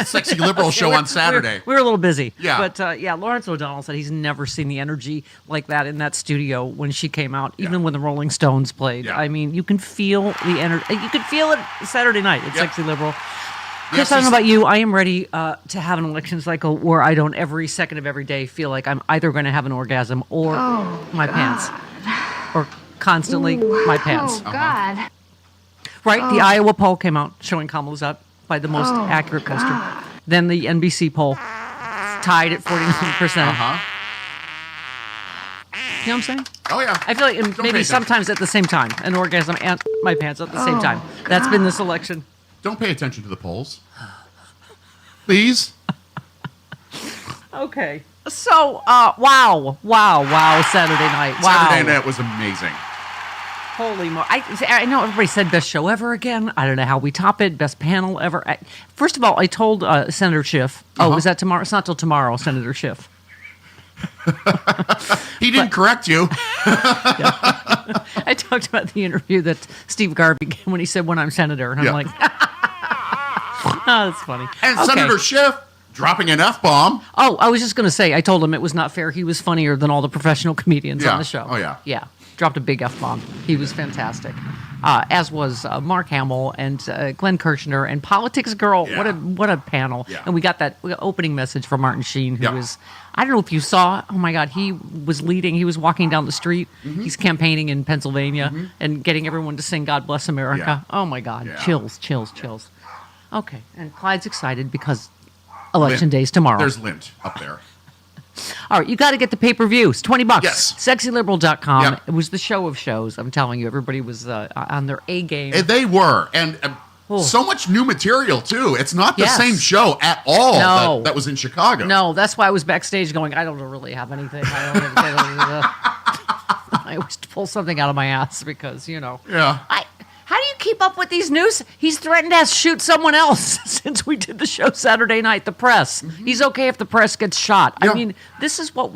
Sexy Liberal show on Saturday. We were a little busy. Yeah. But, Lawrence O'Donnell said he's never seen the energy like that in that studio when she came out, even when the Rolling Stones played. Yeah. I mean, you can feel the energy. You could feel it Saturday night at Sexy Liberal. Chris, Yes, I don't know about you. I am ready to have an election cycle where I don't every second of every day feel like I'm either going to have an orgasm or my pants. Or constantly my pants. Oh, God. Right? The Iowa poll came out showing Kamala's up by the most accurate pollster. Then the NBC poll tied at 49%. Uh-huh. You know what I'm saying? Oh, yeah. I feel like Don't pay maybe attention. sometimes at the same time, an orgasm and my pants at the same time. That's been this election. Don't pay attention to the polls. Please. Okay. So, wow, Saturday night. Wow. Saturday night was amazing. Holy mo! I know everybody said best show ever again. I don't know how we top it. Best panel ever. First of all, I told Senator Schiff. Oh, is that tomorrow? It's not till tomorrow, Senator Schiff. He didn't correct you. I talked about the interview that Steve Garvey gave when he said, "When I'm senator," and I'm like, "Oh, that's funny." And Okay. Senator Schiff dropping an F-bomb. Oh, I was just going to say, I told him it was not fair. He was funnier than all the professional comedians Yeah. on the show. Oh, yeah. Yeah. Dropped a big F-bomb. He was fantastic. As was Mark Hamill and Glenn Kirshner and Politics Girl. Yeah. What a panel. Yeah. And we got that opening message from Martin Sheen, who Yeah. was, I don't know if you saw, oh my God, he was walking down the street. Mm-hmm. He's campaigning in Pennsylvania and getting everyone to sing God Bless America. Yeah. Oh my God. Yeah. Chills. Okay. And Clyde's excited because election day's tomorrow. There's lint up there. All right, you got to get the pay-per-view. It's $20. Yes. SexyLiberal.com. Yep. It was the show of shows. I'm telling you, everybody was on their A game. And they were. And Oh. so much new material, too. It's not the Yes. same show at all No. that was in Chicago. No, that's why I was backstage going, I don't really have anything. I always pull something out of my ass because, Yeah. How do you keep up with these news? He's threatened to shoot someone else since we did the show Saturday night, the press. He's okay if the press gets shot. Yeah. I mean, this is what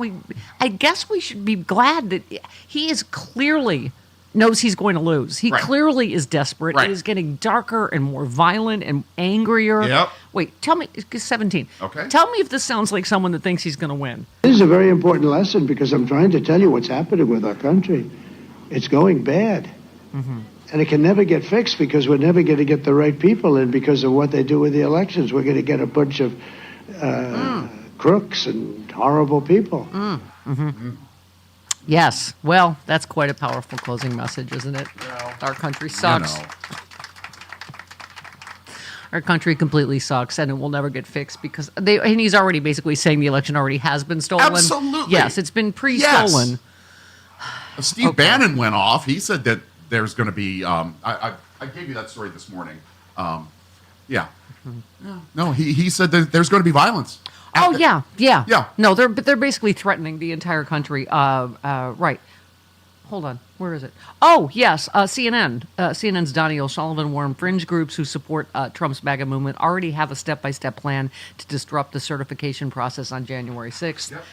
I guess we should be glad that he is clearly knows he's going to lose. He Right. clearly is desperate. Right. It is getting darker and more violent and angrier. Yep. Wait, tell me, 17. Okay. Tell me if this sounds like someone that thinks he's going to win. This is a very important lesson because I'm trying to tell you what's happening with our country. It's going bad. And it can never get fixed because we're never going to get the right people in because of what they do with the elections. We're going to get a bunch of crooks and horrible people. Yes. Well, that's quite a powerful closing message, isn't it? Well, Our country sucks. You know. Our country completely sucks, and it will never get fixed because and he's already basically saying the election already has been stolen. Absolutely. Yes, it's been pre-stolen. Yes. Steve Bannon went off. He said that there's going to be. I gave you that story this morning. Yeah. No, he said that there's going to be violence. Oh yeah. Yeah. No, they're basically threatening the entire country. Right. Hold on. Where is it? Oh, yes. CNN. CNN's Donnie O'Sullivan warned fringe groups who support Trump's MAGA movement already have a step-by-step plan to disrupt the certification process on January 6th. Yep.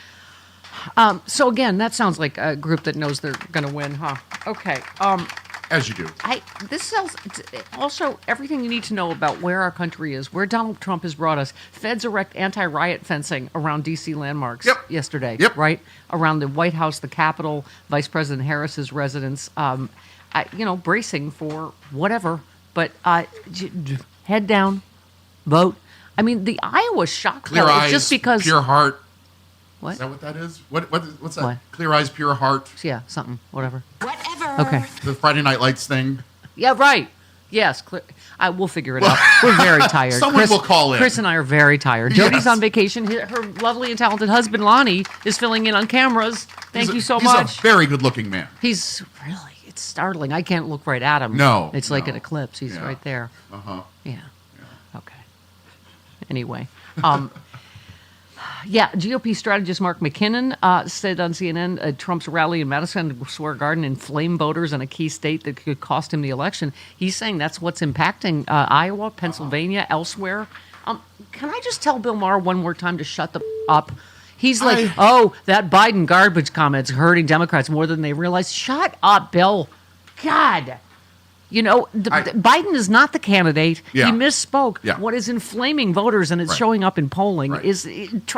So again, that sounds like a group that knows they're going to win, huh? Okay. As you do. This sounds also everything you need to know about where our country is, where Donald Trump has brought us. Feds erect anti-riot fencing around D.C. landmarks yesterday, right? Around the White House, the Capitol, Vice President Harris's residence, bracing for whatever. But head down, vote. I mean, the Iowa shock Clear poll, eyes, just because... pure heart. What? Is that what that is? What's that? What? Clear eyes, pure heart. Yeah, something, whatever. Whatever. Okay. The Friday Night Lights thing. Yeah, right. Yes, we'll figure it out. We're very tired. Someone will call in. Chris and I are very tired. Yes. Jody's on vacation. Her lovely and talented husband, Lonnie, is filling in on cameras. Thank you so much. He's a very good-looking man. He's really, it's startling. I can't look right at him. No, It's like no. an eclipse. He's right there. Uh-huh. Yeah. Okay. Anyway. GOP strategist Mark McKinnon said on CNN Trump's rally in Madison Square Garden inflamed voters in a key state that could cost him the election. He's saying that's what's impacting Iowa, Pennsylvania, elsewhere. Can I just tell Bill Maher one more time to shut the up? He's like, that Biden garbage comment's hurting Democrats more than they realize. Shut up, Bill. God. Biden is not the candidate. Yeah. He misspoke. Yeah. What is inflaming voters, and it's showing up in polling, is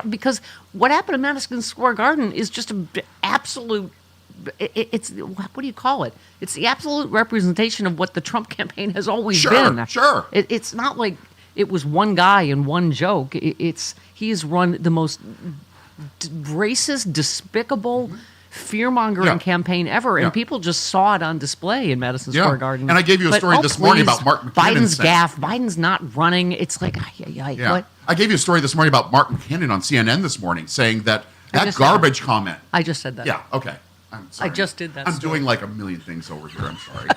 because what happened in Madison Square Garden is just an absolute. It's what do you call it? It's the absolute representation of what the Trump campaign has always been. Sure. It's not like it was one guy and one joke. He has run the most racist, despicable, fear-mongering campaign ever, and people just saw it on display in Madison Square Garden. And I gave you a story this morning about Mark McKinnon. Biden's gaffe. Biden's not running. It's like, what? I gave you a story this morning about Mark McKinnon on CNN this morning saying that garbage comment. I just said that. Yeah, okay. I'm sorry. I just did that. I'm doing like a million things over here. I'm sorry.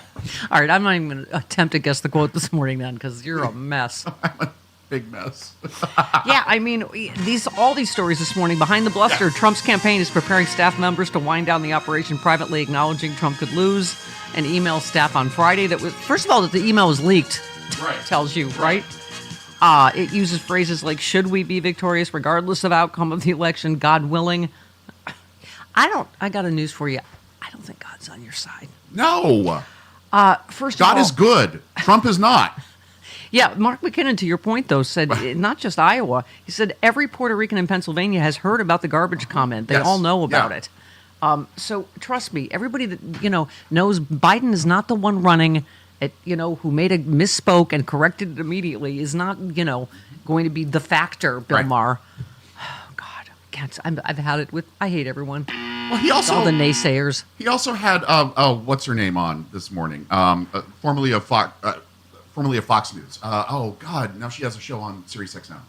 All right, I'm not even going to attempt to guess the quote this morning then, because you're a mess. I'm a big mess. Yeah, I mean, all these stories this morning. Behind the bluster, Trump's campaign is preparing staff members to wind down the operation privately, acknowledging Trump could lose. An email staff on Friday that was, first of all, that the email was leaked, tells you, right? It uses phrases like, should we be victorious regardless of outcome of the election, God willing. I got a news for you. I don't think God's on your side. No. First of all, God is good. Trump is not. Yeah, Mark McKinnon, to your point, though, said not just Iowa. He said every Puerto Rican in Pennsylvania has heard about the garbage comment. They all know about it. So trust me, everybody that knows Biden is not the one running. Who made a misspoke and corrected it immediately is not going to be the factor. Bill Maher. Oh, God, I've had it with. I hate everyone. Well, he also all the naysayers. He also had what's her name on this morning? Formerly of Fox News. Oh God, now she has a show on Sirius XM.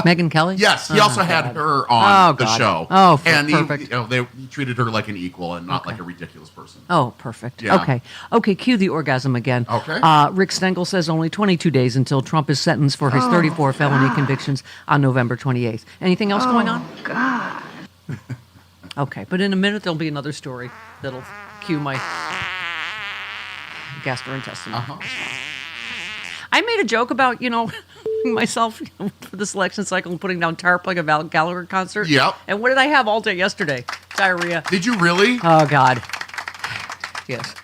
Megyn Kelly? Yes, he also had her on the show. Oh, and perfect. He treated her like an equal and not like a ridiculous person. Oh, perfect. Yeah. Okay, cue the orgasm again. Okay. Rick Stengel says only 22 days until Trump is sentenced for his 34 felony convictions on November 28th. Anything else going on? God. Okay, but in a minute there'll be another story that'll cue my gastrointestinal. I made a joke about, myself for this election cycle and putting down tarp like a Val Gallagher concert. Yep. And what did I have all day yesterday? Diarrhea. Did you really? Oh, God. Yes.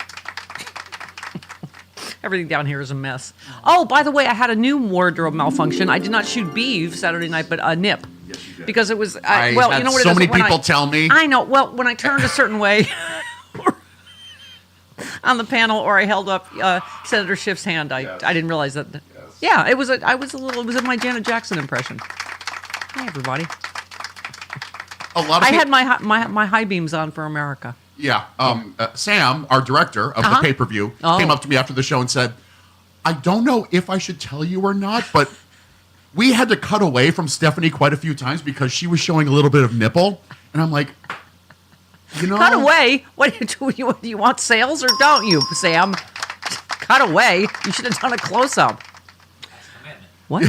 Everything down here is a mess. Oh, by the way, I had a new wardrobe malfunction. I did not shoot beef Saturday night, but a nip. Yes, you did. Because it was, you know what so many people tell me. I know. Well, when I turned a certain way on the panel, or I held up Senator Schiff's hand, I didn't realize that. Yes. Yeah, it was in my Janet Jackson impression. Hey, everybody. I had my high beams on for America. Yeah. Sam, our director of the pay-per-view, came up to me after the show and said, I don't know if I should tell you or not, but we had to cut away from Stephanie quite a few times because she was showing a little bit of nipple. And I'm like, Cut away? What do you want sales or don't you, Sam? Cut away? You should have done a close-up. What?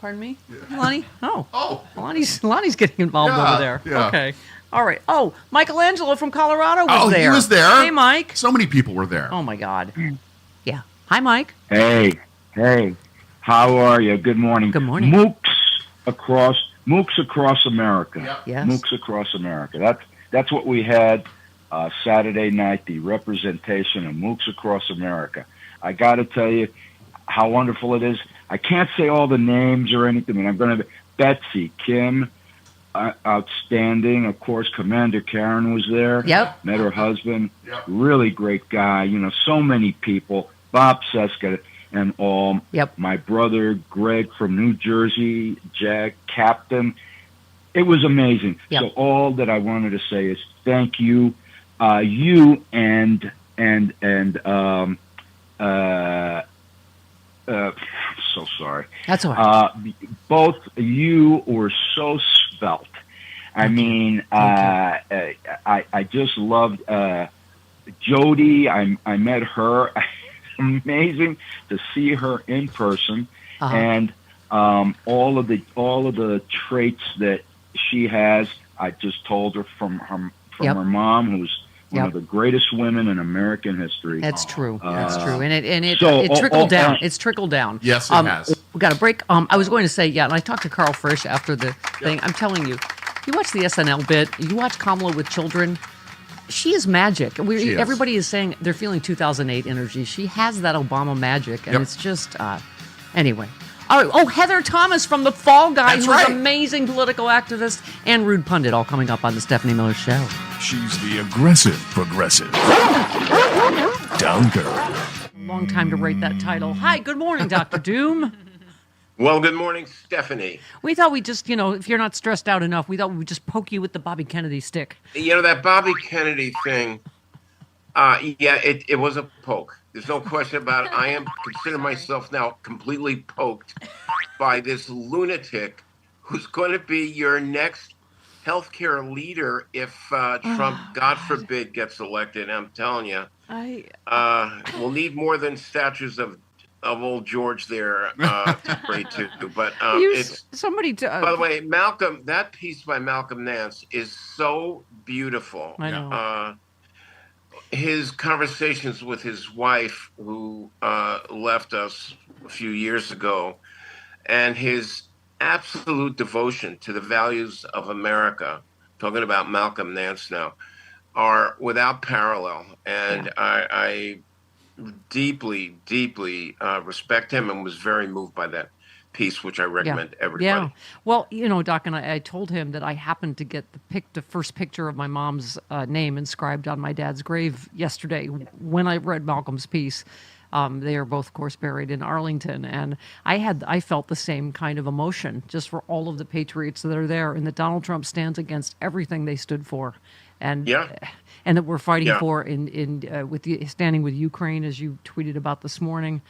Pardon me? Yeah. Lonnie? Oh. Lonnie's getting involved over there. Yeah. Okay. All right. Oh, Michelangelo from Colorado was there. Oh, he was there? Hey, Mike. So many people were there. Oh, my God. Yeah. Hi, Mike. Hey. How are you? Good morning. Good morning. Mooks across America. Yep. Yes. Mooks across America. That's what we had Saturday night, the representation of Mooks across America. I got to tell you how wonderful it is. I can't say all the names or anything, and I'm going to... Betsy, Kim, outstanding. Of course, Commander Karen was there. Yep. Met her husband. Yep. Really great guy. So many people. Bob Seska and all. Yep. My brother, Greg from New Jersey, Jack, Captain. It was amazing. Yep. So all that I wanted to say is thank you. You and so sorry. That's all right. Both you were so svelte. I mean, I just loved Jody. I met her. Amazing to see her in person, and all of the traits that she has. I just told her from her mom, who's one of the greatest women in American history. That's true. That's true. And it So, trickled down. It's trickled down. Yes, it has. We got a break. I was going to say, and I talked to Carl Frisch after the thing. I'm telling you, you watch the SNL bit, you watch Kamala with children, she is magic. She is. Everybody is saying they're feeling 2008 energy. She has that Obama magic, and it's just anyway. Oh, Heather Thomas from The Fall Guy, who's an amazing political activist and rude pundit, all coming up on the Stephanie Miller Show. She's the aggressive progressive. Down girl. Long time to write that title. Hi, good morning, Dr. Doom. Well, good morning, Stephanie. We thought we'd just, if you're not stressed out enough, we thought we'd just poke you with the Bobby Kennedy stick. That Bobby Kennedy thing, it was a poke. There's no question about it. I consider myself now completely poked by this lunatic who's going to be your next healthcare leader if Trump, God forbid, gets elected. I'm telling you, we'll need more than statues of old George there to pray to. But it's somebody. By the way, Malcolm, that piece by Malcolm Nance is so beautiful. I know. His conversations with his wife, who left us a few years ago, and his absolute devotion to the values of America, talking about Malcolm Nance now, are without parallel. And I deeply, deeply respect him and was very moved by that piece, which I recommend everybody. Yeah. Well, Doc, and I told him that I happened to get the first picture of my mom's name inscribed on my dad's grave yesterday when I read Malcolm's piece. They are both, of course, buried in Arlington, and I felt the same kind of emotion just for all of the patriots that are there, and that Donald Trump stands against everything they stood for, and that we're fighting for in standing with Ukraine, as you tweeted about this morning.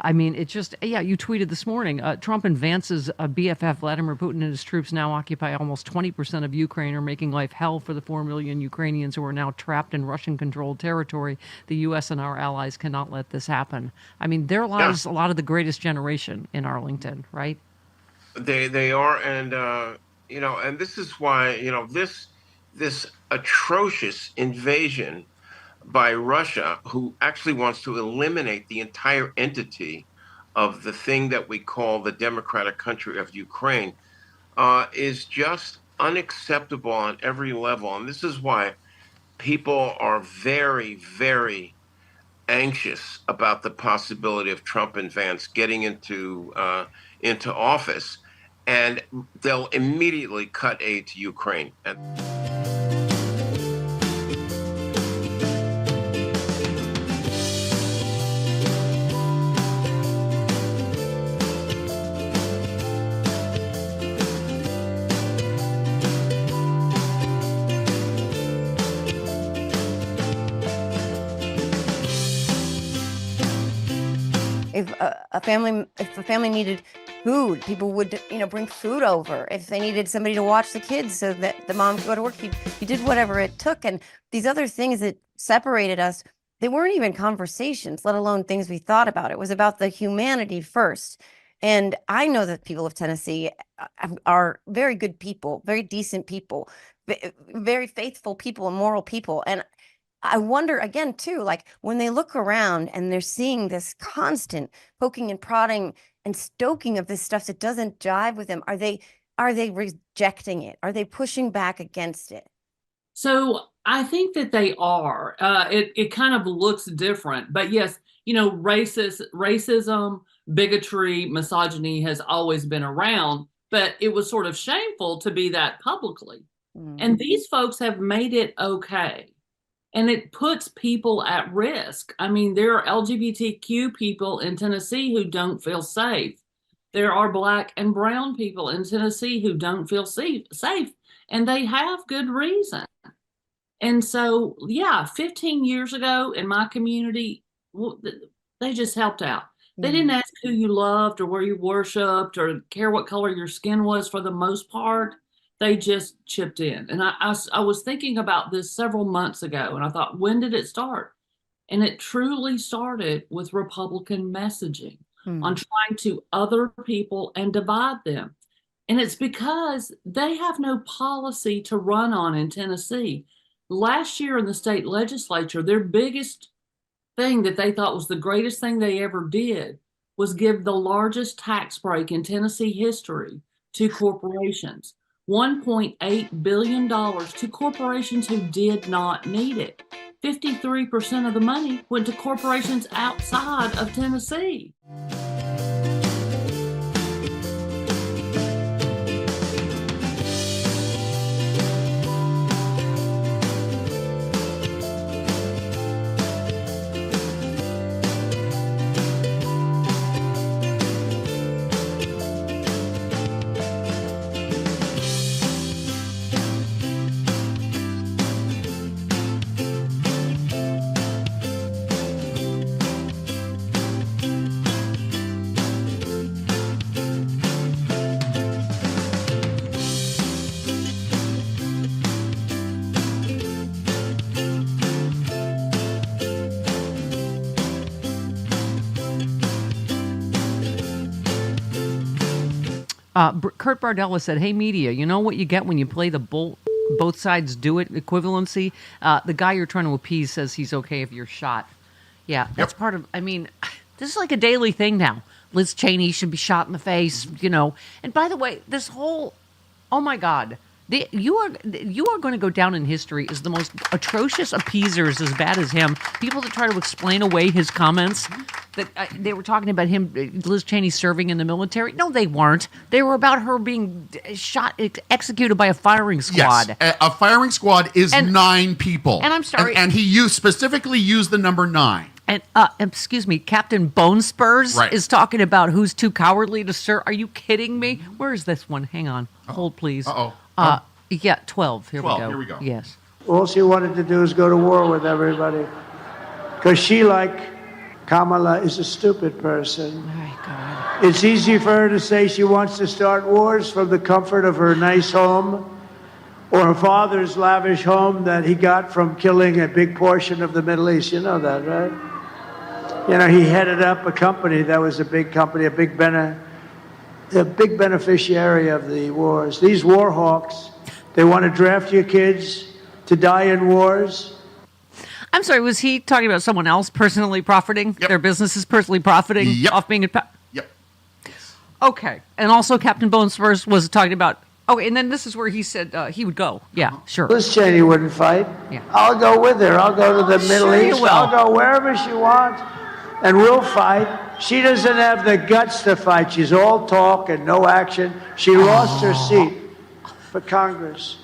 I mean, it just, you tweeted this morning, Trump and Vance's BFF Vladimir Putin and his troops now occupy almost 20% of Ukraine, are making life hell for the 4 million Ukrainians who are now trapped in Russian-controlled territory. The U.S. and our allies cannot let this happen. I mean, there lies a lot of the greatest generation in Arlington, right? They are, and, and this is why, this atrocious invasion by Russia, who actually wants to eliminate the entire entity of the thing that we call the democratic country of Ukraine, is just unacceptable on every level. And this is why people are very, very anxious about the possibility of Trump and Vance getting into office, and they'll immediately cut aid to Ukraine. If a family needed food, people would, bring food over. If they needed somebody to watch the kids so that the mom could go to work, he did whatever it took. And these other things that separated us, they weren't even conversations, let alone things we thought about. It was about the humanity first. And I know that people of Tennessee are very good people, very decent people, very faithful people and moral people. And I wonder again, too, like when they look around and they're seeing this constant poking and prodding and stoking of this stuff that doesn't jive with them, are they rejecting it? Are they pushing back against it? So I think that they are. It kind of looks different. But yes, racism, bigotry, misogyny has always been around, but it was sort of shameful to be that publicly. Mm-hmm. And these folks have made it okay. And it puts people at risk. I mean, there are LGBTQ people in Tennessee who don't feel safe. There are Black and brown people in Tennessee who don't feel safe, and they have good reason. And so, 15 years ago in my community, they just helped out. They didn't ask who you loved or where you worshiped or care what color your skin was for the most part. They just chipped in. And I was thinking about this several months ago, and I thought, when did it start? And it truly started with Republican messaging on trying to other people and divide them. And it's because they have no policy to run on in Tennessee. Last year in the state legislature, their biggest thing that they thought was the greatest thing they ever did was give the largest tax break in Tennessee history to corporations. $1.8 billion to corporations who did not need it. 53% of the money went to corporations outside of Tennessee. Kurt Bardella said, "Hey, media, you know what you get when you play the both sides do it equivalency? The guy you're trying to appease says he's okay if you're shot." Yeah, that's part of, I mean, this is like a daily thing now. Liz Cheney should be shot in the face, you know. And by the way, this whole, oh my God, you are going to go down in history as the most atrocious appeasers, as bad as him. People that try to explain away his comments. That they were talking about him, Liz Cheney serving in the military. No, they weren't. They were about her being shot, executed by a firing squad. Yes, a firing squad is 9 people. And I'm sorry. And he specifically used the number 9. And excuse me, Captain Bone Spurs is talking about who's too cowardly to serve. Are you kidding me? Where is this one? Hang on. Hold, please. Yeah, 12. Here 12, we go. Here we go. Yes. All she wanted to do is go to war with everybody. Because she, like Kamala, is a stupid person. Oh, my God. It's easy for her to say she wants to start wars from the comfort of her nice home or her father's lavish home that he got from killing a big portion of the Middle East. You know that, right? You know, he headed up a company that was a big company, a big beneficiary of the wars. These war hawks, they want to draft your kids to die in wars. I'm sorry, was he talking about someone else personally profiting? Their businesses personally profiting off being in power? Yep. Okay. And also Captain Bone Spurs was talking about, and then this is where he said he would go. Yeah, sure. Liz Cheney wouldn't fight. Yeah. I'll go with her. I'll go to the Middle East. You will. I'll go wherever she wants, and we'll fight. She doesn't have the guts to fight. She's all talk and no action. She lost her seat for Congress.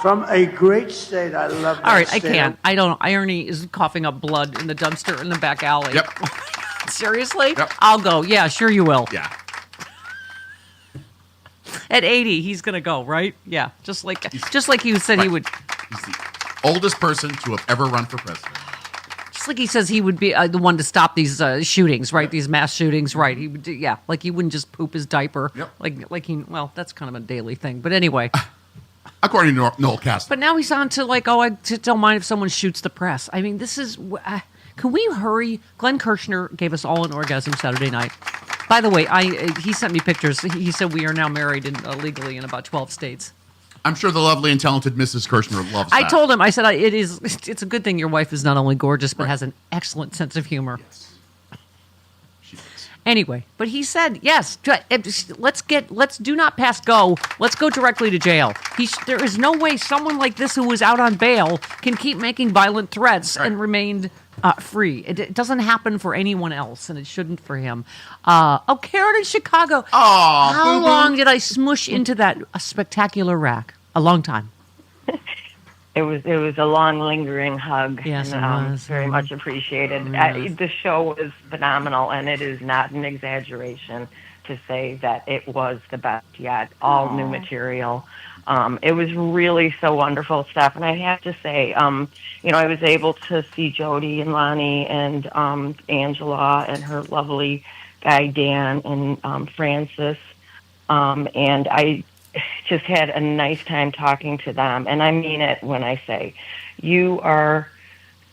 From a great state. I love that. All right, state. I can't. I don't. Irony is coughing up blood in the dumpster in the back alley. Yep. Oh my God, seriously? Yep. I'll go. Yeah, sure you will. Yeah. At 80, he's going to go, right? Yeah, just like he said he would. He's the oldest person to have ever run for president. Just like he says he would be the one to stop these shootings, right? These mass shootings, right? He would, like he wouldn't just poop his diaper. Yep. Like he, well, that's kind of a daily thing. But anyway. According to Noel Castle. But now he's on to I just don't mind if someone shoots the press. I mean, this is, can we hurry? Glenn Kirshner gave us all an orgasm Saturday night. By the way, he sent me pictures. He said we are now married legally in about 12 states. I'm sure the lovely and talented Mrs. Kirshner loves that. I told him, I said, it's a good thing your wife is not only gorgeous, but has an excellent sense of humor. Yes. She does. Anyway, but he said, yes, let's do not pass go. Let's go directly to jail. There is no way someone like this who was out on bail can keep making violent threats and remained free. It doesn't happen for anyone else, and it shouldn't for him. Karen in Chicago. Oh, how long did I smush into that spectacular rack? A long time. It was a long, lingering hug. Yes, and, it was. Very much appreciated. The show was phenomenal, and it is not an exaggeration to say that it was the best yet. All new material. It was really so wonderful stuff. And I have to say, I was able to see Jody and Lonnie and Angela and her lovely guy Dan and Francis, and I just had a nice time talking to them. And I mean it when I say you are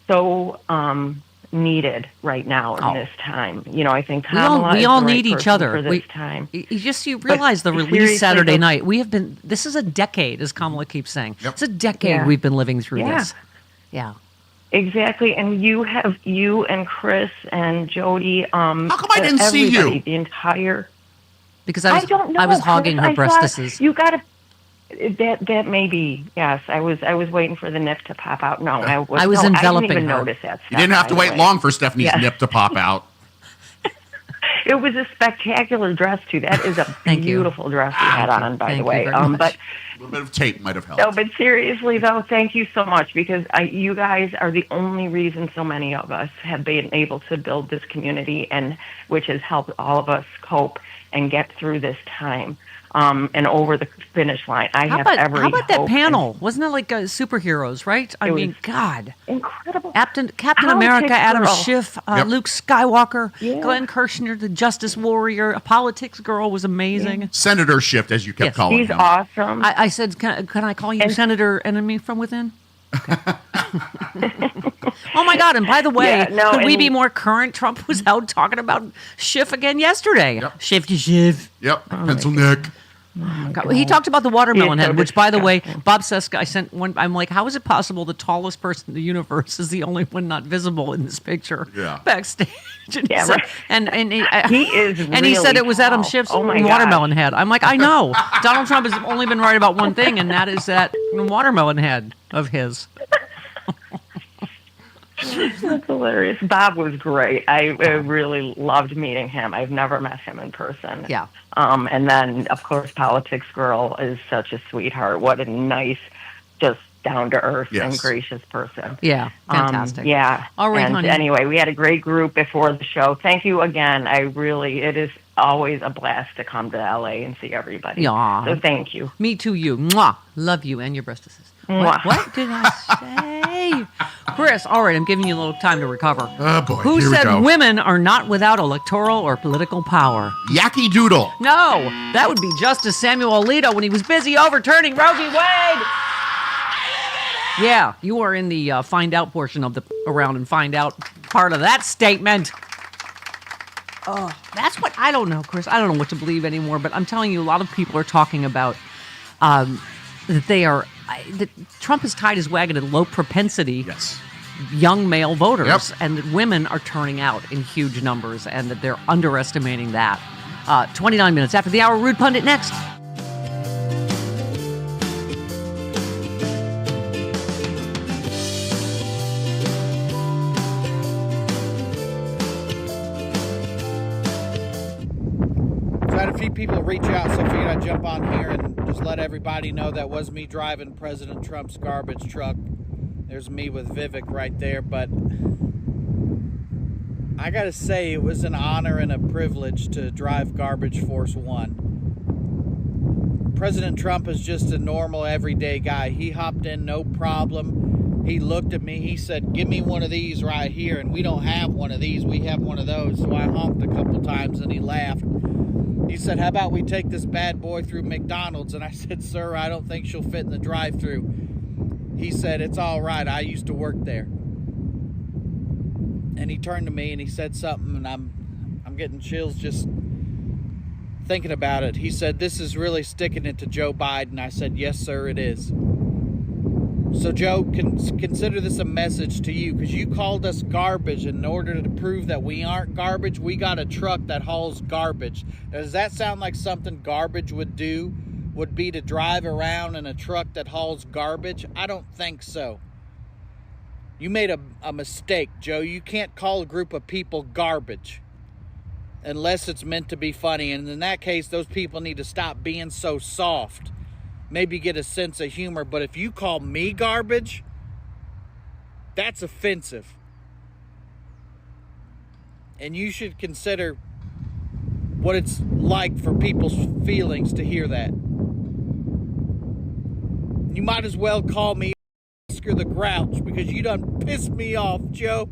so needed right now in this time. I think Kamala we all need each other for this time. You realize the release Saturday night. This is a decade, as Kamala keeps saying. Yep. It's a decade we've been living through this. Yeah. Exactly. And you and Chris and Jody. How come I didn't see you? The entire. Because I was hogging her breastises. You got to. That may be, yes. I was waiting for the nip to pop out. No, I was enveloping I didn't even her. notice that stuff, You didn't have to wait long for Stephanie's nip to pop out. It was a spectacular dress too. That is a beautiful dress you had on, by the way. But a little bit of tape might have helped. No, but seriously though, thank you so much, because you guys are the only reason so many of us have been able to build this community, and which has helped all of us cope and get through this time. And over the finish line. How about that panel? Wasn't it like superheroes, right? I mean, God. Incredible. Captain America, Adam Schiff, Luke Skywalker, Glenn Kirshner, the Justice Warrior, a politics girl was amazing. Yeah. Senator Schiff, as you kept calling him. He's awesome. I said, can I call you Senator Enemy from Within? Okay. Oh my God! And by the way, could we be more current? Trump was out talking about Schiff again yesterday. Yep. Schiff. Yep. Pencil neck. Oh, he talked about the watermelon head, which, by the way, Bob Seska, I sent one. I'm like, how is it possible the tallest person in the universe is the only one not visible in this picture backstage? And he said, he is, and he said it was Adam Schiff's watermelon head. I'm like, I know. Donald Trump has only been right about one thing, and that is that watermelon head of his. That's hilarious. Bob was great. I really loved meeting him. I've never met him in person. Yeah. And then, of course, Politics Girl is such a sweetheart. What a nice, just down-to-earth and gracious person. Yeah, fantastic. Yeah. All right, and honey. Anyway, we had a great group before the show. Thank you again. It is always a blast to come to LA and see everybody. Yeah. So thank you. Me too, you. Mwah. Love you and your breastesses. What did I say? Chris, all right, I'm giving you a little time to recover. Oh, boy. Who said women are not without electoral or political power? Yankee Doodle. No, that would be Justice Samuel Alito when he was busy overturning Roe v. Wade. Yeah, you are in the find out portion of the around and find out part of that statement. Oh, that's what I don't know, Chris. I don't know what to believe anymore, but I'm telling you, a lot of people are talking about that Trump has tied his wagon to low propensity young male voters, and that women are turning out in huge numbers, and that they're underestimating that. 29 minutes after the hour, Rude Pundit next. So I had a few people reach out, so I figured I'd jump on here and just let everybody know that was me driving President Trump's garbage truck. There's me with Vivek right there, but I gotta say it was an honor and a privilege to drive Garbage Force One. President Trump is just a normal, everyday guy. He hopped in, no problem. He looked at me, he said, give me one of these right here, and we don't have one of these, we have one of those. So I honked a couple times and he laughed. He said, how about we take this bad boy through McDonald's? And I said, sir, I don't think she'll fit in the drive-thru. He said, it's all right, I used to work there. And he turned to me and he said something, and I'm getting chills just thinking about it. He said, this is really sticking it to Joe Biden. I said, yes, sir, it is. So, Joe, consider this a message to you, because you called us garbage, and in order to prove that we aren't garbage, we got a truck that hauls garbage. Now, does that sound like something garbage would do? Would be to drive around in a truck that hauls garbage? I don't think so. You made a mistake, Joe. You can't call a group of people garbage unless it's meant to be funny. And in that case, those people need to stop being so soft. Maybe get a sense of humor. But if you call me garbage, that's offensive. And you should consider what it's like for people's feelings to hear that. You might as well call me Oscar the Grouch, because you done pissed me off, Joe.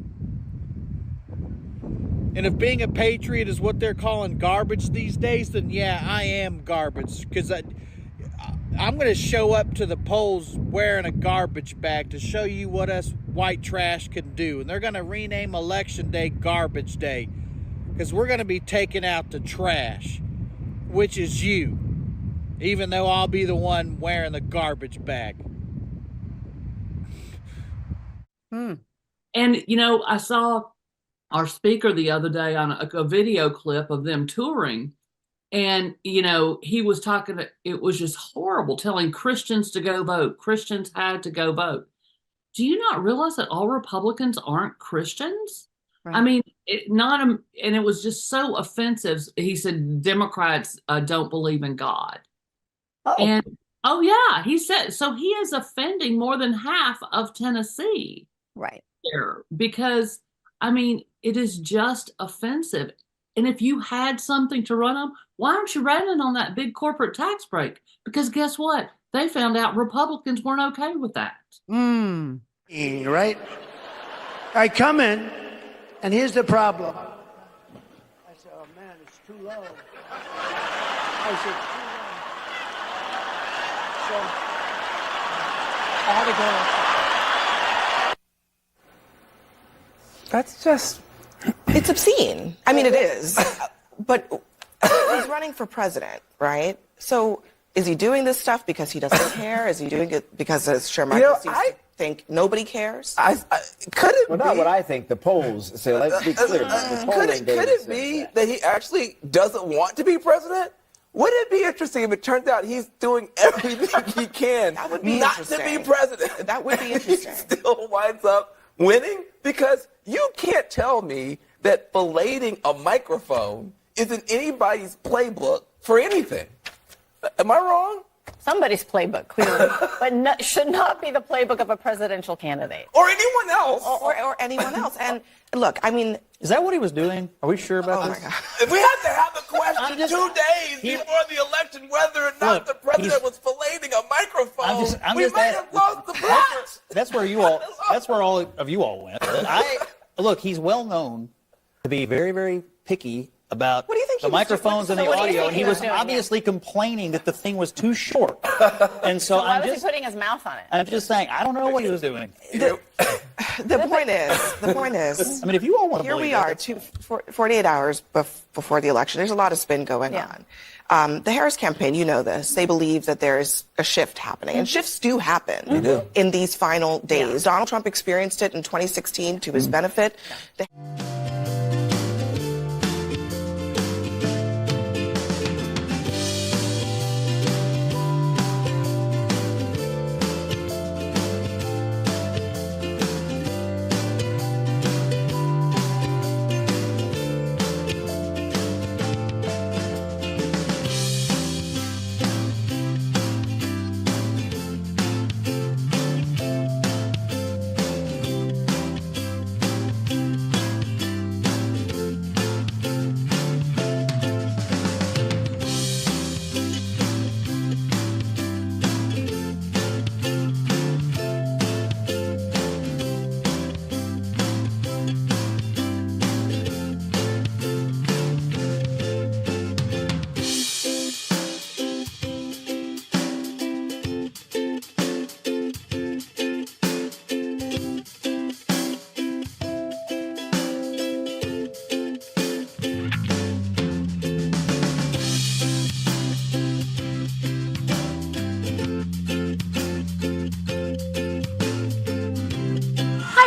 And if being a patriot is what they're calling garbage these days, then yeah, I am garbage. Because I'm going to show up to the polls wearing a garbage bag to show you what us white trash can do. And they're going to rename Election Day Garbage Day, because we're going to be taking out the trash, which is you, even though I'll be the one wearing the garbage bag. And, you know, I saw our speaker the other day on a video clip of them touring, And, he was talking, it was just horrible, telling Christians to go vote. Christians had to go vote. Do you not realize that all Republicans aren't Christians? Right. I mean, and it was just so offensive. He said Democrats don't believe in God. Oh. And, yeah, he said, so he is offending more than half of Tennessee. Right. There, because, I mean, it is just offensive. And if you had something to run on, why aren't you running on that big corporate tax break? Because guess what? They found out Republicans weren't okay with that. Right? I come in, and here's the problem. I said, oh, man, it's too low. I said, too low. So I had to go. That's just, it's obscene. I mean, it is. But he's running for president, right? So is he doing this stuff because he doesn't care? Is he doing it because, as Sherman seems to think, nobody cares? Could it be? Not what I think. The polls say. Let's be clear. Could it be that he actually doesn't want to be president? Wouldn't it be interesting if it turns out he's doing everything he can not to be president? That would be interesting. He still winds up winning? Because you can't tell me that filleting a microphone is in anybody's playbook for anything. Am I wrong? Somebody's playbook, clearly, but should not be the playbook of a presidential candidate. Or anyone else. Or anyone else. And look, I mean... Is that what he was doing? Are we sure about this? My God. If we had to have the question 2 days before the election whether or not the president was filleting a microphone, we might have lost the plot. That's where all of you all went. Look, he's well known to be very, very picky about the microphones and the audio, and he was obviously complaining that the thing was too short. And so why was he putting his mouth on it? I'm just saying, I don't know what he was doing. The point is, I mean, if you all want to here we are, 48 hours before the election. There's a lot of spin going on. The Harris campaign, you know this, they believe that there's a shift happening, and shifts do happen in these final days. Donald Trump experienced it in 2016 to his benefit.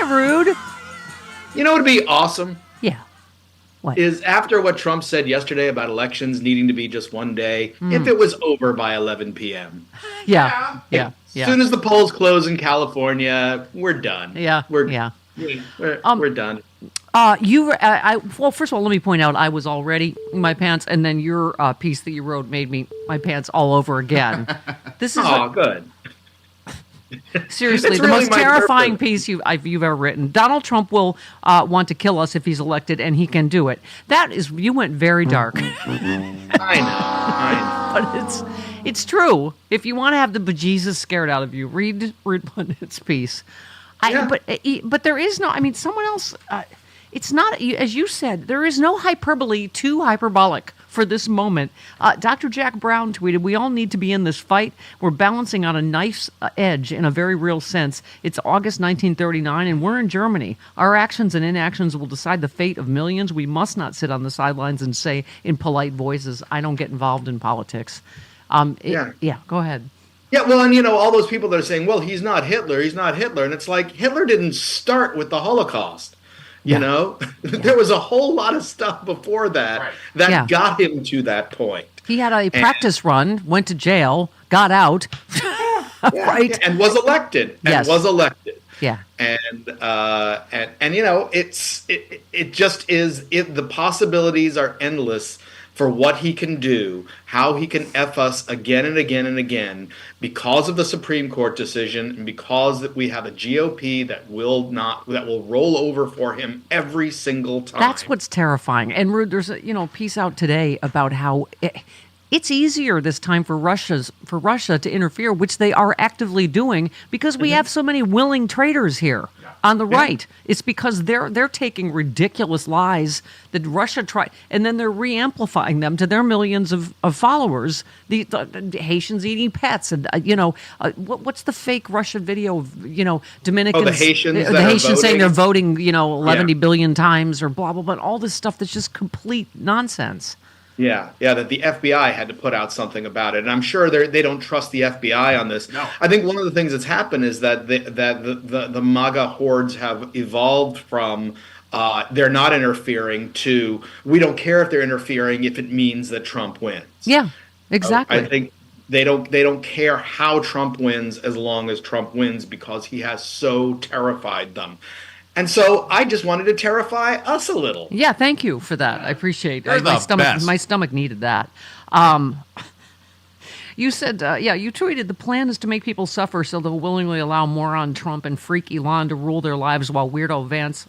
Rude. You know what would be awesome? Yeah. What? Is after what Trump said yesterday about elections needing to be just one day, if it was over by 11 p.m. Yeah. As soon as the polls close in California, we're done. Yeah. We're done. Well, first of all, let me point out I was already in my pants, and then your piece that you wrote made me my pants all over again. This is good. Seriously, the most terrifying piece you've ever written. Donald Trump will want to kill us if he's elected, and he can do it. You went very dark. I know. But it's true. If you want to have the bejesus scared out of you, read Pundit's piece. But there is no. I mean, someone else. It's not, as you said, there is no hyperbole too hyperbolic for this moment. Dr. Jack Brown tweeted, "We all need to be in this fight. We're balancing on a knife's edge in a very real sense. It's August 1939, and we're in Germany. Our actions and inactions will decide the fate of millions. We must not sit on the sidelines and say in polite voices, 'I don't get involved in politics.'" Yeah, go ahead. Yeah, well, and all those people that are saying, "Well, he's not Hitler, and it's like Hitler didn't start with the Holocaust. There was a whole lot of stuff before that got him to that point. He had a practice run, went to jail, got out, right, and was elected. Yeah. And you know, it just is the possibilities are endless for what he can do, how he can F us again and again and again because of the Supreme Court decision and because that we have a GOP that will roll over for him every single time. That's what's terrifying. And there's a piece out today about how it's easier this time for Russia to interfere, which they are actively doing because we have so many willing traitors here on the right. It's because they're taking ridiculous lies that Russia tried, and then they're re-amplifying them to their millions of followers. The Haitians eating pets, and what's the fake Russian video of Dominicans? The Haitians, saying they're voting 11 billion times or blah blah blah. All this stuff that's just complete nonsense. Yeah, that the FBI had to put out something about it, and I'm sure they don't trust the FBI on this. No. I think one of the things that's happened is that the MAGA hordes have evolved from they're not interfering to we don't care if they're interfering if it means that Trump wins. Yeah, exactly. I think they don't care how Trump wins as long as Trump wins because he has so terrified them. And so I just wanted to terrify us a little. Yeah, thank you for that. I appreciate it. My stomach needed that. You said, you tweeted, the plan is to make people suffer so they'll willingly allow moron Trump and freak Elon to rule their lives while weirdo Vance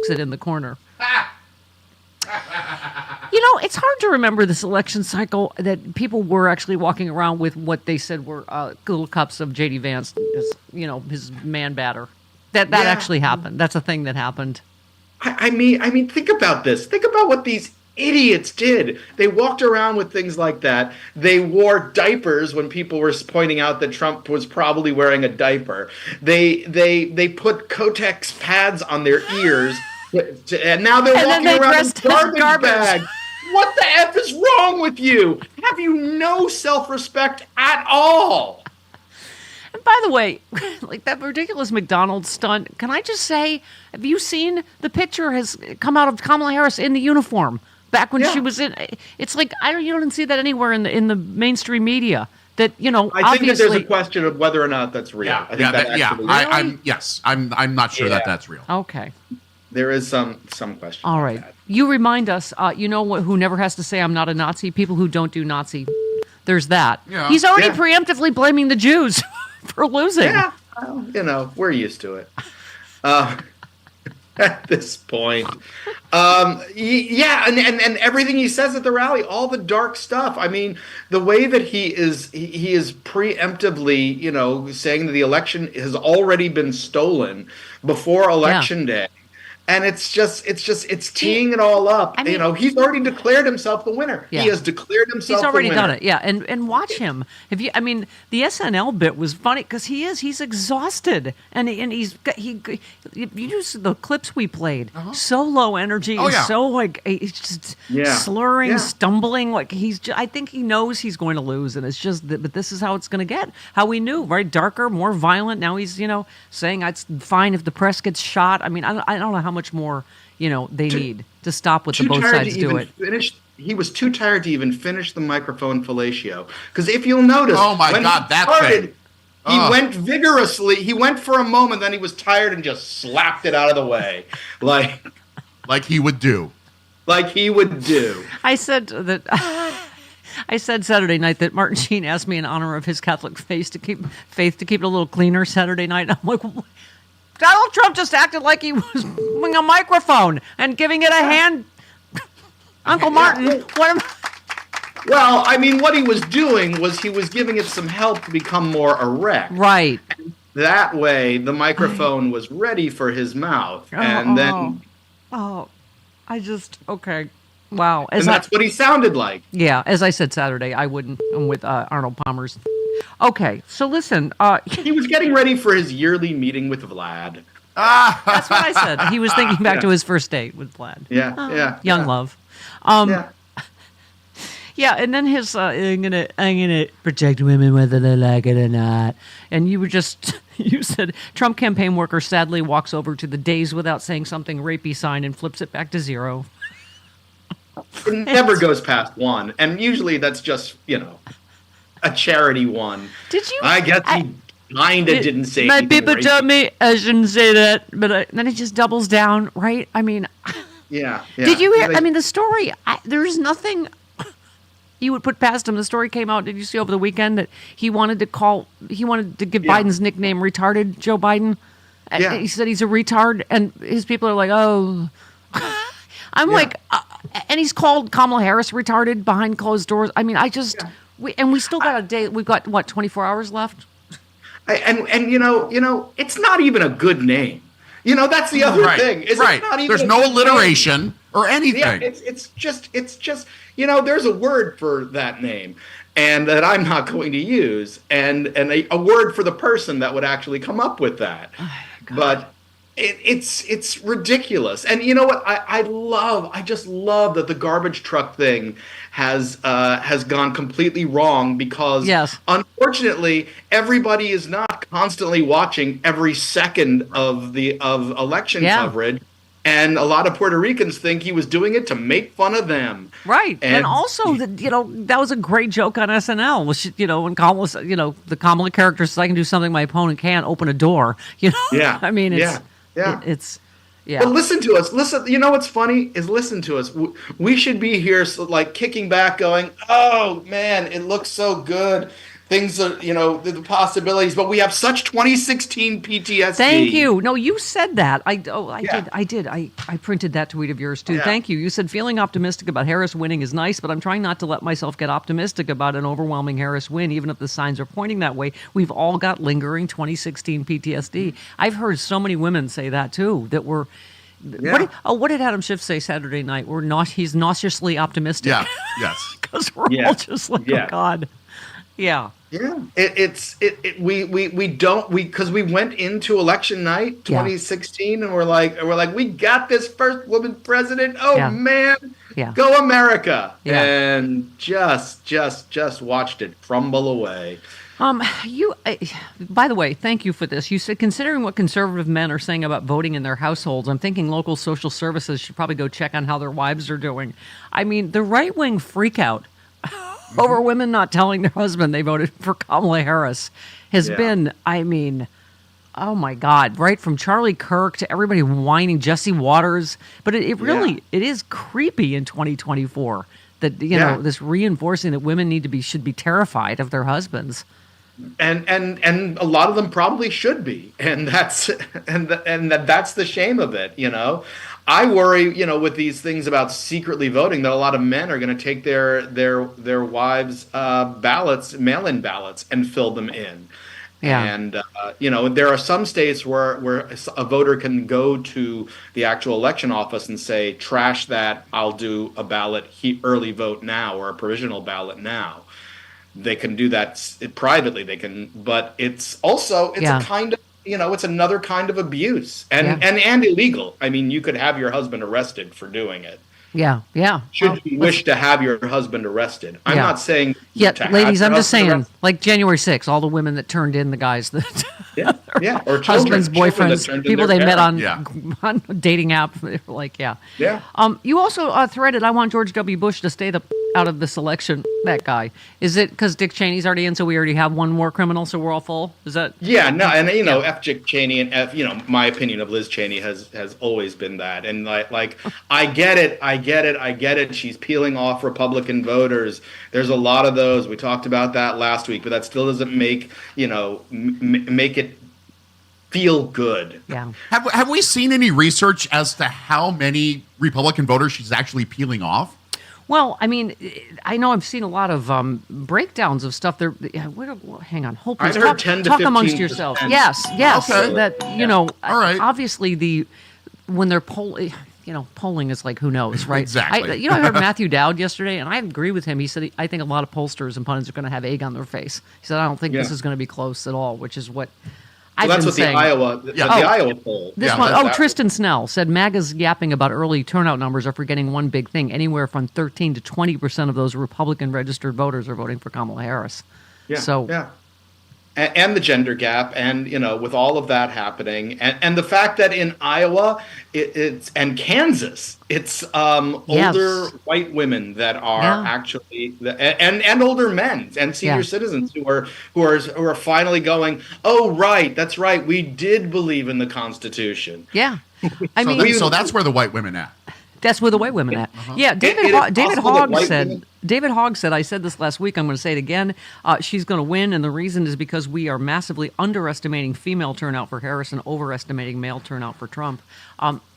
sit in the corner. It's hard to remember this election cycle that people were actually walking around with what they said were little cups of J.D. Vance, his man batter. That actually happened. That's a thing that happened. I mean, think about this. Think about what these idiots did. They walked around with things like that. They wore diapers when people were pointing out that Trump was probably wearing a diaper. They put Kotex pads on their ears, and now they're walking around with garbage bags. What the F is wrong with you? Have you no self-respect at all? And by the way, like that ridiculous McDonald's stunt, can I just say, have you seen the picture has come out of Kamala Harris in the uniform back when she was in? It's like you don't see that anywhere in the mainstream media. That I think that there's a question of whether or not that's real. Yeah, I think I'm not sure that that's real. Okay. There is some question. All right. You remind us, who never has to say I'm not a Nazi? People who don't do Nazi. There's that. Yeah. He's already preemptively blaming the Jews for losing. Yeah. Well, we're used to it. At this point. And everything he says at the rally, all the dark stuff. I mean, the way that he is preemptively, saying that the election has already been stolen before election day. And it's teeing it all up. I mean, he's already declared himself the winner. Yeah. He has declared himself the winner. He's already done it, yeah. And watch him. The SNL bit was funny because he's exhausted. And you use the clips we played. So low energy. Oh, yeah. So he's just slurring, stumbling. I think he knows he's going to lose. And it's just, but this is how it's going to get. How we knew, right? Darker, more violent. Now he's, saying it's fine if the press gets shot. I mean, I don't know how much more they need to stop what the both sides do it. He was too tired to even finish the microphone fellatio. Because if you'll notice, he went vigorously. He went for a moment, then he was tired and just slapped it out of the way, like he would do. Like he would do. I said that. I said Saturday night that Martin Sheen asked me in honor of his Catholic faith to keep it a little cleaner Saturday night. I'm like, Donald Trump just acted like he was holding a microphone and giving it a hand. Uncle Martin, Well, I mean, what he was doing was he was giving it some help to become more erect. Right. And that way, the microphone was ready for his mouth. Okay. Wow. And that's what he sounded like. Yeah, as I said Saturday, I'm with Arnold Palmer's. Okay, so listen. He was getting ready for his yearly meeting with Vlad. That's what I said. He was thinking back to his first date with Vlad. Young love. Yeah, and then his I'm gonna protect women whether they like it or not. And you said Trump campaign worker sadly walks over to the days without saying something rapey sign and flips it back to 0. It never goes past 1, and usually that's just a charity one. Did you? I guess he kind of didn't say. My anything people racist. told me I shouldn't say that, but then it just doubles down, right? I mean, yeah. Did you hear? I mean, the story. There's nothing you would put past him. The story came out. Did you see over the weekend that he wanted to give Biden's nickname retarded, Joe Biden? Yeah. He said he's a retard, and his people are like, oh. I'm like, and he's called Kamala Harris retarded behind closed doors. I mean, we still got a day. We've got 24 hours left. And it's not even a good name. That's the other thing. It's not even There's no alliteration or anything. Yeah, it's just there's a word for that name, and that I'm not going to use, and a word for the person that would actually come up with that. Oh, but it's ridiculous. And you know what? I just love that the garbage truck thing has gone completely wrong, because unfortunately everybody is not constantly watching every second of election coverage. And a lot of Puerto Ricans think he was doing it to make fun of them. Right. And also, that was a great joke on SNL. When Kamala said, the Kamala character says, I can do something my opponent can't, open a door. Yeah. I mean, it's... Yeah. It's But listen to us. Listen. You know what's funny is listen to us. We should be here, kicking back, going, "Oh man, it looks so good. Things are, the possibilities." But we have such 2016 PTSD. Thank you. No, you said that. I did. I printed that tweet of yours too. Yeah. Thank you. You said feeling optimistic about Harris winning is nice, but I'm trying not to let myself get optimistic about an overwhelming Harris win, even if the signs are pointing that way. We've all got lingering 2016 PTSD. I've heard so many women say that too. That we're. Yeah. What did Adam Schiff say Saturday night? He's nauseously optimistic. Yeah. Yes. Because we're all just like, oh God. Yeah. Yeah. Because we went into election night 2016 and we're like, we got this first woman president. Oh man. Yeah. Go America. Yeah. And just watched it crumble away. By the way, thank you for this. You said, considering what conservative men are saying about voting in their households, I'm thinking local social services should probably go check on how their wives are doing. I mean, the right-wing freakout over women not telling their husband they voted for Kamala Harris has been, I mean, oh my God, right from Charlie Kirk to everybody whining, Jesse Waters. But it really, it is creepy in 2024 that, this reinforcing that women should be terrified of their husbands. And a lot of them probably should be, and that's the shame of it. I worry, with these things about secretly voting, that a lot of men are going to take their wives' ballots, mail-in ballots, and fill them in. Yeah. And there are some states where a voter can go to the actual election office and say, "Trash that! I'll do a ballot early vote now, or a provisional ballot now." They can do that privately. But it's also a kind of it's another kind of abuse and illegal. I mean, you could have your husband arrested for doing it. Yeah. Should you wish to have your husband arrested? I'm not saying. Yeah, ladies, I'm just saying, like January 6th, all the women that turned in the guys that. Or husbands, boyfriends, people they met on dating app. They were like, Yeah. You also threaded, I want George W. Bush to stay out of this election. That guy. Is it because Dick Cheney's already in, so we already have one more criminal, so we're all full? Is that? Yeah, no, and F. Dick Cheney and F. My opinion of Liz Cheney has always been that, and like I get it. She's peeling off Republican voters. There's a lot of those. We talked about that last week, but that still doesn't make make it feel good. Yeah. Have we seen any research as to how many Republican voters she's actually peeling off? Well, I mean, I know I've seen a lot of breakdowns of stuff. There, hang on, hold please. I've heard 10 to 15%. Talk amongst yourselves. Yes. Okay. That all right. Obviously, when they're polling. Polling is like, who knows, right? Exactly. I heard Matthew Dowd yesterday, and I agree with him. He said, I think a lot of pollsters and pundits are going to have egg on their face. He said, I don't think this is going to be close at all, which is what I've been saying. The Iowa poll. This one, Tristan Snell said, MAGA's yapping about early turnout numbers are forgetting one big thing. Anywhere from 13 to 20% of those Republican registered voters are voting for Kamala Harris. Yeah. So, yeah. and the gender gap, and with all of that happening, and the fact that in Iowa it's and Kansas it's older white women that are actually and older men and senior citizens who are finally going, oh right, that's right, we did believe in the Constitution. So that's where the white women at. That's where the white women at. Yeah, David Hogg said, I said this last week, I'm going to say it again, she's going to win, and the reason is because we are massively underestimating female turnout for Harris and overestimating male turnout for Trump.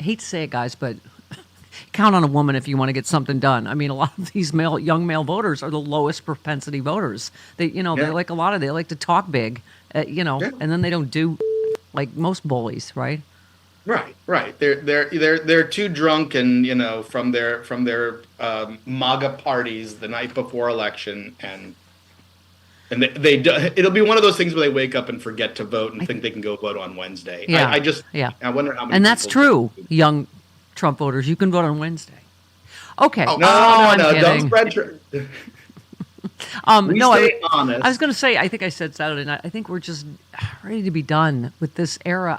Hate to say it, guys, but count on a woman if you want to get something done. I mean, a lot of these young male voters are the lowest propensity voters. They like they like to talk big, and then they don't do like most bullies, right? Right. They're too drunk, and from their MAGA parties the night before election, and it'll be one of those things where they wake up and forget to vote and think they can go vote on Wednesday. I wonder how many. And that's true, young Trump voters. You can vote on Wednesday. Okay. No, don't spread. Stay honest. I was going to say, I think I said Saturday night, I think we're just ready to be done with this era.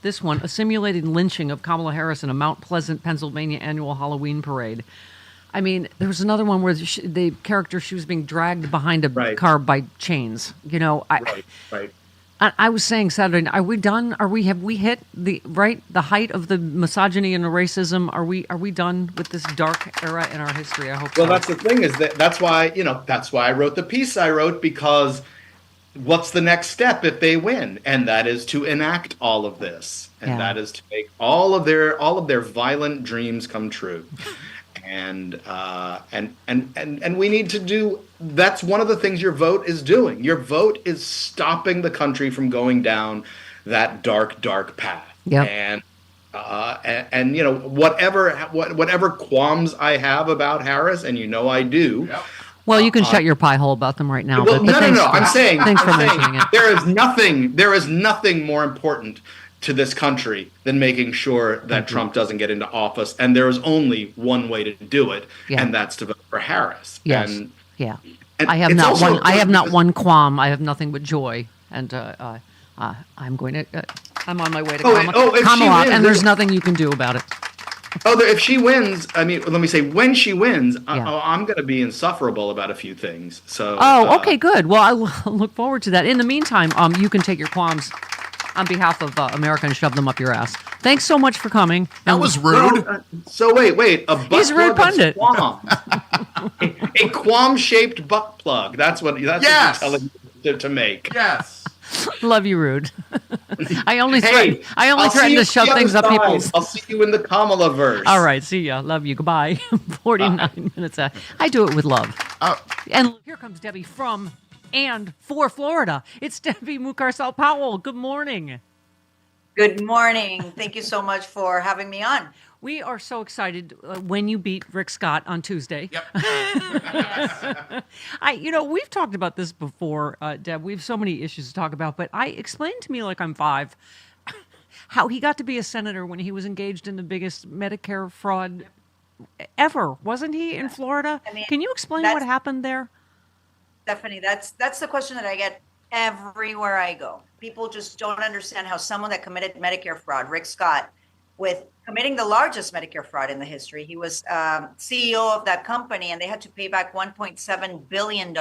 This one, a simulated lynching of Kamala Harris in a Mount Pleasant, Pennsylvania annual Halloween parade. I mean, there was another one where the character, she was being dragged behind a car by chains. I was saying Saturday night, are we done? Have we hit the height of the misogyny and racism? Are we done with this dark era in our history? I hope so. Well, that's the thing, is that's why I wrote the piece I wrote, because what's the next step if they win? And that is to enact all of this. And that is to make all of their violent dreams come true. And we need to do, that's one of the things your vote is doing. Your vote is stopping the country from going down that dark path. And whatever qualms I have about Harris, and I do. Well, you can shut your pie hole about them right now. Well, but no. I'm saying mentioning it. There is nothing more important to this country than making sure that Trump doesn't get into office, and there is only one way to do it, and that's to vote for Harris. Yes. And I have not one. I have not one qualm. I have nothing but joy, and I'm going to. I'm on my way to Kamala, and there's nothing you can do about it. If she wins, I mean, let me say, when she wins, I'm going to be insufferable about a few things. So. Okay, good. Well, I look forward to that. In the meantime, you can take your qualms on behalf of America and shove them up your ass. Thanks so much for coming. That was rude. So wait. He's a rude pundit. A qualm-shaped butt plug. That's what you're telling me to make. Yes. Love you, Rude. I only threaten to shove things up people's. I'll see you in the Kamala verse. All right, see ya. Love you. Goodbye. 49 minutes. I do it with love. And here comes Debbie from and for Florida. It's Debbie Mucarsel Powell. Good morning. Good morning. Thank you so much for having me on. We are so excited when you beat Rick Scott on Tuesday. Yep. We've talked about this before, Deb. We have so many issues to talk about, but explain to me, like I'm 5, how he got to be a senator when he was engaged in the biggest Medicare fraud ever, wasn't he, in Florida? Can you explain what happened there? Stephanie, that's the question that I get everywhere I go. People just don't understand how someone that committed Medicare fraud, Rick Scott, with committing the largest Medicare fraud in the history. He was CEO of that company, and they had to pay back $1.7 billion,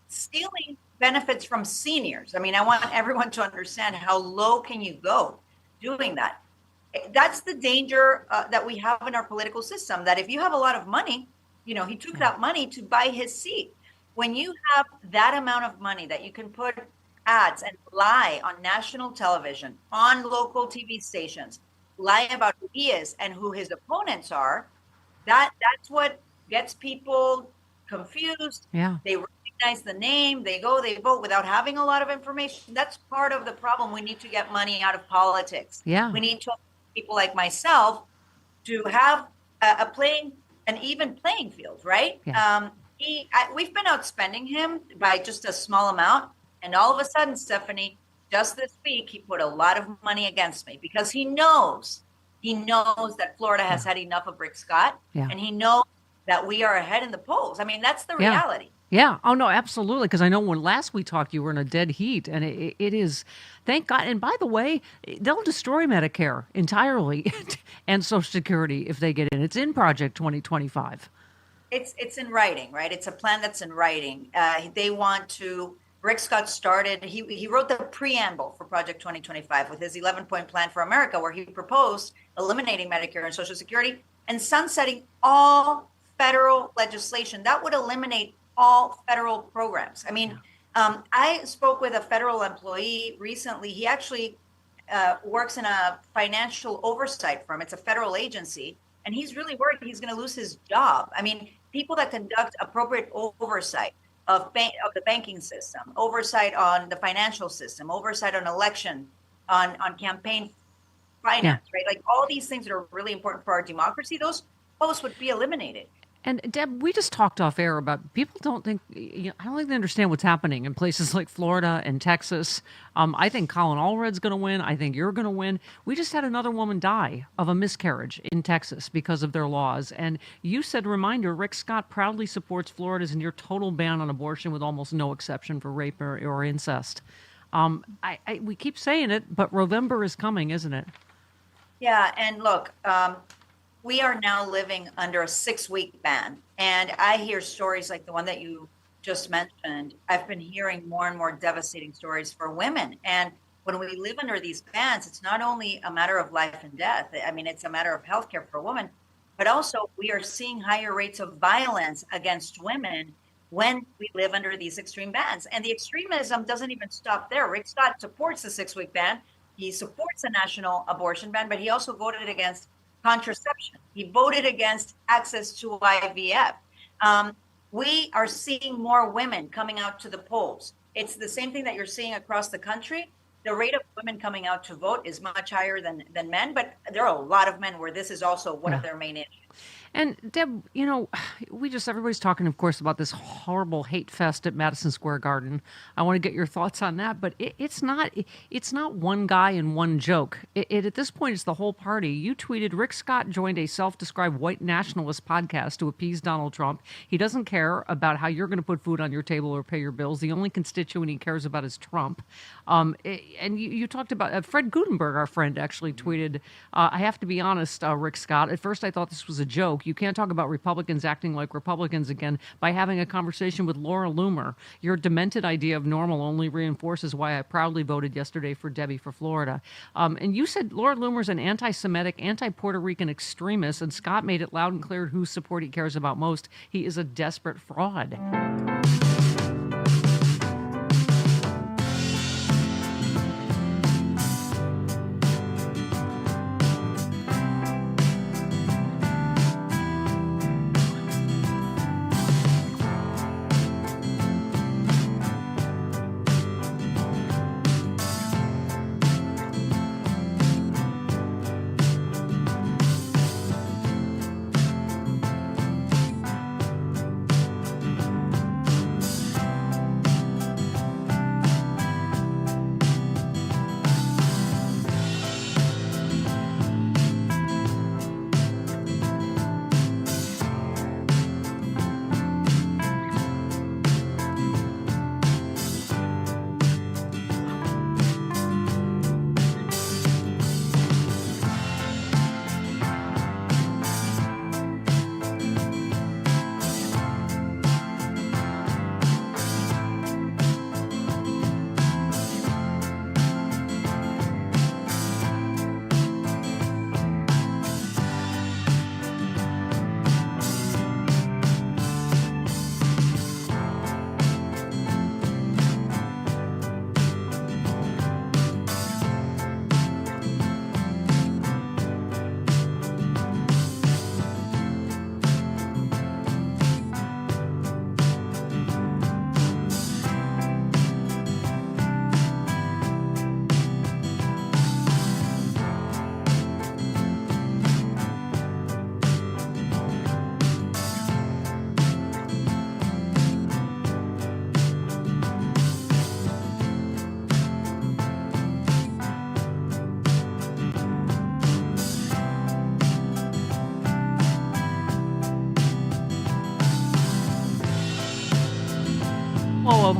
stealing benefits from seniors. I mean, I want everyone to understand how low can you go doing that. That's the danger that we have in our political system, that if you have a lot of money, he took that money to buy his seat. When you have that amount of money that you can put ads and lie on national television, on local TV stations, lie about who he is and who his opponents are, that's what gets people confused. Yeah. They recognize the name, they vote without having a lot of information. That's part of the problem. We need to get money out of politics. Yeah. We need to people like myself to have an even playing field, right? Yeah. We've been outspending him by just a small amount, and all of a sudden, Stephanie, just this week, he put a lot of money against me because he knows that Florida has had enough of Rick Scott, and he knows that we are ahead in the polls. I mean, that's the reality. Yeah. Oh, no, absolutely. Because I know when last we talked, you were in a dead heat. And it is, thank God. And by the way, they'll destroy Medicare entirely and Social Security if they get in. It's in Project 2025. It's in writing, right? It's a plan that's in writing. They want to. Rick Scott started. He wrote the preamble for Project 2025 with his 11-point plan for America, where he proposed eliminating Medicare and Social Security and sunsetting all federal legislation that would eliminate all federal programs. I mean, I spoke with a federal employee recently. He actually works in a financial oversight firm. It's a federal agency, and he's really worried he's going to lose his job. I mean, people that conduct appropriate oversight of the banking system, oversight on the financial system, oversight on election, on campaign finance, right? Like all these things that are really important for our democracy, those posts would be eliminated. And Deb, we just talked off air about people don't think, I don't think they understand what's happening in places like Florida and Texas. I think Colin Allred's going to win. I think you're going to win. We just had another woman die of a miscarriage in Texas because of their laws. And you said, reminder, Rick Scott proudly supports Florida's near total ban on abortion with almost no exception for rape or incest. We keep saying it, but November is coming, isn't it? Yeah, and look, we are now living under a 6-week ban. And I hear stories like the one that you just mentioned. I've been hearing more and more devastating stories for women. And when we live under these bans, it's not only a matter of life and death. I mean, it's a matter of healthcare for a woman, but also we are seeing higher rates of violence against women when we live under these extreme bans. And the extremism doesn't even stop there. Rick Scott supports the 6-week ban. He supports a national abortion ban, but he also voted against contraception. He voted against access to IVF. We are seeing more women coming out to the polls. It's the same thing that you're seeing across the country. The rate of women coming out to vote is much higher than men, but there are a lot of men where this is also one of their main issues. And Deb, everybody's talking, of course, about this horrible hate fest at Madison Square Garden. I want to get your thoughts on that, but it's not one guy and one joke. At this point, it's the whole party. You tweeted, Rick Scott joined a self-described white nationalist podcast to appease Donald Trump. He doesn't care about how you're going to put food on your table or pay your bills. The only constituent he cares about is Trump. And you talked about Fred Gutenberg, our friend, actually tweeted, I have to be honest, Rick Scott, at first I thought this was a joke. You can't talk about Republicans acting like Republicans again by having a conversation with Laura Loomer. Your demented idea of normal only reinforces why I proudly voted yesterday for Debbie for Florida. And you said Laura Loomer's an anti-Semitic, anti-Puerto Rican extremist, and Scott made it loud and clear whose support he cares about most. He is a desperate fraud.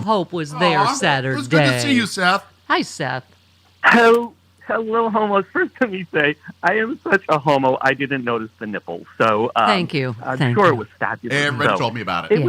Hope was there Saturday. It was good to see you, Seth. Hi, Seth. Hello, homos. First, let me say, I am such a homo, I didn't notice the nipples. So thank you. I'm sure it was fabulous. Everybody told me about it.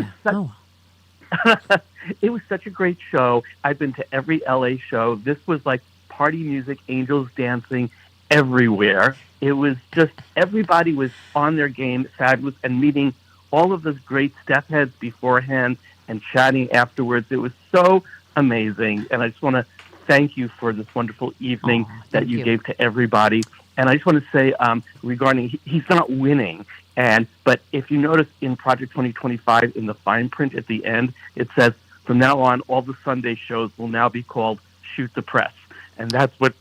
It was such a great show. I've been to every LA show. This was like party music, angels dancing everywhere. It was just, everybody was on their game, fabulous, and meeting all of those great step heads beforehand and chatting afterwards. It was so amazing. And I just want to thank you for this wonderful evening that you gave to everybody. And I just want to say regarding, he's not winning. But if you notice in Project 2025, in the fine print at the end, it says, from now on, all the Sunday shows will now be called Shoot the Press. And that's what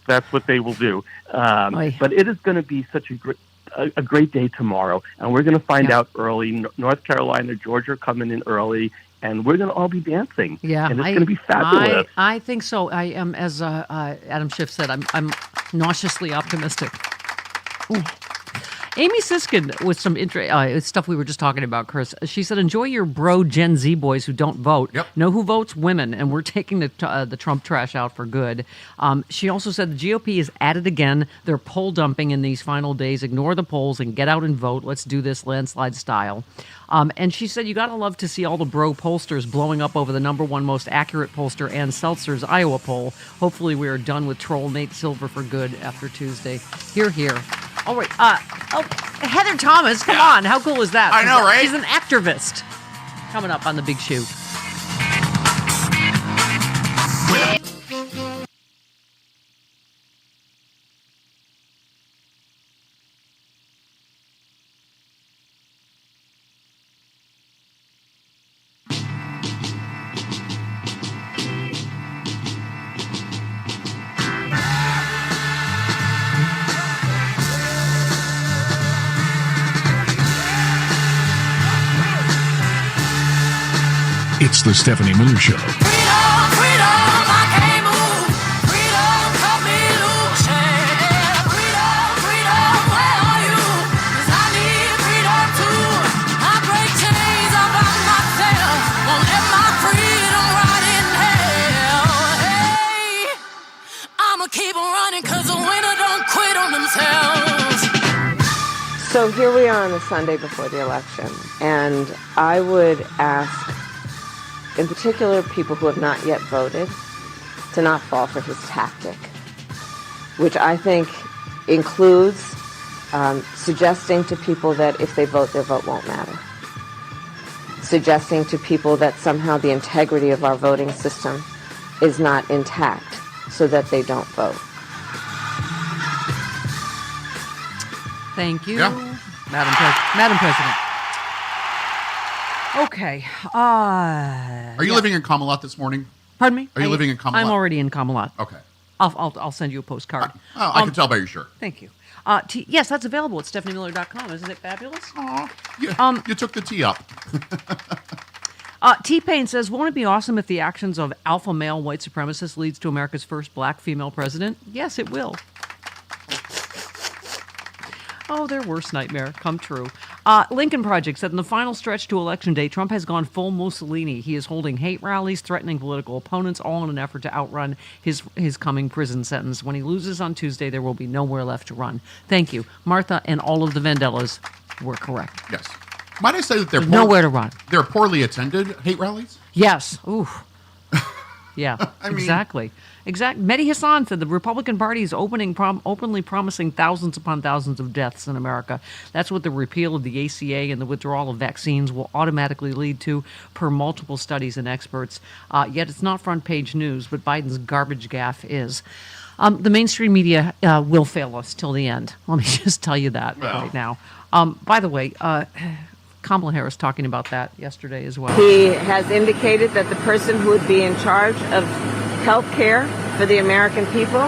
they will do. But it is going to be such a great day tomorrow. And we're going to find out early. North Carolina, Georgia are coming in early. And we're going to all be dancing. Yeah, and it's going to be fabulous. I think so. I am, as Adam Schiff said, I'm nauseously optimistic. Ooh. Amy Siskin with some stuff we were just talking about, Chris. She said, enjoy your bro Gen Z boys who don't vote. Yep. Know who votes? Women. And we're taking the Trump trash out for good. She also said the GOP is at it again. They're poll dumping in these final days. Ignore the polls and get out and vote. Let's do this landslide style. And she said, you got to love to see all the bro pollsters blowing up over the number one most accurate pollster, Ann Seltzer's Iowa poll. Hopefully we are done with troll Nate Silver for good after Tuesday. Hear, hear. All right. Heather Thomas, come on. How cool is that? I know, right? She's an activist. Coming up on The Big Shoot. It's the Stephanie Miller Show. So here we are on the Sunday before the election, and I would ask, in particular, people who have not yet voted, to not fall for his tactic, which I think includes suggesting to people that if they vote, their vote won't matter. Suggesting to people that somehow the integrity of our voting system is not intact so that they don't vote. Thank you, Yeah. Madam President. Okay. Are you living in Camelot this morning? Pardon me? Are you living in Camelot? I'm already in Camelot. Okay. I'll send you a postcard. I can tell by your shirt. Thank you. Yes, that's available at stephaniemiller.com. Isn't it fabulous? You took the tea up. T-Pain says, won't it be awesome if the actions of alpha male white supremacists leads to America's first black female president? Yes, it will. Oh, their worst nightmare come true. Lincoln Project said in the final stretch to Election Day, Trump has gone full Mussolini. He is holding hate rallies, threatening political opponents, all in an effort to outrun his coming prison sentence. When he loses on Tuesday, there will be nowhere left to run. Thank you. Martha and all of the Vandellas were correct. Yes. Might I say that they're nowhere to run. They're poorly attended hate rallies? Yes. Ooh. Yeah, exactly. Mehdi Hassan said the Republican Party is openly promising thousands upon thousands of deaths in America. That's what the repeal of the ACA and the withdrawal of vaccines will automatically lead to, per multiple studies and experts. Yet it's not front page news, but Biden's garbage gaffe is. The mainstream media will fail us till the end. Let me just tell you that right now. By the way, Kamala Harris talking about that yesterday as well. He has indicated that the person who would be in charge of health care for the American people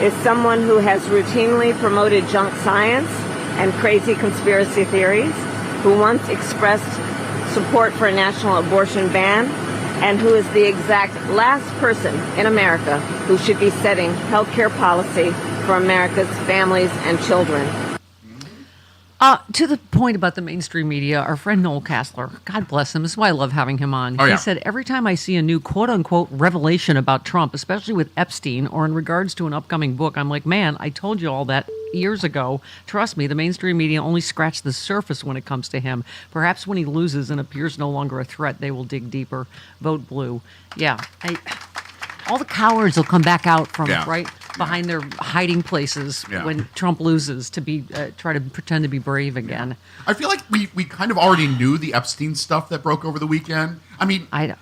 is someone who has routinely promoted junk science and crazy conspiracy theories, who once expressed support for a national abortion ban, and who is the exact last person in America who should be setting health care policy for America's families and children. To the point about the mainstream media, our friend Noel Castler, God bless him, this is why I love having him on. He said, every time I see a new quote-unquote revelation about Trump, especially with Epstein or in regards to an upcoming book, I'm like, man, I told you all that years ago. Trust me, the mainstream media only scratched the surface when it comes to him. Perhaps when he loses and appears no longer a threat, they will dig deeper. Vote blue. Yeah. All the cowards will come back out from right behind their hiding places when Trump loses to be try to pretend to be brave again. I feel like we kind of already knew the Epstein stuff that broke over the weekend. I mean, you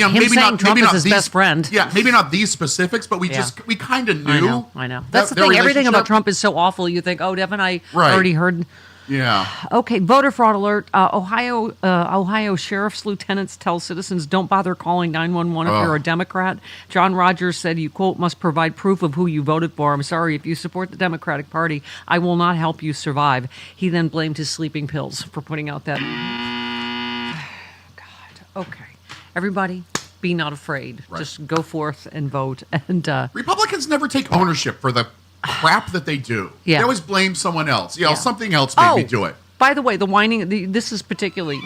know, maybe not Trump maybe is not his these, best friend. Yeah, maybe not these specifics, but we kind of knew. I know. That's the thing. Everything about Trump is so awful. You think, oh, haven't I already heard? Yeah. Okay, voter fraud alert. Ohio sheriff's lieutenants tell citizens don't bother calling 911 if you're a Democrat. John Rogers said you, quote, must provide proof of who you voted for. I'm sorry, if you support the Democratic Party, I will not help you survive. He then blamed his sleeping pills for putting out that. God, okay. Everybody, be not afraid. Right. Just go forth and vote. And Republicans never take ownership for the crap that they do. Yeah. They always blame someone else. You know, something else made me do it. By the way, the whining, this is particularly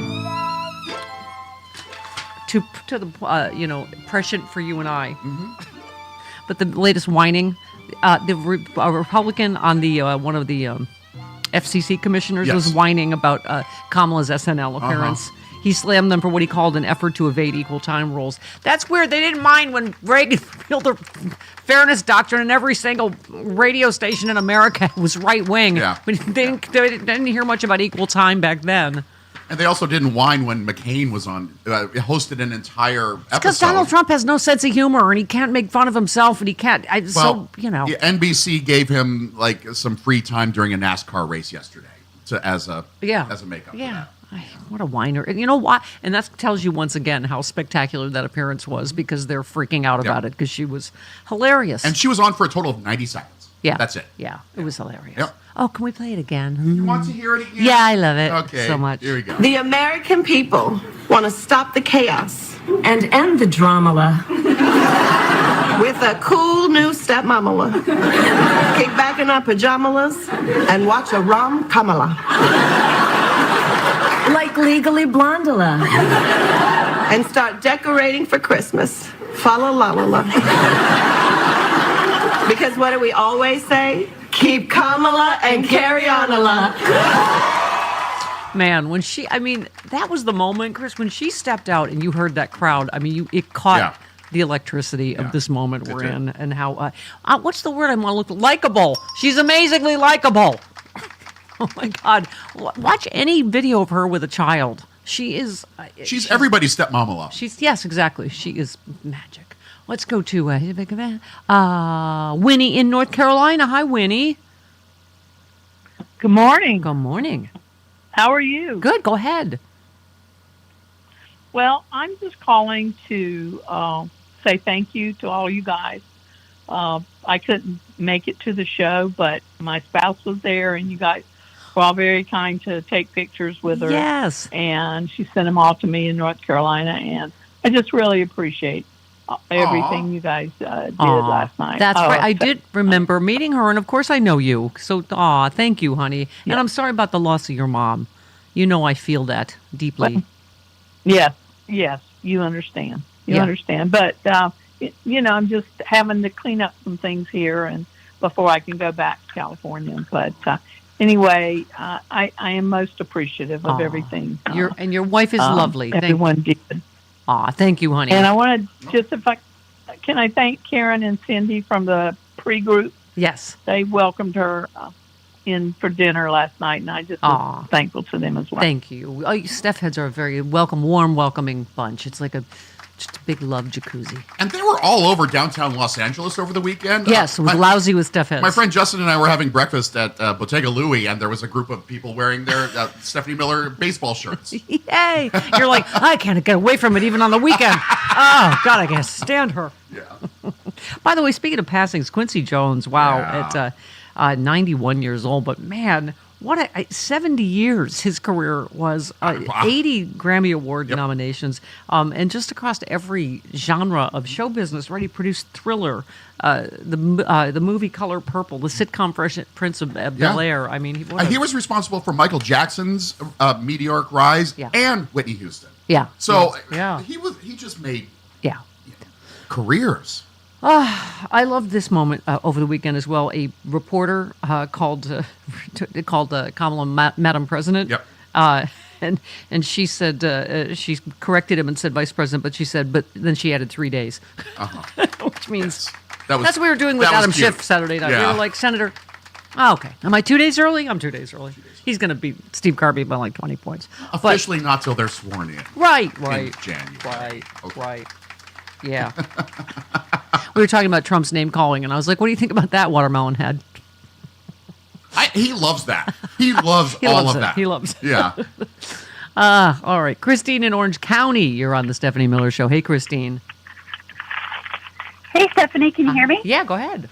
to the, prescient for you and I. Mm-hmm. But the latest whining, a Republican on the one of the FCC commissioners was whining about Kamala's SNL appearance. He slammed them for what he called an effort to evade equal time rules. That's weird. They didn't mind when Reagan repealed the fairness doctrine and every single radio station in America was right wing. Yeah. But they didn't hear much about equal time back then. And they also didn't whine when McCain was on, hosted an entire episode. Because Donald Trump has no sense of humor and he can't make fun of himself and he can't. NBC gave him like some free time during a NASCAR race yesterday as a makeup. Yeah. What a whiner. And you know what? And that tells you once again how spectacular that appearance was because they're freaking out about it because she was hilarious. And she was on for a total of 90 seconds. Yeah. That's it. Yeah. It was hilarious. Yep. Oh, can we play it again? You want to hear it again? Yeah, I love it so much. Here we go. The American people want to stop the chaos and end the drama with a cool new stepmamala. Kick back in our pajamas and watch a rom-kamala. Like Legally Blondula. And start decorating for Christmas. Fa la la la la. Because what do we always say? Keep Kamala and carry on a la. Man, that was the moment, Chris, when she stepped out and you heard that crowd. I mean, it caught the electricity of this moment we're in and how, what's the word I want to look, likable. She's amazingly likable. Oh my God! Watch any video of her with a child. She's everybody's stepmama. Yes, exactly. She is magic. Let's go to Winnie in North Carolina. Hi, Winnie. Good morning. Good morning. How are you? Good. Go ahead. Well, I'm just calling to say thank you to all you guys. I couldn't make it to the show, but my spouse was there, and you guys were all very kind to take pictures with her. Yes. And she sent them all to me in North Carolina, and I just really appreciate everything you guys did last night. That's right. I did remember meeting her, and of course I know you. So, thank you, honey. Yeah. And I'm sorry about the loss of your mom. You know I feel that deeply. Yes, you understand. You understand. But, I'm just having to clean up some things here and before I can go back to California. But anyway, I am most appreciative of everything. Your wife is lovely. Everyone did. Thank you, honey. And I want to can I thank Karen and Cindy from the pre-group? Yes. They welcomed her in for dinner last night, and I just was thankful to them as well. Thank you. Steph heads are a very warm, welcoming bunch. It's like just a big love jacuzzi. And they were all over downtown Los Angeles over the weekend. Yes, it was lousy with Steph heads. My friend Justin and I were having breakfast at Bottega Louie, and there was a group of people wearing their Stephanie Miller baseball shirts. Yay! You're like, I can't get away from it even on the weekend. Oh, God, I can't stand her. Yeah. By the way, speaking of passings, Quincy Jones, wow, at 91 years old, but man, What 70 years his career was, 80 Grammy Award nominations, and just across every genre of show business. Right, he produced Thriller, the movie Color Purple, the sitcom Prince of Bel-Air. I mean, he was responsible for Michael Jackson's meteoric rise and Whitney Houston. Yeah. So he just made careers. I loved this moment over the weekend as well. A reporter called Kamala Madam President. Yep. And she said, she corrected him and said Vice President, but she said, but then she added 3 days. Which means that's what we were doing with Adam Schiff Saturday night. We were like, Senator, okay. Am I 2 days early? I'm 2 days early. He's going to beat Steve Garvey by like 20 points. Officially not till they're sworn in. Right. In January. Right. Yeah. We were talking about Trump's name calling, and I was like, what do you think about that, Watermelon Head? He loves that. He loves all of that. He loves it. Yeah. All right. Christine in Orange County, you're on the Stephanie Miller Show. Hey, Christine. Hey, Stephanie, can you hear me? Yeah, go ahead.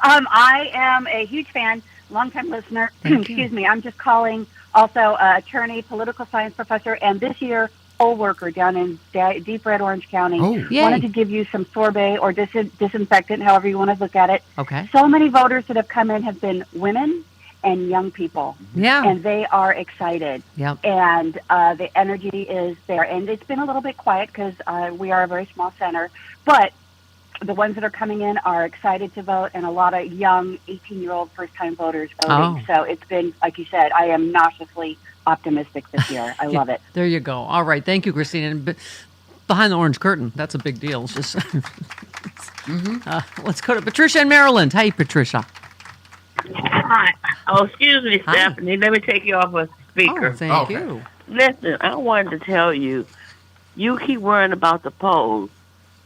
I am a huge fan, longtime listener. Excuse me. I'm just calling, also attorney, political science professor, and this year poll worker down in deep red Orange County. Wanted to give you some sorbet or disinfectant, however you want to look at it. Okay. So many voters that have come in have been women and young people. Yeah. And they are excited. Yep. And the energy is there. And it's been a little bit quiet because we are a very small center. But the ones that are coming in are excited to vote, and a lot of young 18-year-old first-time voters voting. So it's been, like you said, I am nauseously optimistic this year. I love it. There you go. All right. Thank you, Christine. And behind the orange curtain, that's a big deal. It's just let's go to Patricia in Maryland. Hey, Patricia. Hi. Oh, excuse me, Stephanie. Let me take you off a speaker. Oh, thank you. Listen, I wanted to tell you, you keep worrying about the polls.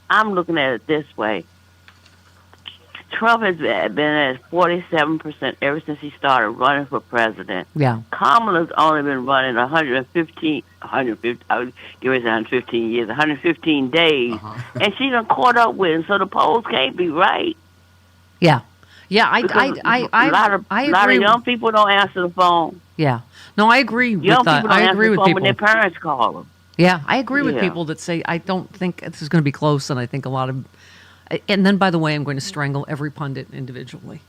I'm looking at it this way. Trump has been at 47% ever since he started running for president. Yeah. Kamala's only been running 115 years, 115 days, and she done caught up with him, so the polls can't be right. Yeah. Yeah, a lot of young people don't answer the phone. Yeah. No, I agree with that. Young people don't answer the phone when their parents call them. Yeah, I agree with people that say, I don't think this is going to be close, and I think a lot of... And then, by the way, I'm going to strangle every pundit individually.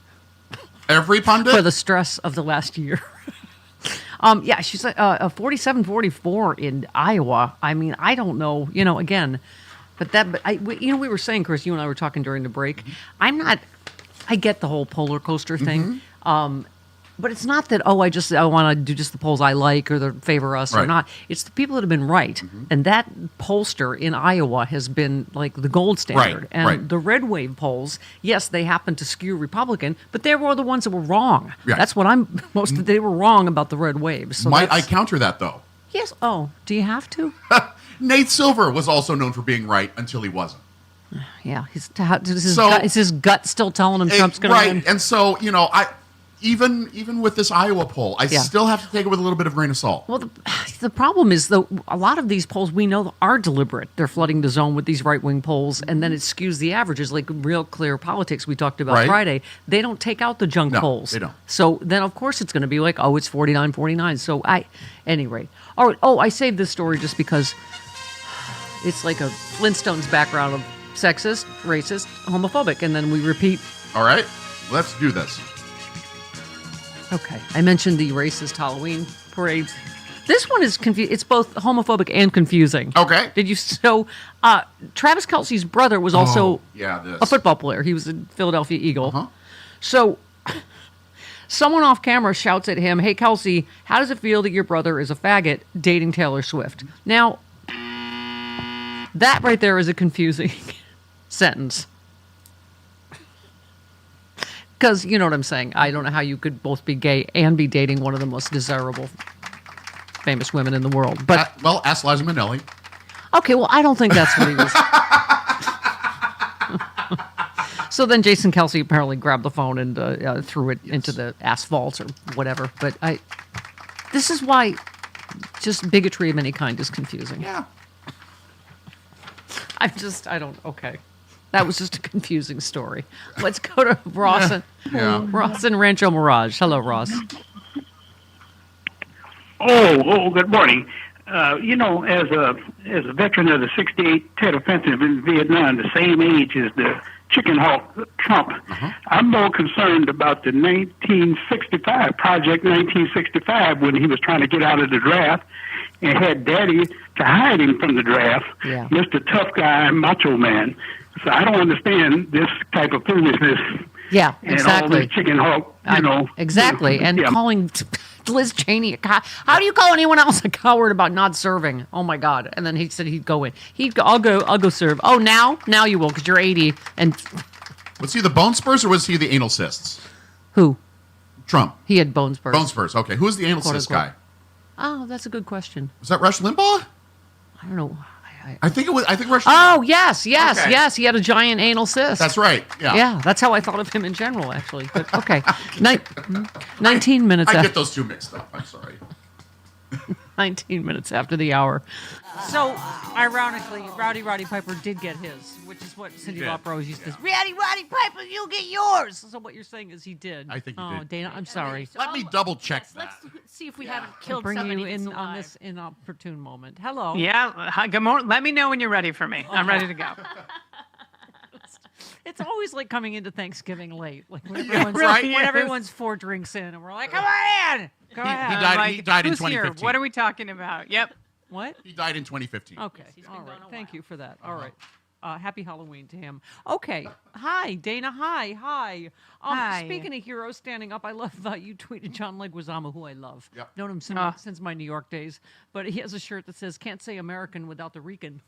Every pundit? For the stress of the last year. Yeah, she's like 47-44 in Iowa. I mean, I don't know, again, we were saying, Chris, you and I were talking during the break. I get the whole polar coaster thing. But it's not that, I want to do just the polls I like or that favor us or not. It's the people that have been right. And that pollster in Iowa has been like the gold standard. And the red wave polls, yes, they happen to skew Republican, but they were the ones that were wrong. Yeah. That's what they were wrong about the red waves. So Might I counter that, though? Yes. Oh, do you have to? Nate Silver was also known for being right until he wasn't. Yeah. Is his gut still telling him Trump's going to win? And so, even with this Iowa poll, I still have to take it with a little bit of grain of salt. Well, the problem is, though, a lot of these polls we know are deliberate. They're flooding the zone with these right-wing polls, and then it skews the averages, like Real Clear Politics we talked about Friday. They don't take out the junk polls. They don't. So then, of course, it's going to be like, it's 49-49. So anyway. All right. I saved this story just because it's like a Flintstones background of sexist, racist, homophobic, and then we repeat. All right. Let's do this. Okay. I mentioned the racist Halloween parades. This one is confusing. It's both homophobic and confusing. Okay. Did you? So, Travis Kelce's brother was also a football player. He was a Philadelphia Eagle. So, someone off camera shouts at him, "Hey, Kelce, how does it feel that your brother is a faggot dating Taylor Swift?" Now, that right there is a confusing sentence. Because, you know what I'm saying, I don't know how you could both be gay and be dating one of the most desirable famous women in the world. But ask Liza Minnelli. Okay, well, I don't think that's what he was. So then Jason Kelce apparently grabbed the phone and threw it into the asphalt or whatever. But this is why just bigotry of any kind is confusing. Yeah. Okay. That was just a confusing story. Let's go to Ross and Rancho Mirage. Hello, Ross. Good morning. As a veteran of the '68 Tet Offensive in Vietnam, the same age as the chicken hawk Trump, I'm more concerned about the 1965 Project 1965 when he was trying to get out of the draft and had Daddy to hide him from the draft, Mr. Tough Guy, Macho Man. So I don't understand this type of foolishness. Yeah, and exactly. all this chicken hawk, exactly. And calling Liz Cheney a coward. How do you call anyone else a coward about not serving? Oh my God! And then he said he'd go in. I'll go serve. Oh, now you will because you're 80. And was he the bone spurs or was he the anal cysts? Who? Trump. He had bone spurs. Bone spurs. Okay, who's the anal cyst guy? Oh, that's a good question. Was that Rush Limbaugh? I don't know. I think it was. I think Rush. Oh yes. He had a giant anal cyst. That's right. Yeah. That's how I thought of him in general, actually. But okay, 19 minutes. I get those two mixed up. I'm sorry. 19 minutes after the hour. So, ironically, Rowdy Piper did get his, which is what Cyndi Lauper always used to say. Rowdy Piper, you get yours. So what you're saying is he did. I think he did. Oh, Dana, I'm sorry. Let me double check that. Let's see if we haven't killed bring somebody you in that's on alive. this inopportune moment. Hello. Yeah. Hi, good morning. Let me know when you're ready for me. I'm ready to go. It's always like coming into Thanksgiving late, like when everyone's 4 drinks in, and we're like, "Come on in, go ahead." He died in Who's here? 2015. What are we talking about? Yep. What? He died in 2015. Okay. All right. Thank you for that. All right. Happy Halloween to him. Okay. Hi, Dana. Hi. Hi. Speaking of heroes standing up, I love you tweeted John Leguizamo, who I love. Yep. Known him since my New York days. But he has a shirt that says, "Can't say American without the Rican."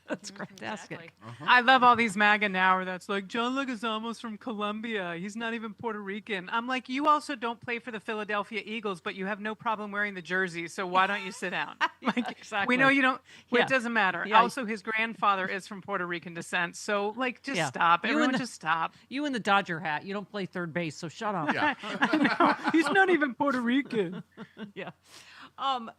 That's fantastic. Exactly. I love all these MAGA now where that's like, John Leguizamo's from Colombia. He's not even Puerto Rican. I'm like, you also don't play for the Philadelphia Eagles, but you have no problem wearing the jersey, so why don't you sit down? Like, exactly. We know you don't. Yeah. It doesn't matter. Yeah. Also, his grandfather is from Puerto Rican descent, so like, just stop. Just stop. You in the Dodger hat. You don't play third base, so shut up. Yeah. He's not even Puerto Rican. Yeah. You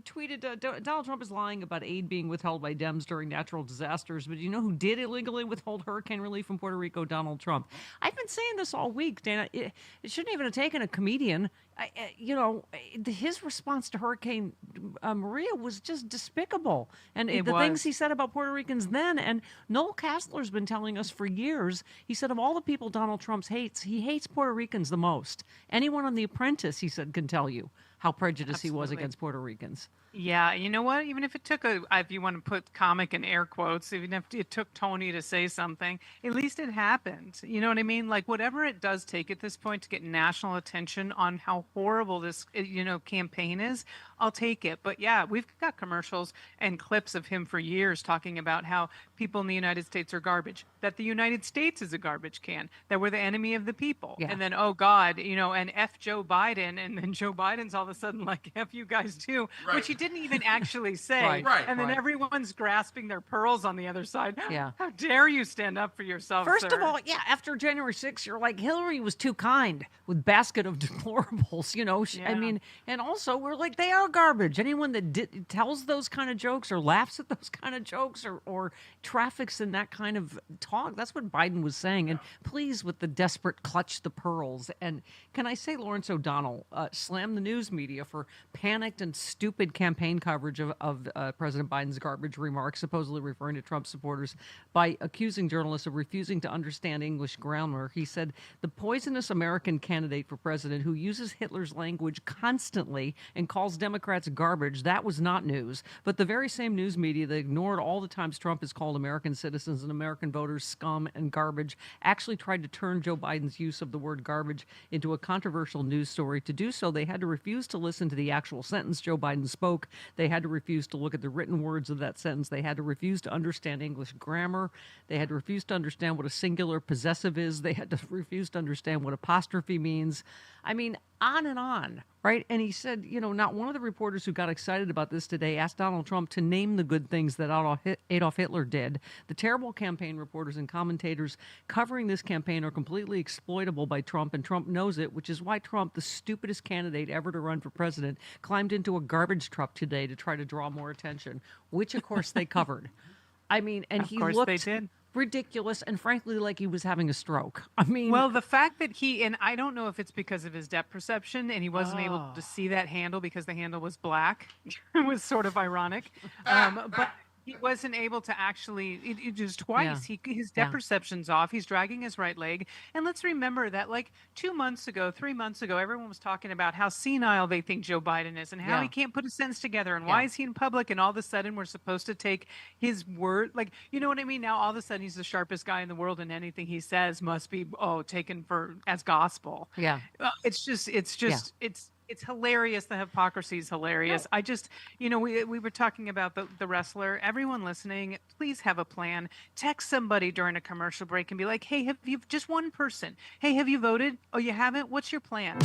tweeted Donald Trump is lying about aid being withheld by Dems during natural disasters, but you know who did illegally withhold hurricane relief from Puerto Rico? Donald Trump. I've been saying this all week, Dana. It shouldn't even have taken a comedian. His response to Hurricane Maria was just despicable. And the things he said about Puerto Ricans then, and Noel Castler's been telling us for years, he said of all the people Donald Trump hates, he hates Puerto Ricans the most. Anyone on The Apprentice, he said, can tell you how prejudiced he was against Puerto Ricans. Yeah, you know what? Even if it took if you want to put comic in air quotes, even if it took Tony to say something, at least it happened. You know what I mean? Like whatever it does take at this point to get national attention on how horrible this, campaign is, I'll take it. But yeah, we've got commercials and clips of him for years talking about how people in the United States are garbage, that the United States is a garbage can, that we're the enemy of the people. Yeah. And then, oh God, and F Joe Biden. And then Joe Biden's all of a sudden like, F you guys too, which he didn't even actually say. And then everyone's grasping their pearls on the other side. Yeah. How dare you stand up for yourself, First sir? of all, after January 6th, you're like, Hillary was too kind with basket of deplorables, I mean, and also we're like, they are garbage. Anyone that tells those kind of jokes or laughs at those kind of jokes or traffics in that kind of talk, that's what Biden was saying. And please, with the desperate clutch the pearls. And can I say Lawrence O'Donnell slammed the news media for panicked and stupid campaign coverage of President Biden's garbage remarks, supposedly referring to Trump supporters, by accusing journalists of refusing to understand English grammar. He said, the poisonous American candidate for president who uses Hitler's language constantly and calls Democrats garbage, that was not news. But the very same news media that ignored all the times Trump has called American citizens and American voters scum and garbage actually tried to turn Joe Biden's use of the word garbage into a controversial news story. To do so, they had to refuse to listen to the actual sentence Joe Biden spoke. They had to refuse to look at the written words of that sentence. They had to refuse to understand English grammar. They had to refuse to understand what a singular possessive is. They had to refuse to understand what apostrophe means. I mean, on and on, right? And he said, not one of the reporters who got excited about this today asked Donald Trump to name the good things that Adolf Hitler did. The terrible campaign reporters and commentators covering this campaign are completely exploitable by Trump, and Trump knows it, which is why Trump, the stupidest candidate ever to run for president, climbed into a garbage truck today to try to draw more attention, which, of course, they covered. I mean, and Of he course looked they did. ridiculous and frankly like he was having a stroke. I mean, well, the fact that and I don't know if it's because of his depth perception and he wasn't able to see that handle because the handle was black. It was sort of ironic. But he wasn't able to actually, it just twice. His depth perception's off. He's dragging his right leg. And let's remember that like 3 months ago, everyone was talking about how senile they think Joe Biden is and how he can't put a sentence together and why is he in public, and all of a sudden we're supposed to take his word. Like, you know what I mean? Now all of a sudden he's the sharpest guy in the world and anything he says must be, taken as gospel. Yeah. It's hilarious. The hypocrisy is hilarious. I just, we were talking about the wrestler. Everyone listening, please have a plan. Text somebody during a commercial break and be like, hey, have you, just one person, hey, have you voted? Oh, you haven't? What's your plan?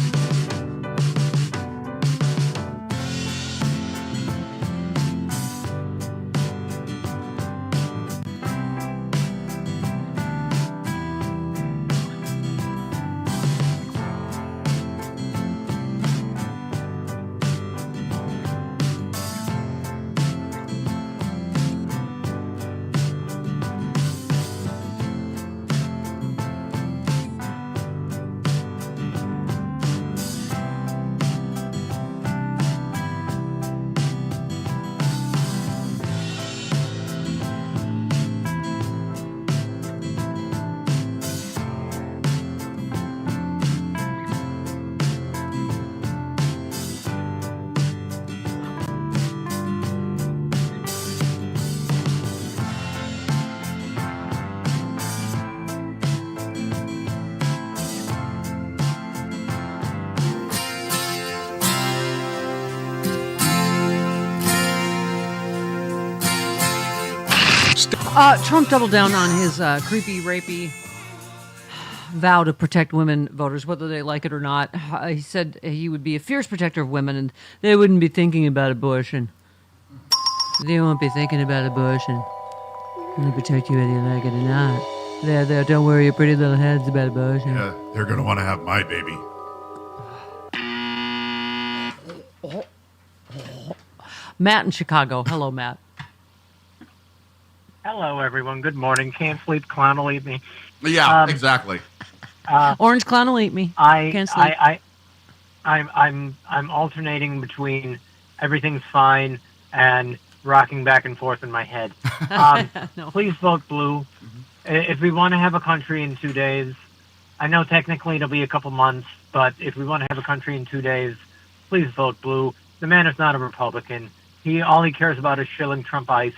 Trump doubled down on his creepy, rapey vow to protect women voters, whether they like it or not. He said he would be a fierce protector of women, and they wouldn't be thinking about abortion. They won't be thinking about abortion. They protect you whether you like it or not. There, don't worry your pretty little heads about abortion. Yeah, they're going to want to have my baby. Matt in Chicago. Hello, Matt. Hello, everyone. Good morning. Can't sleep, clown will eat me. Yeah, exactly. Orange clown will eat me. Can't sleep. I'm alternating between everything's fine and rocking back and forth in my head. No. Please vote blue. If we want to have a country in 2 days, I know technically it'll be a couple months, but if we want to have a country in 2 days, please vote blue. The man is not a Republican. All he cares about is shilling Trump ice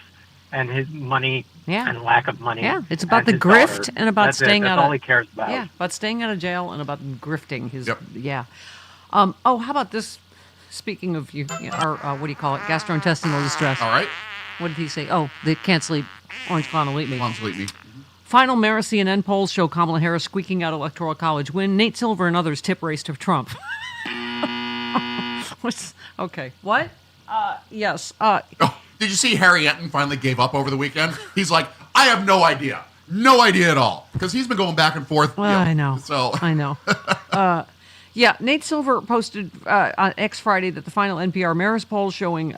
and his money and lack of money. Yeah, it's about the grift daughter. and about staying out of... That's all he cares about. Yeah, about staying out of jail and about grifting his... Yep. Yeah. How about this? Speaking of what do you call it? Gastrointestinal distress. All right. What did he say? Oh, they can't sleep. Orange clown will eat me. Clowns will eat me. Final Marist CNN polls show Kamala Harris squeaking out Electoral College win. Nate Silver and others tip race to Trump. Okay. What? Yes. Did you see Harry Enton finally gave up over the weekend? He's like, I have no idea. No idea at all. Because he's been going back and forth. Well, I know. So I know. Nate Silver posted on X Friday that the final NPR Marist poll showing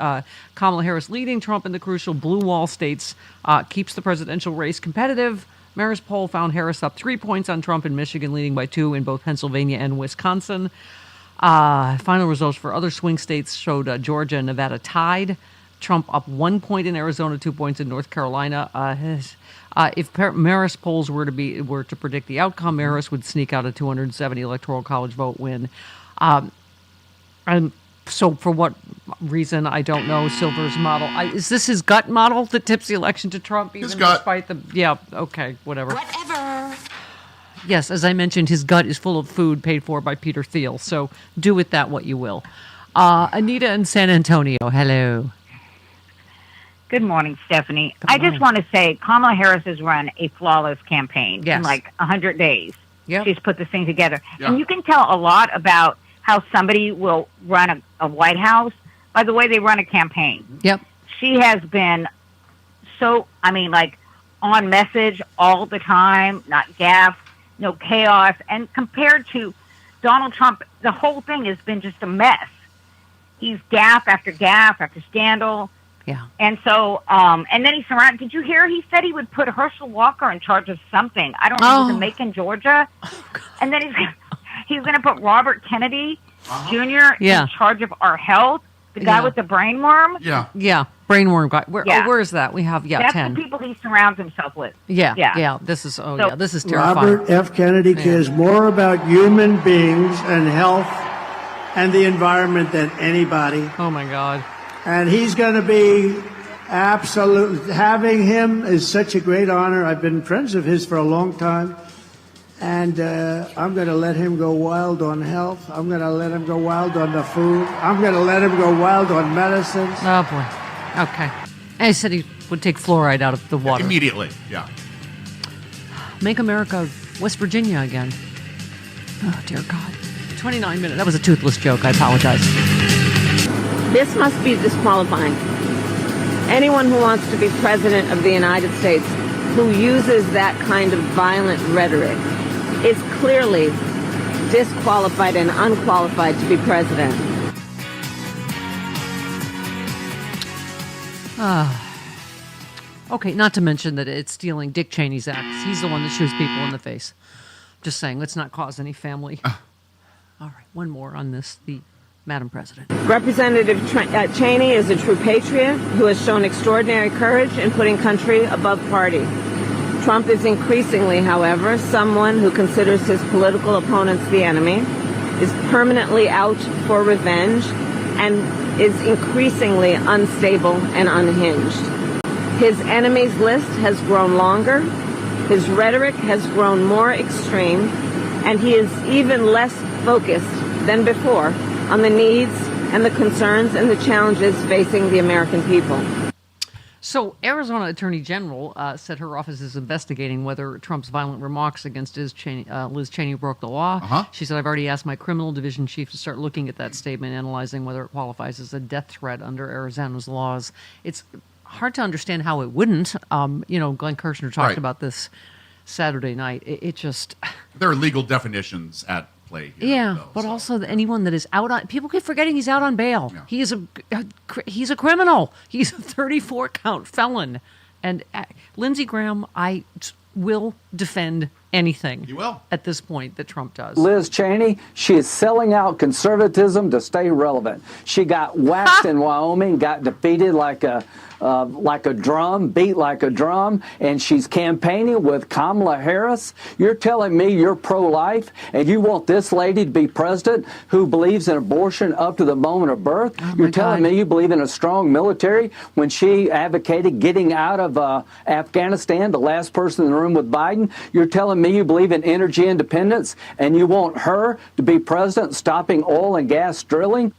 Kamala Harris leading Trump in the crucial blue wall states keeps the presidential race competitive. Marist poll found Harris up 3 points on Trump in Michigan, leading by 2 in both Pennsylvania and Wisconsin. Final results for other swing states showed Georgia and Nevada tied. Trump up 1 point in Arizona, 2 points in North Carolina. If Marist polls were to predict the outcome, Marist would sneak out a 270 Electoral College vote win. And so, for what reason, I don't know. Silver's model is this his gut model that tips the election to Trump, even despite the whatever. Whatever. Yes, as I mentioned, his gut is full of food paid for by Peter Thiel. So do with that what you will. Anita in San Antonio. Hello. Good morning, Stephanie. I just want to say Kamala Harris has run a flawless campaign in like 100 days. Yep. She's put this thing together. Yeah. And you can tell a lot about how somebody will run a White House by the way they run a campaign. Yep. She has been on message all the time, not gaffes, no chaos. And compared to Donald Trump, the whole thing has been just a mess. He's gaffe after scandal. Yeah. And so, and then he surrounded. Did you hear? He said he would put Herschel Walker in charge of something. I don't know, was it Macon, Georgia? And then he's going to put Robert Kennedy Jr. in charge of our health. The guy with the brainworm. Yeah. Brainworm guy. Where is that? We have That's 10. the people he surrounds himself with. Yeah. This is this is terrifying. Robert F. Kennedy cares more about human beings and health and the environment than anybody. Oh my God. And he's going to be absolute. Having him is such a great honor. I've been friends of his for a long time. And I'm going to let him go wild on health. I'm going to let him go wild on the food. I'm going to let him go wild on medicines. Oh, boy. Okay. And he said he would take fluoride out of the water. Immediately, yeah. Make America West Virginia again. Oh, dear God. 29 minutes. That was a toothless joke. I apologize. This must be disqualifying. Anyone who wants to be president of the United States who uses that kind of violent rhetoric is clearly disqualified and unqualified to be president. Okay, not to mention that it's stealing Dick Cheney's acts. He's the one that shoots people in the face. Just saying, let's not cause any family. All right, one more on this, the Madam President. Representative Cheney is a true patriot who has shown extraordinary courage in putting country above party. Trump is increasingly, however, someone who considers his political opponents the enemy, is permanently out for revenge, and is increasingly unstable and unhinged. His enemies list has grown longer, his rhetoric has grown more extreme, and he is even less focused than before on the needs and the concerns and the challenges facing the American people. So, Arizona Attorney General said her office is investigating whether Trump's violent remarks against Liz Cheney broke the law. She said, I've already asked my criminal division chief to start looking at that statement, analyzing whether it qualifies as a death threat under Arizona's laws. It's hard to understand how it wouldn't. Glenn Kirshner talked about this Saturday night. It just... There are legal definitions at play here. Yeah, but also anyone that is out on... People keep forgetting he's out on bail. Yeah. He's a criminal. He's a 34-count felon. And Lindsey Graham, I will defend anything. You will. At this point that Trump does. Liz Cheney, she is selling out conservatism to stay relevant. She got waxed in Wyoming, got defeated like a drum, beat like a drum, and she's campaigning with Kamala Harris. You're telling me you're pro-life and you want this lady to be president who believes in abortion up to the moment of birth? You're telling me you believe in a strong military when she advocated getting out of Afghanistan, the last person in the room with Biden? You're telling me you believe in energy independence and you want her to be president, stopping oil and gas drilling?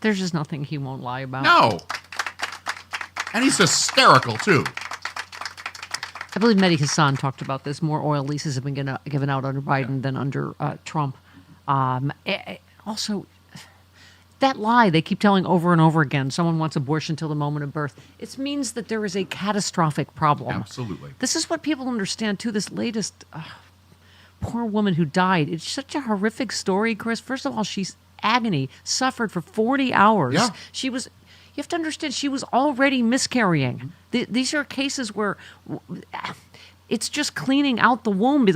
There's just nothing he won't lie about. No. And he's hysterical, too. I believe Mehdi Hassan talked about this. More oil leases have been given out under Biden than under Trump. Also, that lie they keep telling over and over again, someone wants abortion till the moment of birth, it means that there is a catastrophic problem. Absolutely. This is what people understand, too. This latest poor woman who died. It's such a horrific story, Chris. First of all, she's agony, suffered for 40 hours. Yeah. You have to understand, she was already miscarrying. These are cases where it's just cleaning out the womb.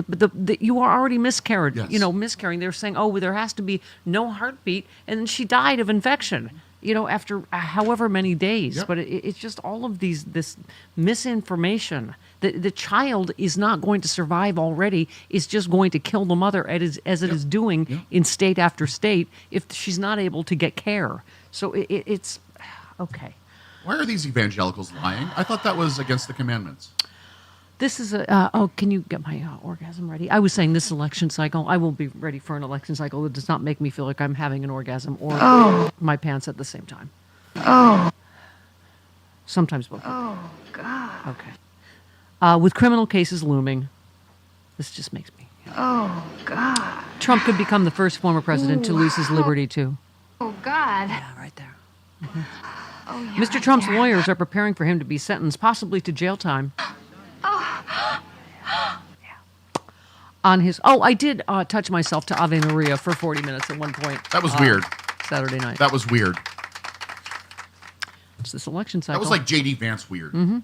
You are already miscarried. Yes. Miscarrying. They're saying, there has to be no heartbeat. And then she died of infection, after however many days. Yep. But it's just all of this misinformation. The child is not going to survive already. It's just going to kill the mother as it is doing in state after state if she's not able to get care. So it's okay. Why are these evangelicals lying? I thought that was against the commandments. This is can you get my orgasm ready? I was saying this election cycle, I will be ready for an election cycle that does not make me feel like I'm having an orgasm or my pants at the same time. Sometimes both. Oh, God. Okay. With criminal cases looming, this just makes me... Oh, God. Trump could become the first former president to lose his liberty, too. Oh, God. Yeah, right there. Mm-hmm. Oh, yeah, Mr. Trump's lawyers are preparing for him to be sentenced, possibly to jail time. On his... I did touch myself to Ave Maria for 40 minutes at one point. That was weird. Saturday night. That was weird. It's this election cycle. That was like J.D. Vance weird. Mm-hmm.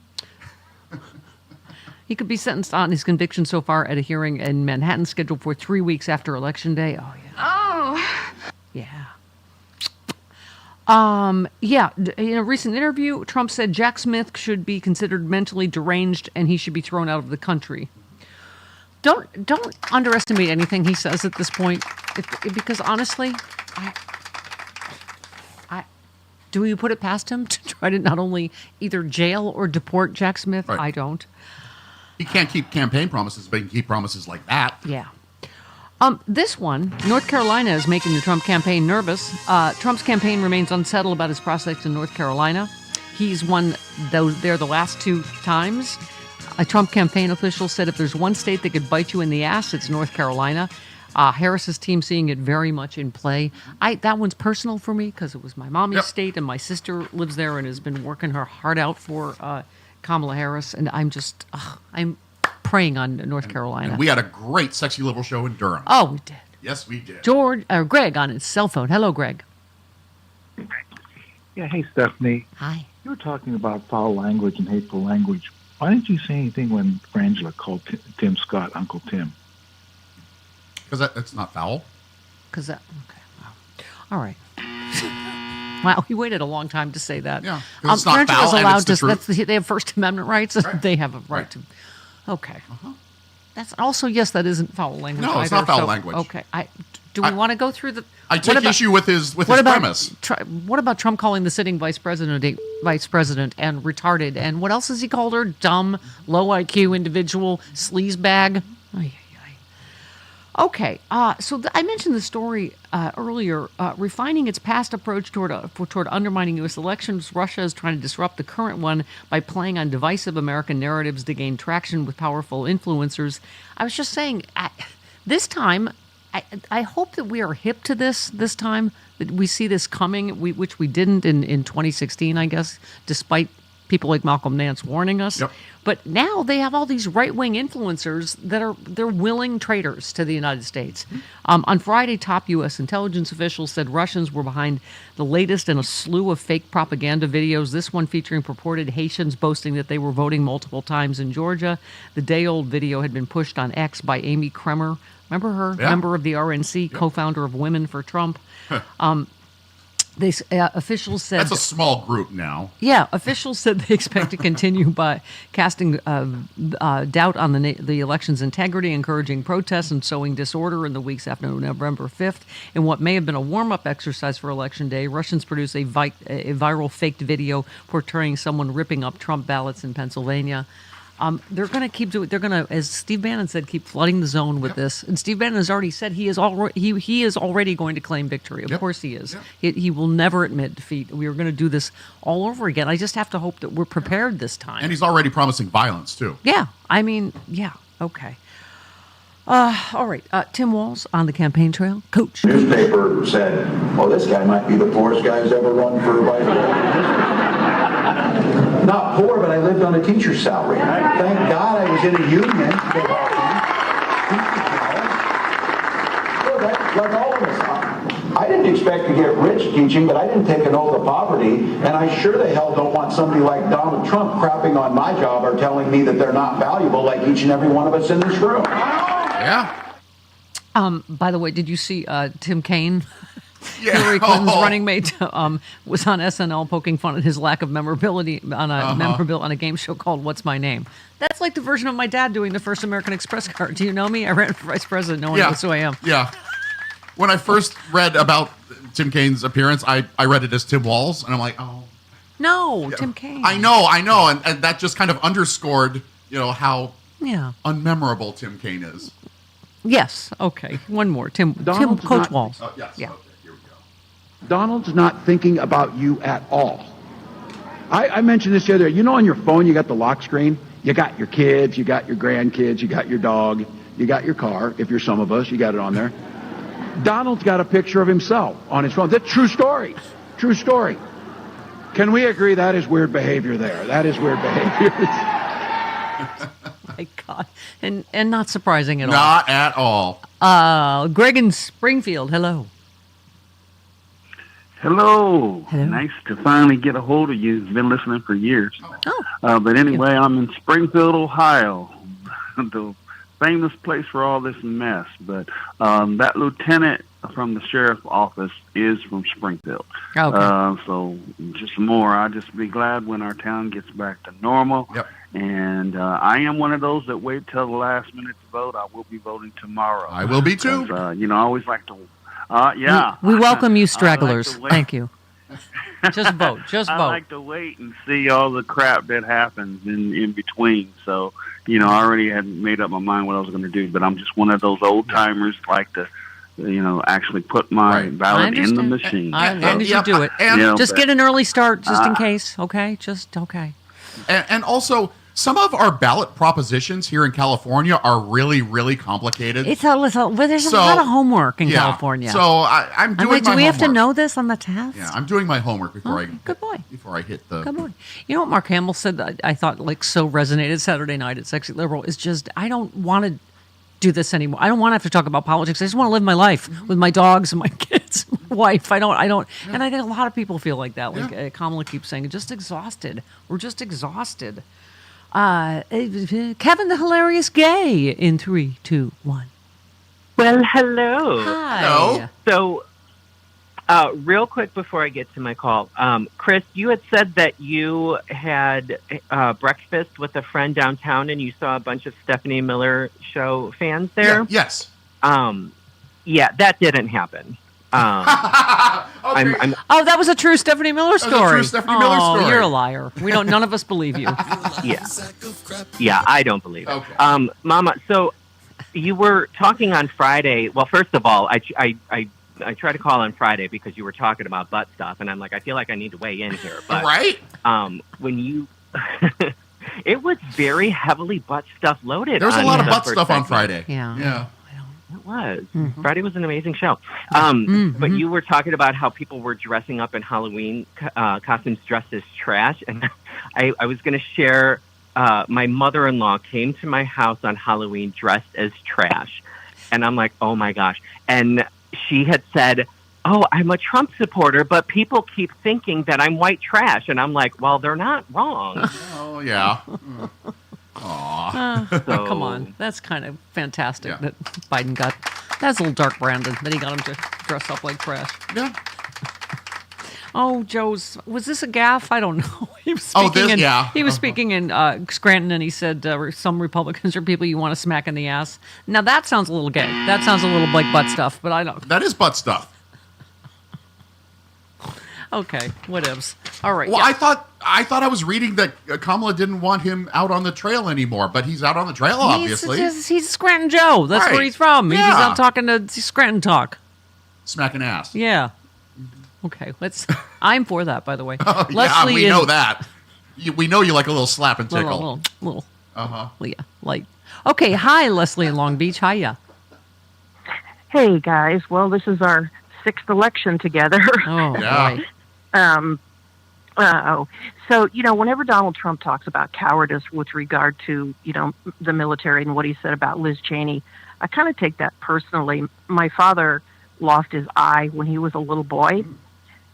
He could be sentenced on his conviction so far at a hearing in Manhattan scheduled for 3 weeks after Election Day. Oh, yeah. Yeah. In a recent interview, Trump said Jack Smith should be considered mentally deranged and he should be thrown out of the country. Don't underestimate anything he says at this point, because honestly, do you put it past him to try to not only either jail or deport Jack Smith? Right. I don't. He can't keep campaign promises, but he can keep promises like that. Yeah. This one, North Carolina is making the Trump campaign nervous. Trump's campaign remains unsettled about his prospects in North Carolina. He's won there the last 2 times. A Trump campaign official said if there's one state that could bite you in the ass, it's North Carolina. Harris's team seeing it very much in play. That one's personal for me because it was my mommy's state, and my sister lives there and has been working her heart out for Kamala Harris, and I'm praying on North Carolina. And we had a great Sexy Liberal show in Durham. Oh, we did. Yes, we did. Greg on his cell phone. Hello, Greg. Yeah, hey, Stephanie. Hi. You were talking about foul language and hateful language. Why didn't you say anything when Frangela called Tim Scott Uncle Tim? Because that's not foul. Okay. Wow. All right. Wow, he waited a long time to say that. Yeah, it's not foul, and it's the truth. They have First Amendment rights. Right. They have a right to. Okay. That's also, yes, that isn't foul language. No, it's not foul language. Okay. Do we want to go through the? I take issue with his premise. What about Trump calling the sitting vice president and retarded? And what else has he called her? Dumb, low IQ individual, sleazebag. Okay, so I mentioned the story earlier. Refining its past approach toward undermining U.S. elections, Russia is trying to disrupt the current one by playing on divisive American narratives to gain traction with powerful influencers. I was just saying, this time, I hope that we are hip to this time, that we see this coming, which we didn't in 2016, I guess, despite people like Malcolm Nance warning us. Yep. But now they have all these right-wing influencers they're willing traitors to the United States. On Friday, top U.S. intelligence officials said Russians were behind the latest in a slew of fake propaganda videos, this one featuring purported Haitians boasting that they were voting multiple times in Georgia. The day-old video had been pushed on X by Amy Kremer. Remember her? Yeah. Member of the RNC, co-founder of Women for Trump. Officials said that's a small group now. Yeah, officials said they expect to continue by casting doubt on the election's integrity, encouraging protests, and sowing disorder in the weeks after November 5th. In what may have been a warm-up exercise for Election Day, Russians produced a viral faked video portraying someone ripping up Trump ballots in Pennsylvania. They're going to keep doing. They're going to, as Steve Bannon said, keep flooding the zone with this. And Steve Bannon has already said he is already going to claim victory. Of course he is. He will never admit defeat. We are going to do this all over again. I just have to hope that we're prepared this time. And he's already promising violence too. Yeah, I mean, yeah, okay. All right, Tim Walz on the campaign trail. Coach. Newspaper said, "Oh, this guy might be the poorest guy who's ever run for vice president." Not poor, but I lived on a teacher's salary. Thank God I was in a union. Like all of us, I didn't expect to get rich teaching, but I didn't take an oath of poverty, and I sure the hell don't want somebody like Donald Trump crapping on my job or telling me that they're not valuable like each and every one of us in this room. Yeah. By the way, did you see Tim Kaine? Yeah. Hillary Clinton's running mate was on SNL poking fun at his lack of memorability on a game show called What's My Name. That's like the version of my dad doing the first American Express card. Do you know me? I ran for vice president. No one knows who I am. Yeah. When I first read about Tim Kaine's appearance, I read it as Tim Walz, and I'm like, oh. No, yeah. Tim Kaine. I know. And that just kind of underscored, how unmemorable Tim Kaine is. Yes. Okay. One more. Coach Walz. Oh, yes. Yeah. Okay. Donald's not thinking about you at all. I mentioned this the other day. On your phone, you got the lock screen. You got your kids, you got your grandkids, you got your dog, you got your car. If you're some of us, you got it on there. Donald's got a picture of himself on his phone. That's true story. True story. Can we agree that is weird behavior there? That is weird behavior. My God. And not surprising at all. Not at all. Greg in Springfield, hello. Hello. Nice to finally get a hold of you. Been listening for years. But anyway, I'm in Springfield, Ohio, the famous place for all this mess. But that lieutenant from the sheriff's office is from Springfield. Okay. So just more. I'll just be glad when our town gets back to normal. Yep. And I am one of those that wait till the last minute to vote. I will be voting tomorrow. I will be too. I always like to. Yeah. We welcome you, stragglers. I like to wait. Thank you. Just vote. Just vote. I like to wait and see all the crap that happens in between. So, I already had made up my mind what I was going to do, but I'm just one of those old timers like to, actually put my ballot in the machine. As long as you do it. Just get an early start just in case, okay? Just okay. And also, some of our ballot propositions here in California are really, really complicated. There's a lot of homework in California. So I'm doing my homework. Do we have to know this on the test? Yeah, I'm doing my homework before good boy. Before I hit the. Good boy. You know what Mark Hamill said that I thought so resonated Saturday night at Sexy Liberal is just I don't want to do this anymore. I don't want to have to talk about politics. I just want to live my life with my dogs and my kids, my wife. I don't. And I think a lot of people feel like that. Like Kamala keeps saying, just exhausted. We're just exhausted. Kevin the Hilarious Gay in 3, 2, 1. Well, hello. Hi. Hello. So, real quick before I get to my call, Chris, you had said that you had breakfast with a friend downtown and you saw a bunch of Stephanie Miller Show fans there. Yes. Yeah, that didn't happen. That was a true Stephanie Miller story. That was a true Stephanie Miller story. You're a liar. None of us believe you. Yeah, I don't believe it. Okay. Mama, so you were talking on Friday. Well, first of all, I tried to call on Friday because you were talking about butt stuff, and I'm like, I feel like I need to weigh in here. But right? When you, it was very heavily butt stuff loaded. There was a lot of butt stuff on Friday. Yeah. It was. Mm-hmm. Friday was an amazing show. But you were talking about how people were dressing up in Halloween costumes dressed as trash. And I was going to share, my mother-in-law came to my house on Halloween dressed as trash. And I'm like, oh my gosh. And she had said, oh, I'm a Trump supporter, but people keep thinking that I'm white trash. And I'm like, well, they're not wrong. Oh, yeah. So, come on. That's kind of fantastic that Biden got. That's a little dark, Brandon, that he got him to dress up like trash. Yeah. Oh, was this a gaffe? I don't know. He was speaking He was speaking in Scranton, and he said some Republicans are people you want to smack in the ass. Now, that sounds a little gay. That sounds a little like butt stuff, but I don't. That is butt stuff. Okay, whatevs. All right. Well, I thought I was reading that Kamala didn't want him out on the trail anymore, but he's out on the trail, obviously. He's Scranton Joe. That's where he's from. Yeah. He's out talking to Scranton talk. Smacking ass. Yeah. Okay, I'm for that, by the way. Leslie we know that. We know you like a little slap and tickle. Little. Yeah, light. Okay, hi, Leslie in Long Beach. Hiya. Hey, guys. Well, this is our 6th election together. Oh, yeah. So, whenever Donald Trump talks about cowardice with regard to, the military and what he said about Liz Cheney, I kind of take that personally. My father lost his eye when he was a little boy.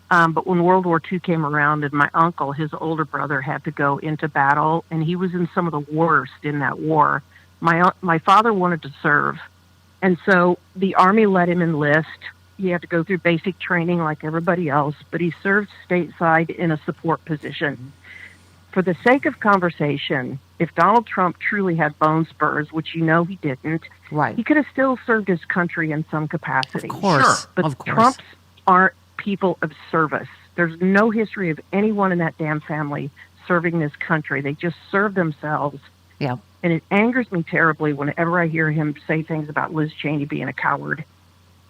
But when World War II came around and my uncle, his older brother, had to go into battle, and he was in some of the worst in that war, my father wanted to serve. And so the Army let him enlist. He had to go through basic training like everybody else, but he served stateside in a support position. For the sake of conversation, if Donald Trump truly had bone spurs, which he didn't, he could have still served his country in some capacity. Of course. Sure. But Trumps aren't people of service. There's no history of anyone in that damn family serving this country. They just serve themselves. Yeah. And it angers me terribly whenever I hear him say things about Liz Cheney being a coward.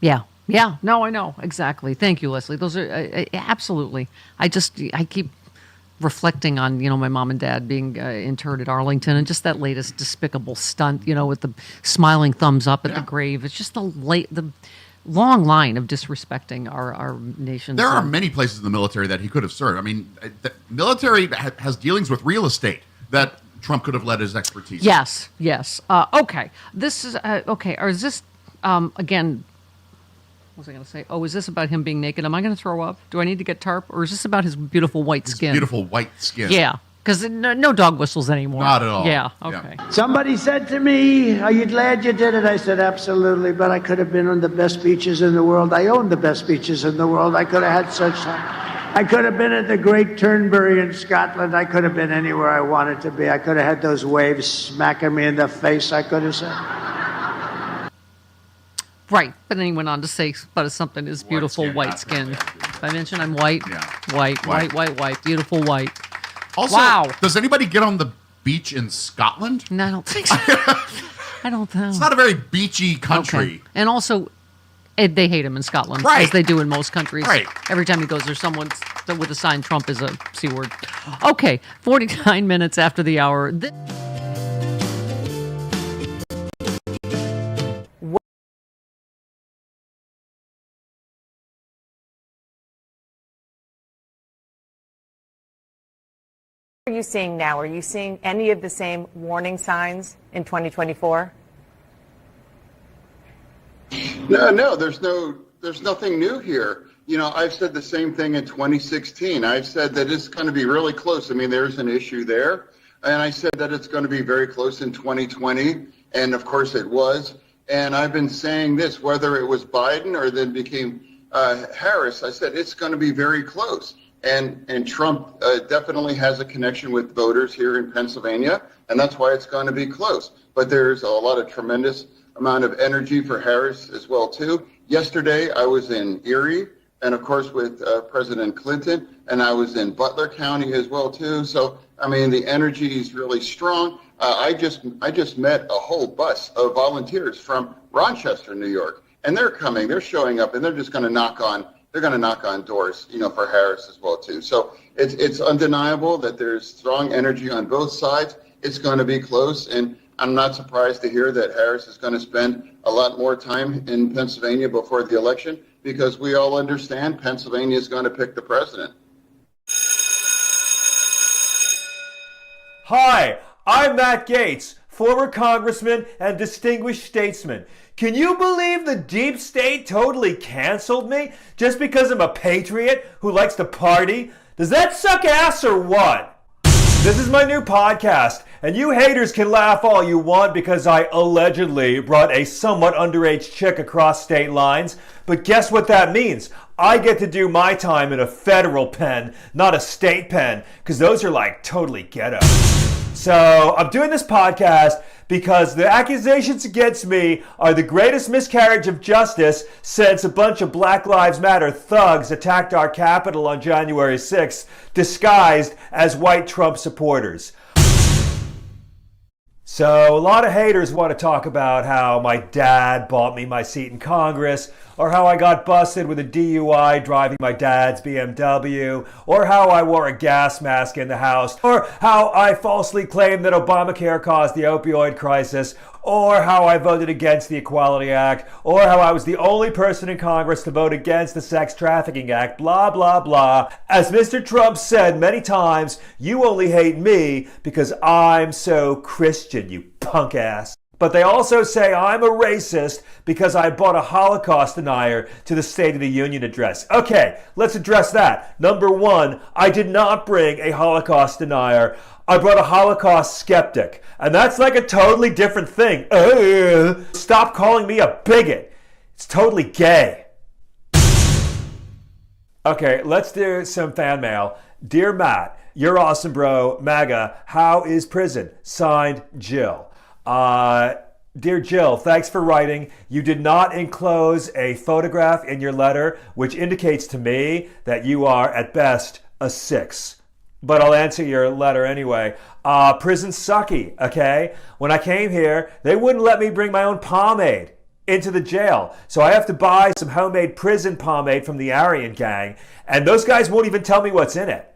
Yeah. Yeah, no, I know. Exactly. Thank you, Leslie. Those are absolutely. I keep reflecting on, my mom and dad being interred at Arlington and just that latest despicable stunt, with the smiling thumbs up at the grave. It's just the long line of disrespecting our nation's. There are many places in the military that he could have served. I mean, the military has dealings with real estate that Trump could have led his expertise. Yes. Okay. This is okay. Or is this again? was I going to say? Oh, is this about him being naked? Am I going to throw up? Do I need to get tarp? Or is this about his beautiful white skin? Beautiful white skin. Yeah, because no dog whistles anymore. Not at all. Yeah, okay. Yeah. Somebody said to me, "Are you glad you did it?" I said, "Absolutely, but I could have been on the best beaches in the world. I own the best beaches in the world. I could have had such time. I could have been at the Great Turnberry in Scotland. I could have been anywhere I wanted to be. I could have had those waves smacking me in the face. I could have said." Right, but then he went on to say, but something is beautiful white skin. If I mention I'm white, white, beautiful white. Also, wow. Does anybody get on the beach in Scotland? No, I don't think so. I don't know. It's not a very beachy country. Okay. And also, they hate him in Scotland, right, as they do in most countries. Right. Every time he goes, there's someone with a sign, Trump is a C word. Okay, 49 minutes after the hour. What are you seeing now? Are you seeing any of the same warning signs in 2024? No, there's nothing new here. You know, I've said the same thing in 2016. I've said that it's going to be really close. I mean, there's an issue there. And I said that it's going to be very close in 2020. And of course it was. And I've been saying this, whether it was Biden or then became Harris, I said it's going to be very close. And Trump definitely has a connection with voters here in Pennsylvania, and that's why it's going to be close. But there's a lot of tremendous amount of energy for Harris as well, too. Yesterday, I was in Erie, and of course with President Clinton, and I was in Butler County as well, too. So, I mean, the energy is really strong. I just met a whole bus of volunteers from Rochester, New York, and they're coming, they're showing up, and they're just going to knock on doors, you know, for Harris as well, too. So it's undeniable that there's strong energy on both sides. It's going to be close, and I'm not surprised to hear that Harris is going to spend a lot more time in Pennsylvania before the election, because we all understand Pennsylvania is going to pick the president. Hi, I'm Matt Gaetz, former congressman and distinguished statesman. Can you believe the deep state totally canceled me just because I'm a patriot who likes to party? Does that suck ass or what? This is my new podcast, and you haters can laugh all you want because I allegedly brought a somewhat underage chick across state lines. But guess what that means? I get to do my time in a federal pen, not a state pen, because those are like totally ghetto. So I'm doing this podcast because the accusations against me are the greatest miscarriage of justice since a bunch of Black Lives Matter thugs attacked our Capitol on January 6th, disguised as white Trump supporters. So a lot of haters want to talk about how my dad bought me my seat in Congress, or how I got busted with a DUI driving my dad's BMW, or how I wore a gas mask in the House, or how I falsely claimed that Obamacare caused the opioid crisis, or how I voted against the Equality Act, or how I was the only person in Congress to vote against the Sex Trafficking Act, blah, blah, blah. As Mr. Trump said many times, you only hate me because I'm so Christian, you punk ass. But they also say I'm a racist because I brought a Holocaust denier to the State of the Union address. Okay, let's address that. Number one, I did not bring a Holocaust denier. I brought a Holocaust skeptic. And that's like a totally different thing. Stop calling me a bigot. It's totally gay. Okay, let's do some fan mail. Dear Matt, you're awesome, bro. MAGA, how is prison? Signed, Jill. Dear Jill, thanks for writing. You did not enclose a photograph in your letter, which indicates to me that you are, at best, a 6. But I'll answer your letter anyway. Prison's sucky, okay? When I came here, they wouldn't let me bring my own pomade into the jail. So I have to buy some homemade prison pomade from the Aryan gang, and those guys won't even tell me what's in it.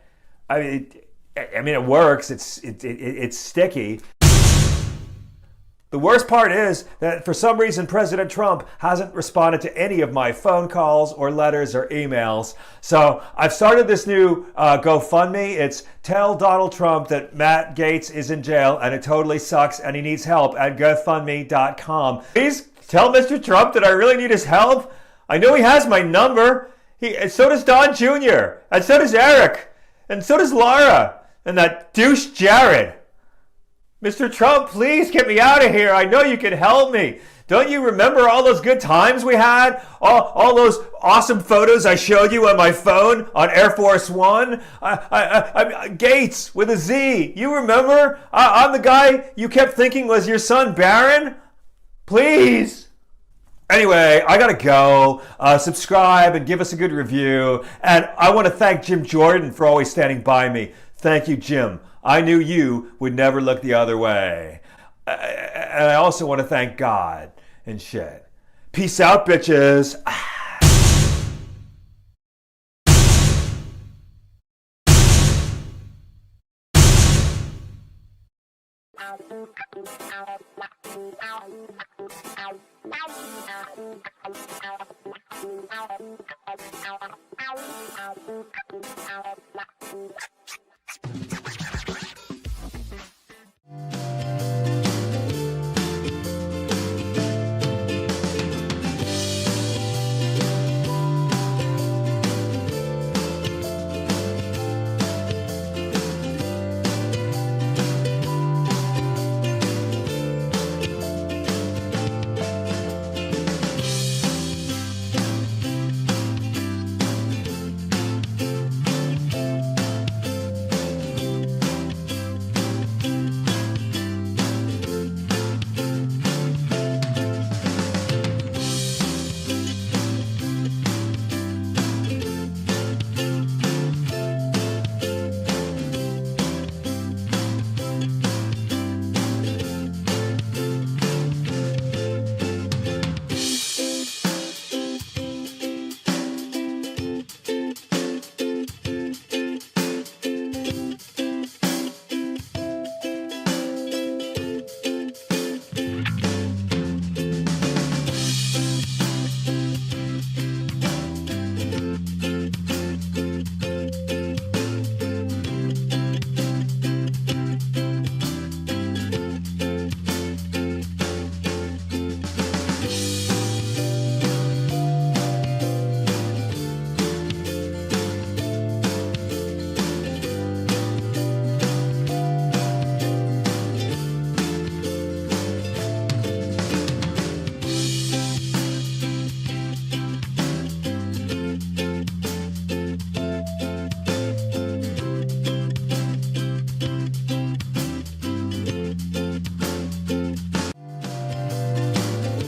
I mean, it works. It's sticky. The worst part is that for some reason President Trump hasn't responded to any of my phone calls or letters or emails. So I've started this new GoFundMe. It's Tell Donald Trump that Matt Gaetz is in jail and it totally sucks and he needs help at GoFundMe.com. Please tell Mr. Trump that I really need his help. I know he has my number. And so does Don Jr. And so does Eric. And so does Laura. And that douche Jared. Mr. Trump, please get me out of here. I know you can help me. Don't you remember all those good times we had? All those awesome photos I showed you on my phone on Air Force One? Gates with a Z. You remember? I'm the guy you kept thinking was your son, Barron? Please. Anyway, I gotta go. Subscribe and give us a good review. And I want to thank Jim Jordan for always standing by me. Thank you, Jim. I knew you would never look the other way. And I also want to thank God and shit. Peace out, bitches.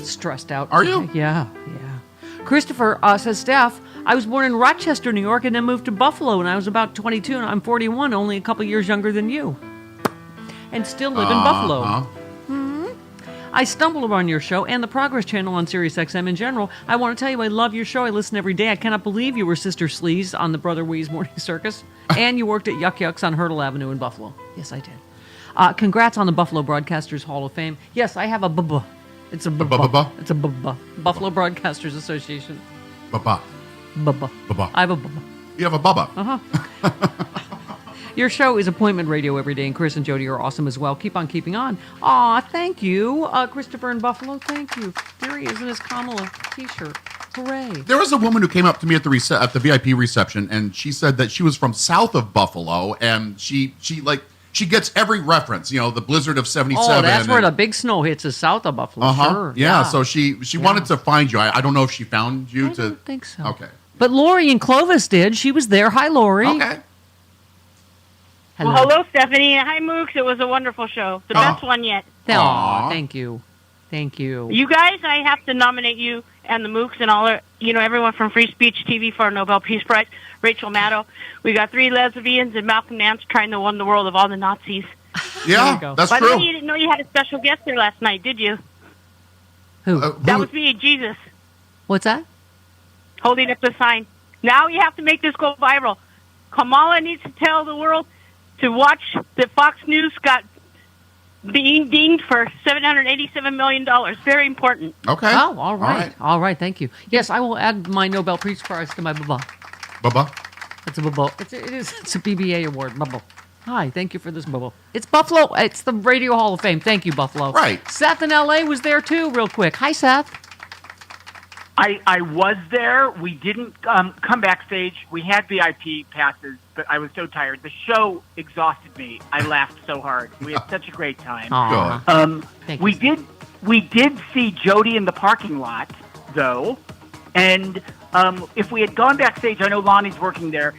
Stressed out. Are you? Yeah. Christopher says, Steph, I was born in Rochester, New York, and then moved to Buffalo when I was about 22, and I'm 41, only a couple years younger than you. And still live in Buffalo. Mm-hmm. I stumbled upon your show and the Progress Channel on SiriusXM in general. I want to tell you I love your show. I listen every day. I cannot believe you were Sister Sleaze on the Brother Wee's Morning Circus, and you worked at Yuck Yucks on Hurdle Avenue in Buffalo. Yes, I did. Congrats on the Buffalo Broadcasters Hall of Fame. Yes, I have a bubba. It's a bubba. It's a bubba. Buffalo Broadcasters Association. Bubba. Bubba. I have a bubba. You have a bubba. Uh-huh. Your show is appointment radio every day, and Chris and Jody are awesome as well. Keep on keeping on. Aw, thank you. Christopher in Buffalo, thank you. There he is in his Kamala t-shirt. Hooray. There was a woman who came up to me at the VIP reception, and she said that she was from south of Buffalo, and she gets every reference, the blizzard of 77. Oh, that's where the big snow hits is south of Buffalo. Sure. Yeah, so she wanted to find you. I don't know if she found you. I don't think so. Okay. But Lori in Clovis did. She was there. Hi, Lori. Okay. Well, hello, Stephanie. Hi, Mooks. It was a wonderful show. The best one yet. Aw, thank you. Thank you. You guys, I have to nominate you and the Mooks and all, everyone from Free Speech TV for a Nobel Peace Prize. Rachel Maddow. We got 3 lesbians and Malcolm Nance trying to win the world of all the Nazis. Yeah, that's true. By the true. way, you didn't know you had a special guest there last night, did you? Who? That was me, Jesus. What's that? Holding up the sign. Now you have to make this go viral. Kamala needs to tell the world to watch that Fox News got being dinged for $787 million. Very important. Okay. Oh, all right. All right, thank you. Yes, I will add my Nobel Peace Prize to my bubba. Bubba? It's a bubba. It's a BBA award. Bubba. Hi, thank you for this bubba. It's Buffalo. It's the Radio Hall of Fame. Thank you, Buffalo. Right. Seth in L.A. was there, too, real quick. Hi, Seth. I was there. We didn't come backstage. We had VIP passes, but I was so tired. The show exhausted me. I laughed so hard. We had such a great time. We did see Jody in the parking lot, though. And if we had gone backstage, I know Lonnie's working there,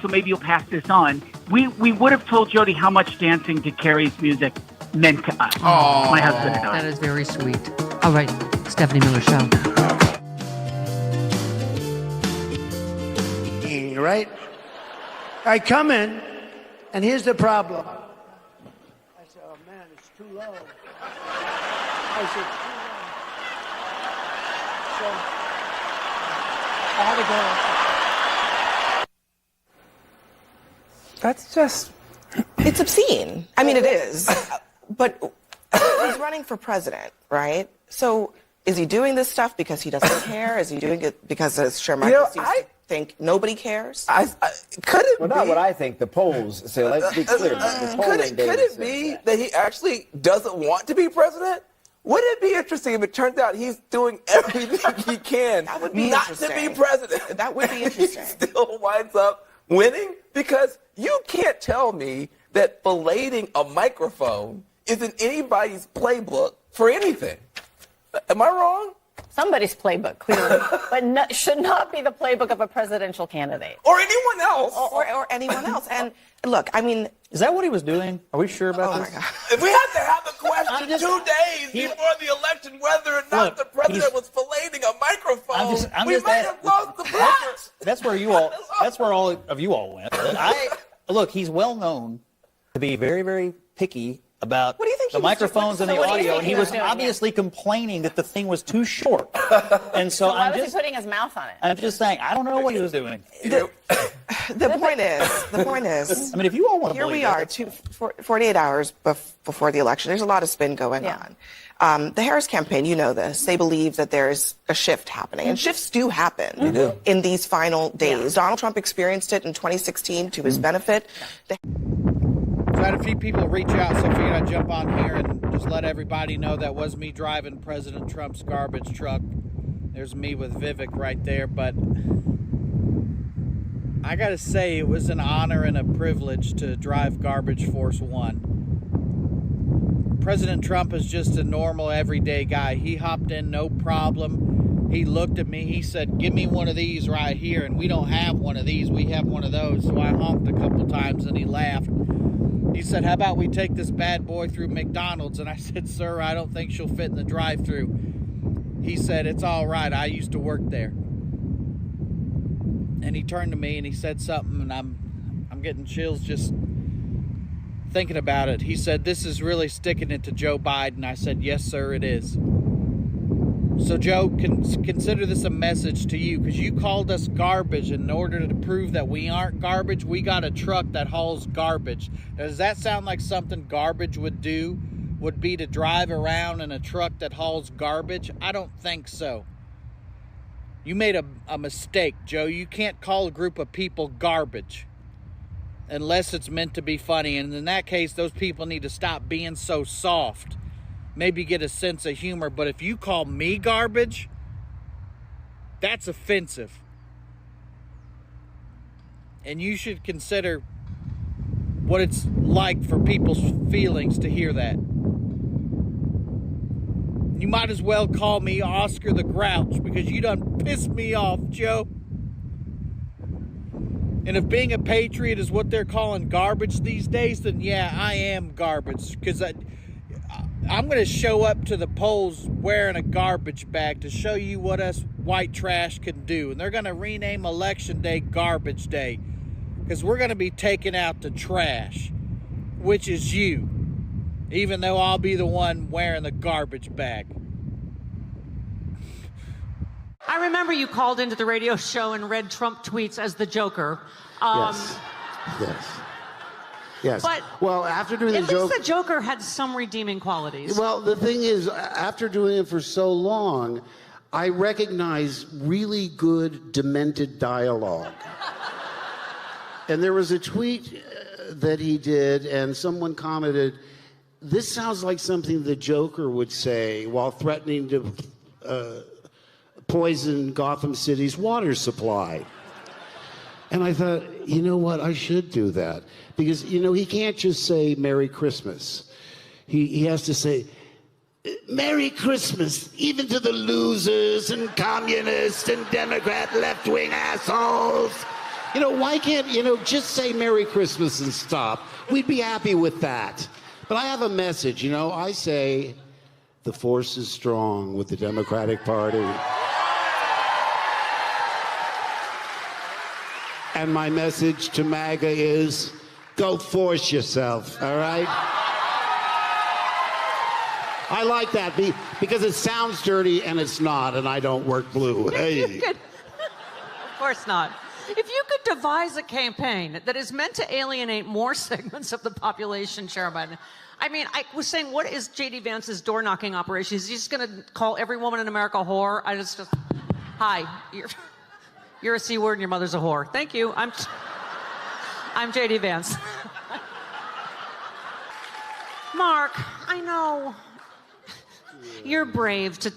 so maybe you'll pass this on. We would have told Jody how much dancing to Carrie's music meant to us. My husband and I. That is very sweet. All right, Stephanie Miller Show. Right? I come in, and here's the problem. I said, oh, man, it's too low. I said, too low. So I had to go. That's just... It's obscene. I mean, it is. But he's running for president, right? So is he doing this stuff because he doesn't care? Is he doing it because, as Sherman seems to think, nobody cares? Could it be? Not what I think. The polls say. Let's be clear. Could it be that he actually doesn't want to be president? Wouldn't it be interesting if it turns out he's doing everything he can not to be president? That would be interesting. He still winds up winning? Because you can't tell me that filleting a microphone is in anybody's playbook for anything. Am I wrong? Somebody's playbook, clearly, but should not be the playbook of a presidential candidate. Or anyone else. Or anyone else. And look, I mean... Is that what he was doing? Are we sure about this? Oh, my God. If we had to have a question 2 days before the election whether or not the president was filleting a microphone, we might have lost the plot. That's where all of you all went. Look, he's well known to be very, very picky about the microphones and the audio, and he was obviously complaining that the thing was too short. And so why was he putting his mouth on it? I'm just saying, I don't know what he was doing. The point is, I mean, if you all want to here we are, 48 hours before the election. There's a lot of spin going on. The Harris campaign, you know this, they believe that there's a shift happening, and shifts do happen in these final days. Donald Trump experienced it in 2016 to his benefit. So I had a few people reach out, so I figured I'd jump on here and just let everybody know that was me driving President Trump's garbage truck. There's me with Vivek right there, but I gotta say it was an honor and a privilege to drive Garbage Force One. President Trump is just a normal, everyday guy. He hopped in, no problem. He looked at me, he said, give me one of these right here, and we don't have one of these, we have one of those. So I honked a couple times and he laughed. He said, how about we take this bad boy through McDonald's? And I said, sir, I don't think she'll fit in the drive-thru. He said, it's all right. I used to work there. And he turned to me and he said something, and I'm getting chills just thinking about it. He said, this is really sticking it to Joe Biden. I said, yes, sir, it is. So, Joe, consider this a message to you, because you called us garbage. In order to prove that we aren't garbage, we got a truck that hauls garbage. Does that sound like something garbage would do? Would be to drive around in a truck that hauls garbage? I don't think so. You made a mistake, Joe. You can't call a group of people garbage unless it's meant to be funny. And in that case, those people need to stop being so soft. Maybe get a sense of humor, but if you call me garbage, that's offensive. And you should consider what it's like for people's feelings to hear that. You might as well call me Oscar the Grouch, because you done pissed me off, Joe. And if being a patriot is what they're calling garbage these days, then yeah, I am garbage, because I'm going to show up to the polls wearing a garbage bag to show you what us white trash can do. And they're going to rename Election Day Garbage Day, because we're going to be taking out the trash, which is you, even though I'll be the one wearing the garbage bag. I remember you called into the radio show and read Trump tweets as the Joker. Yes. But well, after doing at least the Joker had some redeeming qualities. Well, the thing is, after doing it for so long, I recognize really good demented dialogue. And there was a tweet that he did, and someone commented, this sounds like something the Joker would say while threatening to poison Gotham City's water supply. And I thought, you know what, I should do that. Because, he can't just say Merry Christmas. He has to say, Merry Christmas, even to the losers and communists and Democrat left-wing assholes. Why can't, just say Merry Christmas and stop? We'd be happy with that. But I have a message, I say the force is strong with the Democratic Party. And my message to MAGA is, go force yourself, all right? I like that because it sounds dirty and it's not, and I don't work blue. Hey. Of course not. If you could devise a campaign that is meant to alienate more segments of the population, Chairman, I was saying, what is J.D. Vance's door-knocking operation? Is he just going to call every woman in America a whore? Hi, you're a C word and your mother's a whore. Thank you. I'm J.D. Vance. Mark, I know you're brave to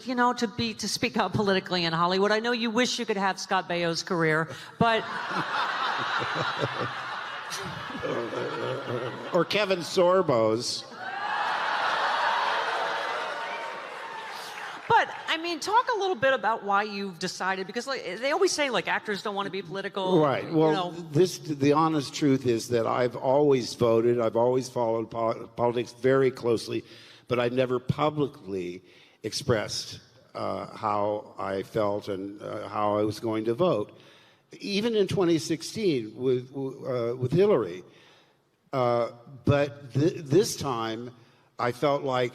speak out politically in Hollywood. I know you wish you could have Scott Baio's career, but or Kevin Sorbo's. But talk a little bit about why you've decided, because they always say actors don't want to be political. Right. Well, the honest truth is that I've always voted. I've always followed politics very closely, but I've never publicly expressed how I felt and how I was going to vote. Even in 2016 with Hillary. But this time, I felt like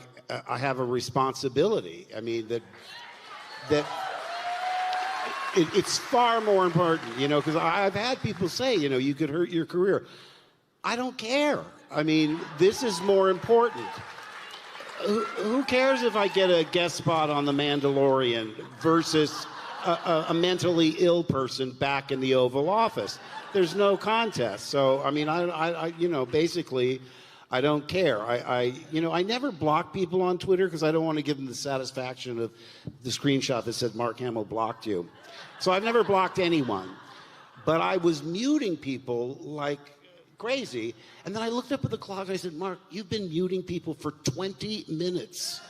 I have a responsibility. That it's far more important, because I've had people say, you could hurt your career. I don't care. This is more important. Who cares if I get a guest spot on The Mandalorian versus a mentally ill person back in the Oval Office? There's no contest. So, basically, I don't care. I never block people on Twitter because I don't want to give them the satisfaction of the screenshot that said Mark Hamill blocked you. So I've never blocked anyone. But I was muting people like crazy. And then I looked up at the clock and I said, Mark, you've been muting people for 20 minutes.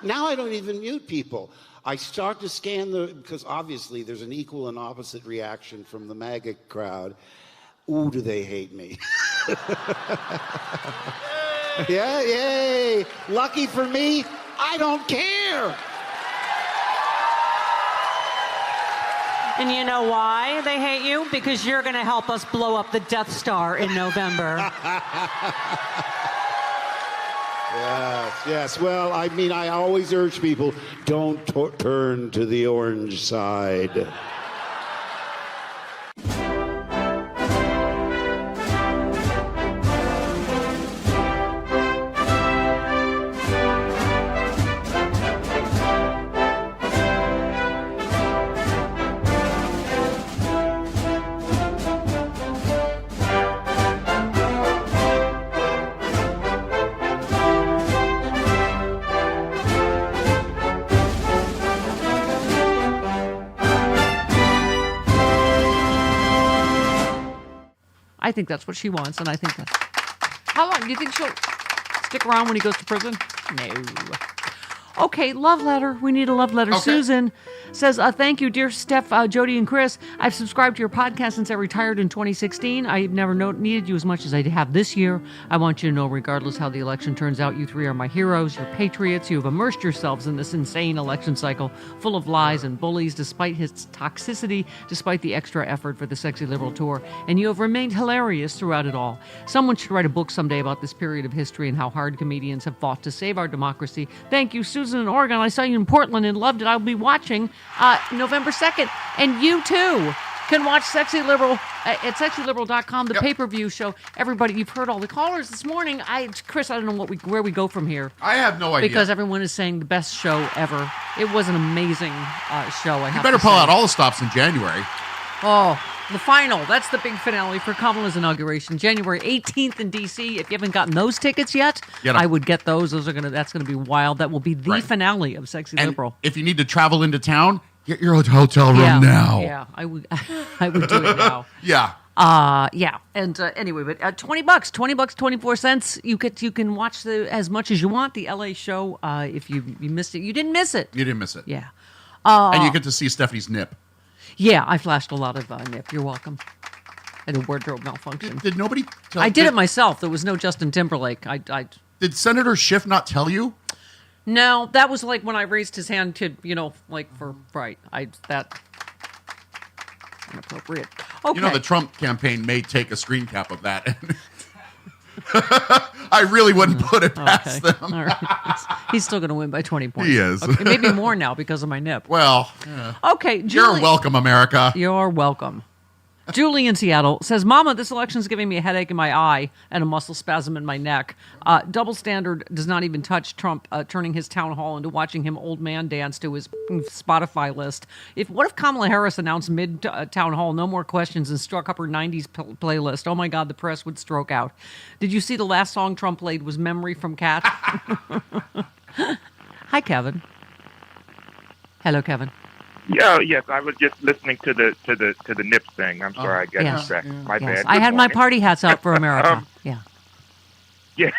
Now I don't even mute people. I start to scan because obviously there's an equal and opposite reaction from the MAGA crowd. Ooh, do they hate me. Yeah, yay. Lucky for me, I don't care. And you know why they hate you? Because you're going to help us blow up the Death Star in November. Yes. Well, I always urge people, don't turn to the orange side. I think that's what she wants, and I think that's... How long? Do you think she'll stick around when he goes to prison? No. Okay, love letter. We need a love letter. Okay. Susan says, thank you, dear Steph, Jody, and Chris. I've subscribed to your podcast since I retired in 2016. I've never needed you as much as I have this year. I want you to know, regardless how the election turns out, you three are my heroes. You're patriots. You have immersed yourselves in this insane election cycle full of lies and bullies, despite its toxicity, despite the extra effort for the Sexy Liberal Tour. And you have remained hilarious throughout it all. Someone should write a book someday about this period of history and how hard comedians have fought to save our democracy. Thank you, Susan in Oregon. I saw you in Portland and loved it. I'll be watching November 2nd. And you, too, can watch Sexy Liberal at sexyliberal.com, the pay-per-view show. Everybody, you've heard all the callers this morning. Chris, I don't know where we go from here. I have no idea. Because everyone is saying the best show ever. It was an amazing show, You better pull out all the stops in January. Oh, the final. That's the big finale for Kamala's inauguration, January 18th in D.C. If you haven't gotten those tickets yet, I would get those. That's gonna be wild. That will be the finale of Sexy Liberal. If you need to travel into town, Get your hotel room now. Yeah, I would do it now. Yeah. Yeah. And anyway, but $20, 24 cents. You can watch as much as you want. The LA show. If you missed it, you didn't miss it. You didn't miss it. Yeah. And you get to see Stephanie's nip. Yeah, I flashed a lot of nip. You're welcome. I had a wardrobe malfunction. Did nobody tell I did it myself. There was no Justin Timberlake. Did Senator Schiff not tell you? No, that was like when I raised his hand to, for right. That inappropriate. Okay. You know, the Trump campaign may take a screen cap of that. I really wouldn't put it past them. All right. He's still going to win by 20 points. He is. Okay, maybe more now because of my nip. Well, yeah. Okay, Julie. You're welcome, America. You're welcome. Julie in Seattle says, Mama, this election's giving me a headache in my eye and a muscle spasm in my neck. Double standard does not even touch Trump turning his town hall into watching him old man dance to his Spotify list. What if Kamala Harris announced mid-town hall, no more questions, and struck up her 90s playlist? Oh, my God, the press would stroke out. Did you see the last song Trump played was Memory from Cat? Hi, Kevin. Hello, Kevin. Yeah, yes, I was just listening to the nip thing. I'm sorry, I got distracted. My bad. I had my party hats out for America. Yeah. Yeah.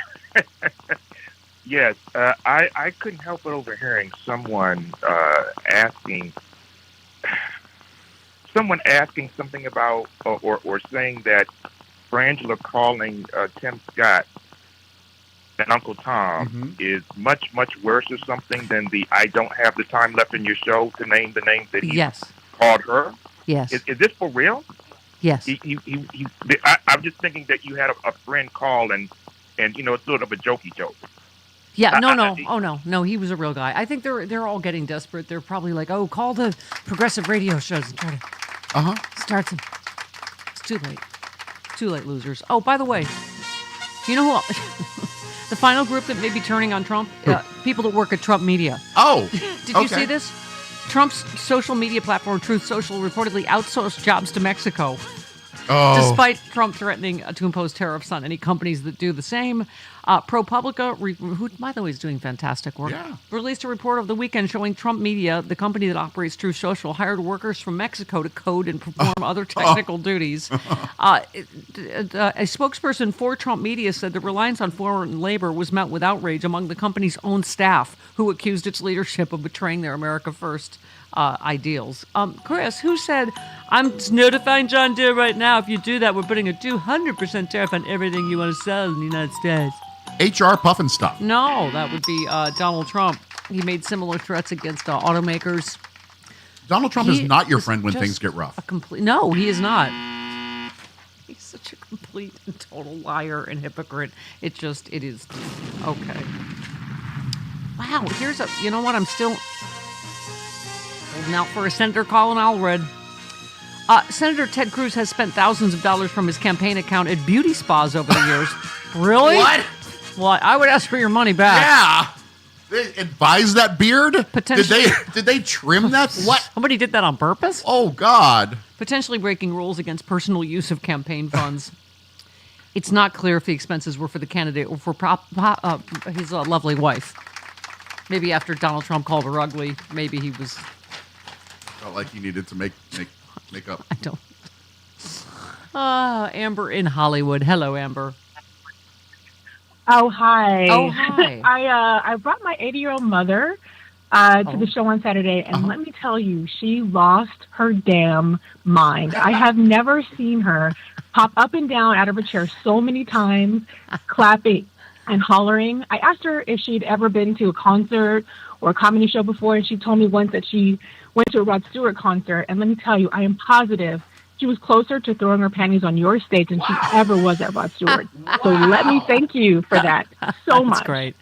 Yes, I couldn't help but overhearing someone asking something about or saying that Frangela calling Tim Scott and Uncle Thom is much worse or something than the I don't have the time left in your show to name the names that he called her. Yes. Is this for real? Yes. I'm just thinking that you had a friend call and it's sort of a jokey joke. Yeah, no, he was a real guy. I think they're all getting desperate. They're probably like, oh, call the progressive radio shows and try to start some. It's too late. Too late, losers. Oh, by the way, you know who? The final group that may be turning on Trump, people that work at Trump Media. Oh, did you see this? Trump's social media platform, Truth Social, reportedly outsourced jobs to Mexico. Despite Trump threatening to impose tariffs on any companies that do the same. ProPublica, who, by the way, is doing fantastic work, released a report over the weekend showing Trump Media, the company that operates Truth Social, hired workers from Mexico to code and perform other technical duties. A spokesperson for Trump Media said the reliance on foreign labor was met with outrage among the company's own staff, who accused its leadership of betraying their America First ideals. Chris, who said, I'm notifying John Deere right now, if you do that, we're putting a 200% tariff on everything you want to sell in the United States. HR puffin stuff. No, that would be Donald Trump. He made similar threats against automakers. Donald Trump is not your friend when things get rough. No, he is not. He's such a complete and total liar and hypocrite. It is. Okay. Wow, you know what, I'm still holding out for a Senator Colin Allred. Senator Ted Cruz has spent thousands of dollars from his campaign account at beauty spas over the years. Really? What? Well, I would ask for your money back. Yeah. They advise that beard? Did they trim that? What? Somebody did that on purpose? Oh, God. Potentially breaking rules against personal use of campaign funds. It's not clear if the expenses were for the candidate or for his lovely wife. Maybe after Donald Trump called her ugly, maybe he was... Felt like he needed to make up. I don't... Amber in Hollywood. Hello, Amber. Oh, hi. Oh, hi. I brought my 80-year-old mother to the show on Saturday, and let me tell you, she lost her damn mind. I have never seen her pop up and down out of her chair so many times, clapping and hollering. I asked her if she'd ever been to a concert or a comedy show before, and she told me once that she went to a Rod Stewart concert, and let me tell you, I am positive she was closer to throwing her panties on your stage than she ever was at Rod Stewart. So let me thank you for that so much. That's great.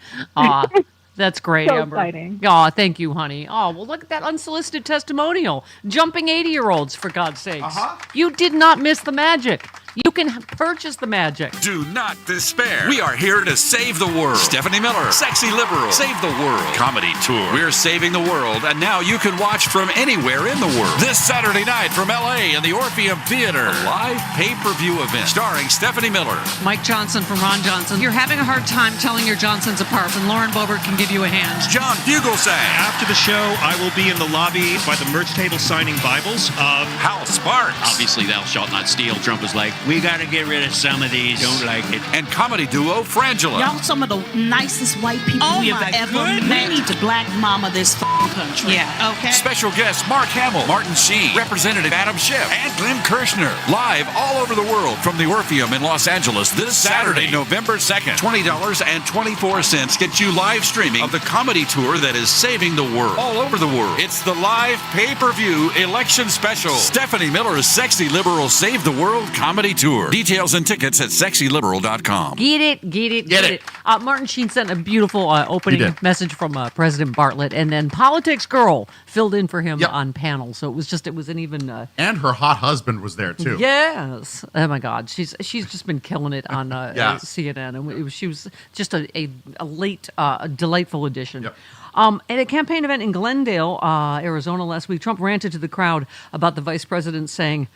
That's great, so Amber. Exciting. Thank you, honey. Well, look at that unsolicited testimonial. Jumping 80-year-olds, for God's sakes. You did not miss the magic. You can purchase the magic. Do not despair. We are here to save the world. Stephanie Miller, Sexy Liberal, Save the World Comedy Tour. We're saving the world, and now you can watch from anywhere in the world. This Saturday night from L.A. in the Orpheum Theater. A live pay-per-view event starring Stephanie Miller. Mike Johnson from Ron Johnson. You're having a hard time telling your Johnsons apart, and Lauren Boebert can give you a hand. John Fugelsang. After the show, I will be in the lobby by the merch table signing Bibles. Hal Sparks. Obviously, thou shalt not steal. Trump was like, we got to get rid of some of these. Don't like it. And comedy duo Frangela. Y'all some of the nicest white people we have ever met. We need to black mama this country. Yeah, okay. Special guests Mark Hamill, Martin Sheen, Representative Adam Schiff, and Glenn Kirshner. Live all over the world from the Orpheum in Los Angeles this Saturday, November 2nd. $20.24 gets you live streaming of the comedy tour that is saving the world. All over the world. It's the live pay-per-view election special. Stephanie Miller's Sexy Liberal Save the World Comedy Tour. Details and tickets at sexyliberal.com. Get it. Martin Sheen sent a beautiful opening message from President Bartlett, and then Politics Girl filled in for him on panel. So it was an even. And her hot husband was there too. Yes. Oh my God, she's just been killing it on CNN, and she was just a late, delightful addition. Yep. At a campaign event in Glendale, Arizona last week, Trump ranted to the crowd about the vice president saying,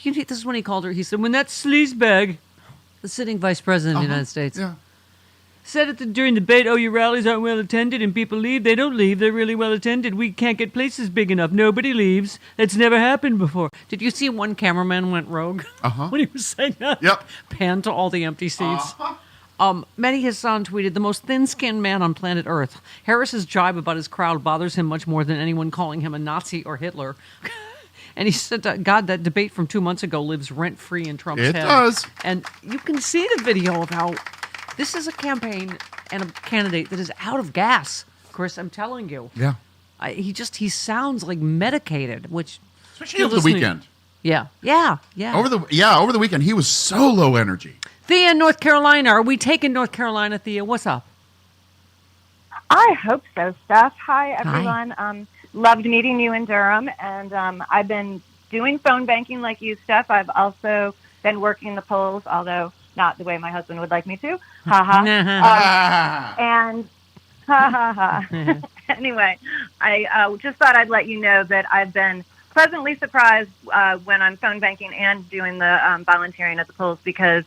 this is when he called her, he said, when that sleazebag, the sitting vice president of the United States, said during the debate, your rallies aren't well attended and people leave. They don't leave. They're really well attended. We can't get places big enough. Nobody leaves. That's never happened before. Did you see one cameraman went rogue when he was saying that? Yep. Pan to all the empty seats. Mehdi Hassan tweeted, the most thin-skinned man on planet Earth. Harris's jibe about his crowd bothers him much more than anyone calling him a Nazi or Hitler. And he said, God, that debate from 2 months ago lives rent-free in Trump's head. It does. And you can see the video of how this is a campaign and a candidate that is out of gas, Chris, I'm telling you. Yeah. He sounds like medicated, which... Especially over the weekend. Yeah. Over the weekend, he was so low energy. Thea in North Carolina. Are we taking North Carolina, Thea? What's up? I hope so, Steph. Hi, everyone. Hi. Loved meeting you in Durham, and I've been doing phone banking like you, Steph. I've also been working the polls, although not the way my husband would like me to. Ha ha. And ha ha ha. Anyway, I just thought I'd let you know that I've been pleasantly surprised when I'm phone banking and doing the volunteering at the polls, because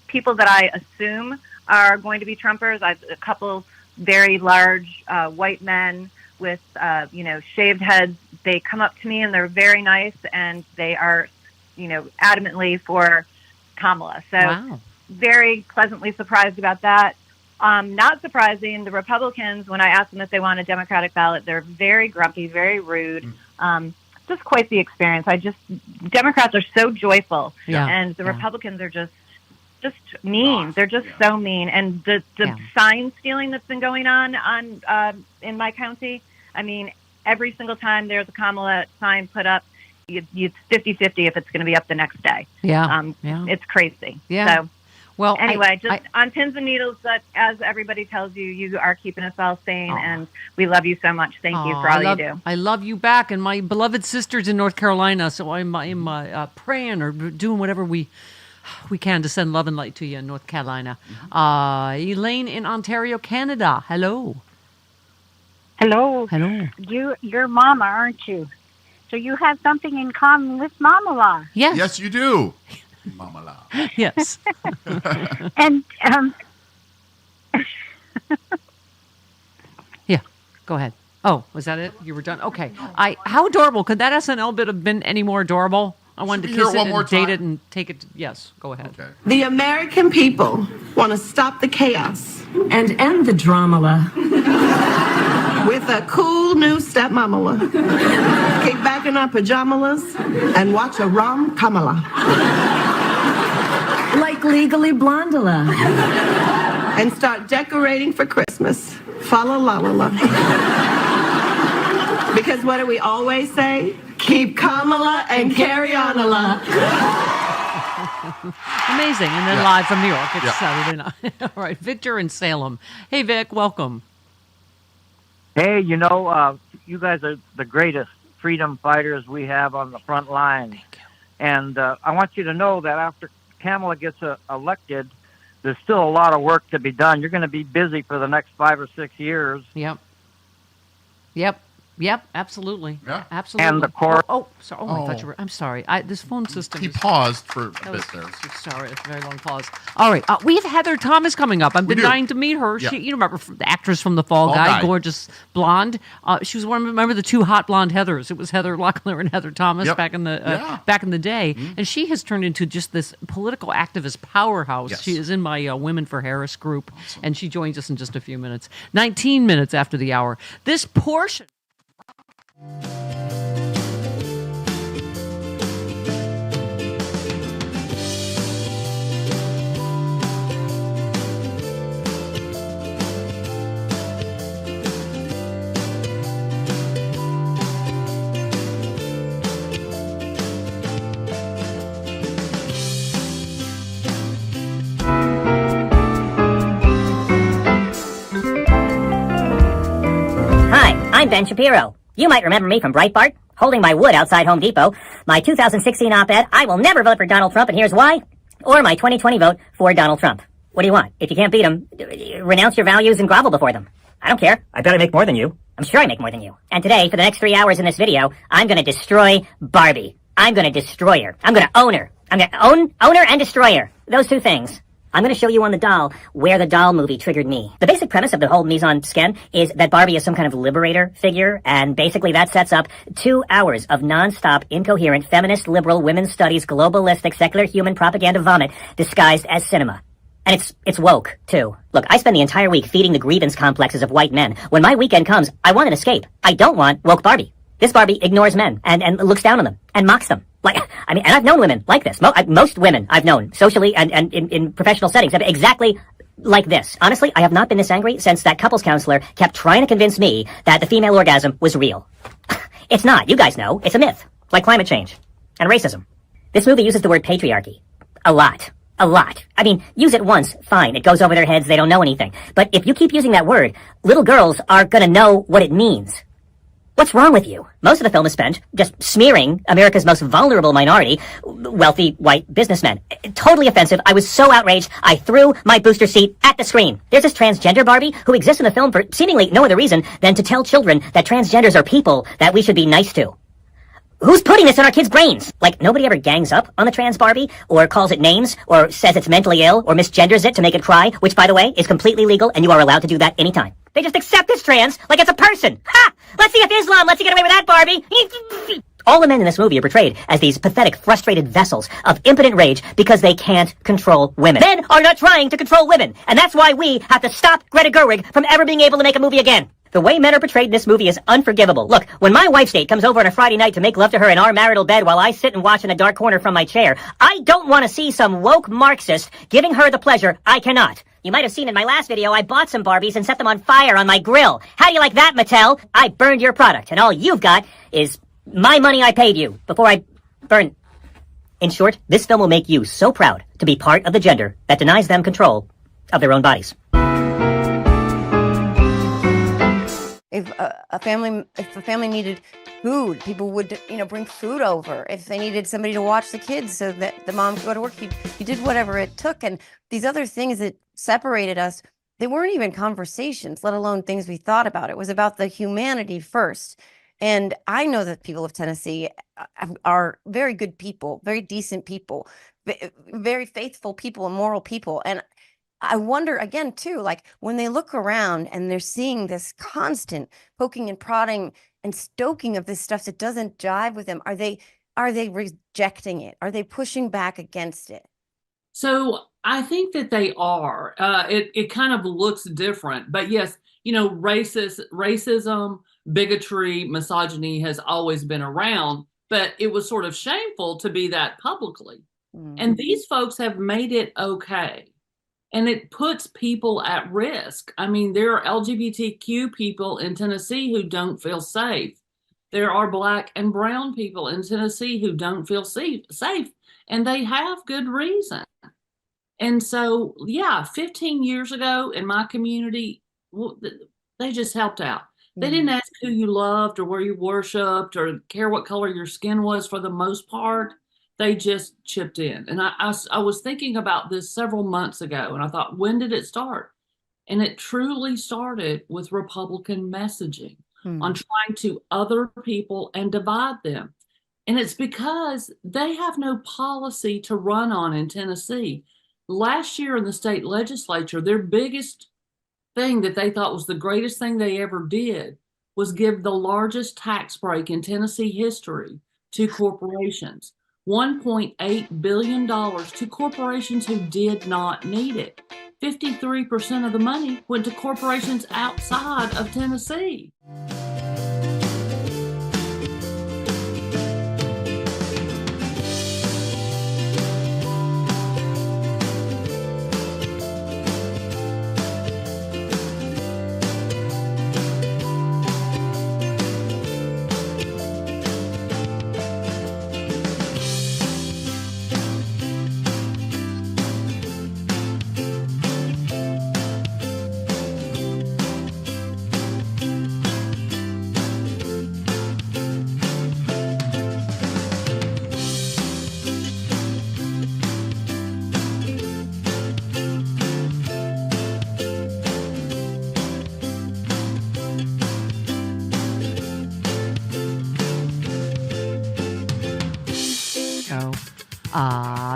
people that I assume are going to be Trumpers, a couple very large white men with shaved heads, they come up to me and they're very nice, and they are adamantly for Kamala. So very pleasantly surprised about that. Not surprising, the Republicans, when I ask them if they want a Democratic ballot, they're very grumpy, very rude. Just quite the experience. Democrats are so joyful, and the Republicans are just mean. They're just so mean. And the sign stealing that's been going on in my county, I mean, every single time there's a Kamala sign put up, it's 50-50 if it's going to be up the next day. It's crazy. So, well, anyway, on pins and needles, as everybody tells you, you are keeping us all sane, and we love you so much. Thank you for all you do. I love you back, and my beloved sister's in North Carolina, so I'm praying or doing whatever we can to send love and light to you in North Carolina. Elaine in Ontario, Canada. Hello. Hello. You're Mama, aren't you? So you have something in common with Mama La. Yes. Yes, you do. Mama La. Yes. And yeah, go ahead. Oh, was that it? You were done? Okay. How adorable. Could that SNL bit have been any more adorable? I wanted to kiss it and date it and take it. Yes, go ahead. Okay. The American people want to stop the chaos and end the drama with a cool new stepmama. Kick back in our pajamas and watch a rom Kamala. Like Legally Blondula. And start decorating for Christmas. Fa la la la la. Because what do we always say? Keep Kamala and carry on a lot. Amazing. And then live from New York. It's Saturday night. All right. Victor in Salem. Hey, Vic. Welcome. Hey, you guys are the greatest freedom fighters we have on the front line. And I want you to know that after Kamala gets elected, there's still a lot of work to be done. You're going to be busy for the next 5 or 6 years. Yep, absolutely. Yeah. Absolutely. And the court. I thought you were. I'm sorry. This phone system. He paused for a bit there. Sorry, it's a very long pause. All right, we have Heather Thomas coming up. I've been dying to meet her. Yeah. She, you remember the actress from The Fall Guy, gorgeous blonde. She was one. Remember the two hot blonde Heathers? It was Heather Locklear and Heather Thomas back in the day. Mm-hmm. And she has turned into just this political activist powerhouse. Yes. She is in my Women for Harris group, and she joins us in just a few minutes. 19 minutes after the hour. This portion. Hi, I'm Ben Shapiro. You might remember me from Breitbart, holding my wood outside Home Depot, my 2016 op-ed, I will never vote for Donald Trump and here's why, or my 2020 vote for Donald Trump. What do you want? If you can't beat him, renounce your values and grovel before them. I don't care. I bet I make more than you. I'm sure I make more than you. And today, for the next 3 hours in this video, I'm gonna destroy Barbie. I'm gonna destroy her. I'm gonna own her. I'm gonna own her and destroy her. Those two things. I'm going to show you on the doll where the doll movie triggered me. The basic premise of the whole mise en scène is that Barbie is some kind of liberator figure, and basically that sets up 2 hours of non-stop, incoherent, feminist, liberal, women's studies, globalistic, secular human propaganda vomit disguised as cinema. And it's woke, too. Look, I spend the entire week feeding the grievance complexes of white men. When my weekend comes, I want an escape. I don't want woke Barbie. This Barbie ignores men and looks down on them and mocks them. And I've known women like this. Most women I've known, socially and in professional settings, have exactly like this. Honestly, I have not been this angry since that couples counselor kept trying to convince me that the female orgasm was real. It's not. You guys know. It's a myth. Like climate change and racism. This movie uses the word patriarchy. A lot. A lot. I mean, use it once, fine. It goes over their heads. They don't know anything. But if you keep using that word, little girls are gonna know what it means. What's wrong with you? Most of the film is spent just smearing America's most vulnerable minority, wealthy white businessmen. Totally offensive. I was so outraged, I threw my booster seat at the screen. There's this transgender Barbie who exists in the film for seemingly no other reason than to tell children that transgenders are people that we should be nice to. Who's putting this in our kids' brains? Like, nobody ever gangs up on the trans Barbie, or calls it names, or says it's mentally ill, or misgenders it to make it cry, which, by the way, is completely legal, and you are allowed to do that anytime. They just accept it's trans like it's a person. Ha! Let's see if Islam lets you get away with that, Barbie. All the men in this movie are portrayed as these pathetic, frustrated vessels of impotent rage because they can't control women. Men are not trying to control women, and that's why we have to stop Greta Gerwig from ever being able to make a movie again. The way men are portrayed in this movie is unforgivable. Look, when my wife's date comes over on a Friday night to make love to her in our marital bed while I sit and watch in a dark corner from my chair, I don't want to see some woke Marxist giving her the pleasure I cannot. You might have seen in my last video, I bought some Barbies and set them on fire on my grill. How do you like that, Mattel? I burned your product, and all you've got is my money I paid you before I burn. In short, this film will make you so proud to be part of the gender that denies them control of their own bodies. If a family needed food, people would, bring food over. If they needed somebody to watch the kids so that the mom could go to work, he did whatever it took. And these other things that separated us, they weren't even conversations, let alone things we thought about. It was about the humanity first. And I know that people of Tennessee are very good people, very decent people, very faithful people and moral people. And I wonder again, too, like when they look around and they're seeing this constant poking and prodding and stoking of this stuff that doesn't jive with them, are they rejecting it? Are they pushing back against it? So I think that they are. It kind of looks different. But yes, racism, bigotry, misogyny has always been around, but it was sort of shameful to be that publicly. Mm. And these folks have made it okay. And it puts people at risk. I mean, there are LGBTQ people in Tennessee who don't feel safe. There are Black and brown people in Tennessee who don't feel safe, and they have good reason. And so, 15 years ago in my community, they just helped out. They didn't ask who you loved or where you worshiped or care what color your skin was for the most part. They just chipped in. And I was thinking about this several months ago, and I thought, when did it start? And it truly started with Republican messaging on trying to other people and divide them. And it's because they have no policy to run on in Tennessee. Last year in the state legislature, their biggest thing that they thought was the greatest thing they ever did was give the largest tax break in Tennessee history to corporations. $1.8 billion to corporations who did not need it. 53% of the money went to corporations outside of Tennessee.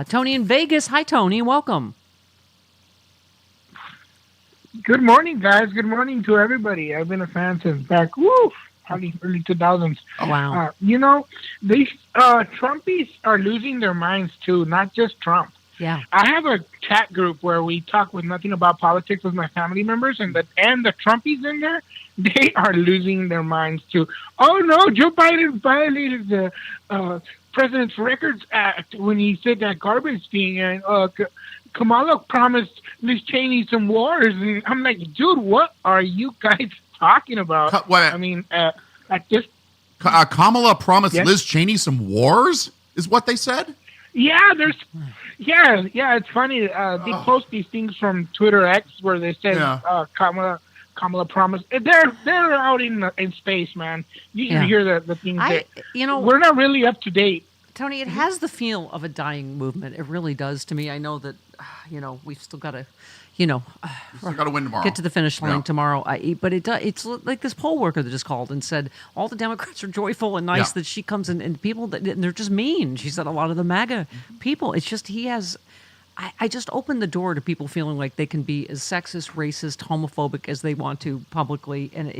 Tony in Vegas. Hi, Tony. Welcome. Good morning, guys. Good morning to everybody. I've been a fan since back, probably early 2000s. Oh, wow. These Trumpies are losing their minds, too, not just Trump. Yeah. I have a chat group where we talk with nothing about politics with my family members, and the Trumpies in there, they are losing their minds, too. Oh, no, Joe Biden violated the President's Records Act when he said that garbage thing, and Kamala promised Liz Cheney some wars, and I'm like, dude, what are you guys talking about? At this, Kamala promised Liz Cheney some wars, is what they said. Yeah, it's funny. They post these things from Twitter X where they say Kamala promised. They're out in space, man. You can hear the things. We're not really up to date. Tony, it has the feel of a dying movement. It really does to me. I know that, we've still got to, still got to win tomorrow. Get to the finish line tomorrow. But it's like this poll worker that just called and said all the Democrats are joyful and nice that she comes in, and people and they're just mean. She said a lot of the MAGA people. It's just I just opened the door to people feeling like they can be as sexist, racist, homophobic as they want to publicly, and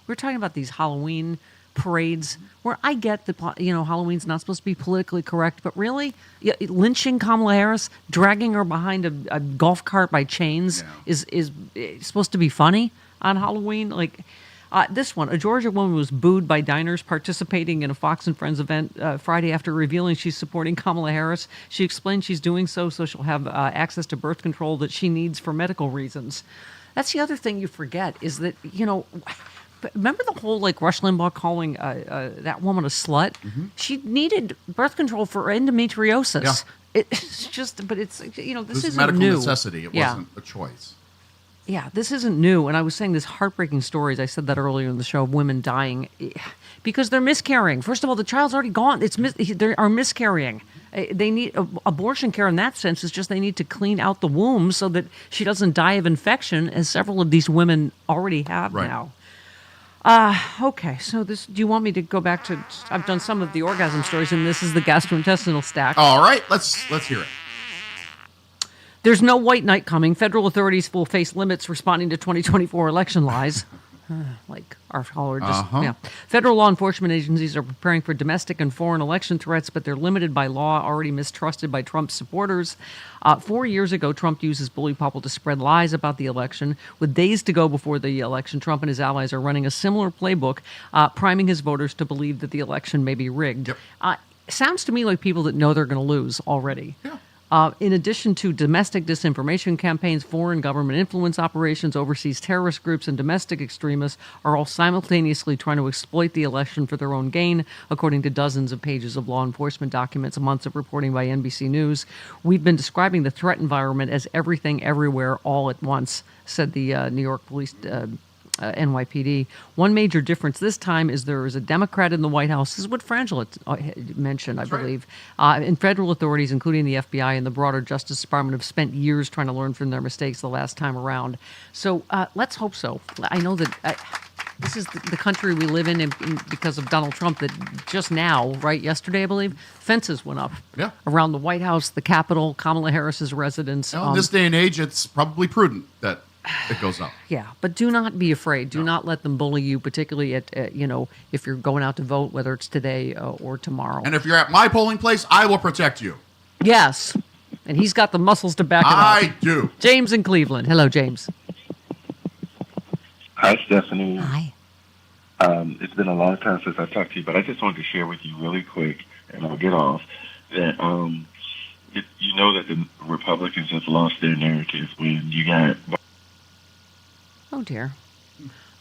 we're talking about these Halloween parades where I get that Halloween's not supposed to be politically correct, but really lynching Kamala Harris, dragging her behind a golf cart by chains is supposed to be funny on Halloween. Like this one, a Georgia woman was booed by diners participating in a Fox and Friends event Friday after revealing she's supporting Kamala Harris. She explained she's doing so she'll have access to birth control that she needs for medical reasons. That's the other thing you forget is that, remember the whole Rush Limbaugh calling that woman a slut? Mm-hmm. She needed birth control for endometriosis. Yeah. It's just, but it's this isn't medical new. Necessity. It wasn't a choice. Yeah, this isn't new. And I was saying this heartbreaking stories. I said that earlier in the show of women dying because they're miscarrying. First of all, the child's already gone. They are miscarrying. They need abortion care in that sense. Is just they need to clean out the womb so that she doesn't die of infection, as several of these women already have now. Okay, so do you want me to go back to? I've done some of the orgasm stories, and this is the gastrointestinal stack. All right, let's hear it. There's no white knight coming. Federal authorities will face limits responding to 2024 election lies. Like our caller just, Federal law enforcement agencies are preparing for domestic and foreign election threats, but they're limited by law, already mistrusted by Trump's supporters. 4 years ago, Trump used his bully pulpit to spread lies about the election. With days to go before the election, Trump and his allies are running a similar playbook, priming his voters to believe that the election may be rigged. Yep. Sounds to me like people that know they're going to lose already. Yeah. In addition to domestic disinformation campaigns, foreign government influence operations, overseas terrorist groups, and domestic extremists are all simultaneously trying to exploit the election for their own gain, according to dozens of pages of law enforcement documents and months of reporting by NBC News. We've been describing the threat environment as everything, everywhere, all at once, said the New York Police NYPD. One major difference this time is there is a Democrat in the White House. This is what Frangela mentioned, I believe. And federal authorities, including the FBI and the broader Justice Department, have spent years trying to learn from their mistakes the last time around. So let's hope so. I know that this is the country we live in because of Donald Trump, that just now, right, yesterday, I believe, fences went up around the White House, the Capitol, Kamala Harris's residence. Well, in this day and age, it's probably prudent that it goes up. Yeah, but do not be afraid. Do not let them bully you, particularly at if you're going out to vote, whether it's today or tomorrow. And if you're at my polling place, I will protect you. Yes, and he's got the muscles to back it up. I do. James in Cleveland. Hello, James. Hi, Stephanie. Hi. It's been a long time since I talked to you, but I just wanted to share with you really quick, and I'll get off, that you know that the Republicans have lost their narrative when you got... Oh, dear.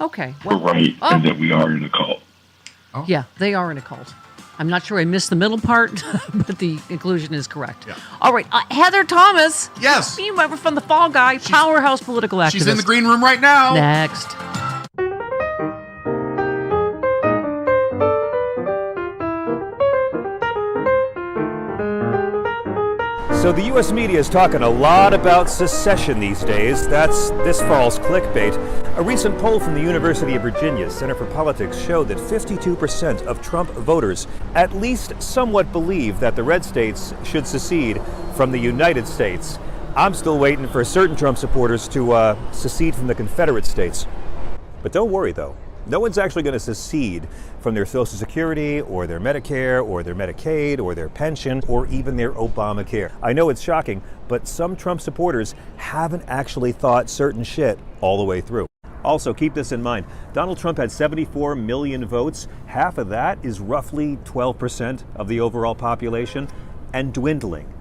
Okay. Well, we're right, and that we are in a cult. Oh. Yeah, they are in a cult. I'm not sure I missed the middle part, but the conclusion is correct. Yeah. All right, Heather Thomas. Yes. You remember from the Fall Guy, powerhouse political activist. She's in the green room right now. Next. So the U.S. media is talking a lot about secession these days. That's this fall's clickbait. A recent poll from the University of Virginia Center for Politics showed that 52% of Trump voters at least somewhat believe that the red states should secede from the United States. I'm still waiting for certain Trump supporters to secede from the Confederate States. But don't worry, though. No one's actually going to secede from their Social Security or their Medicare or their Medicaid or their pension or even their Obamacare. I know it's shocking, but some Trump supporters haven't actually thought certain shit all the way through. Also, keep this in mind. Donald Trump had 74 million votes. Half of that is roughly 12% of the overall population, and dwindling.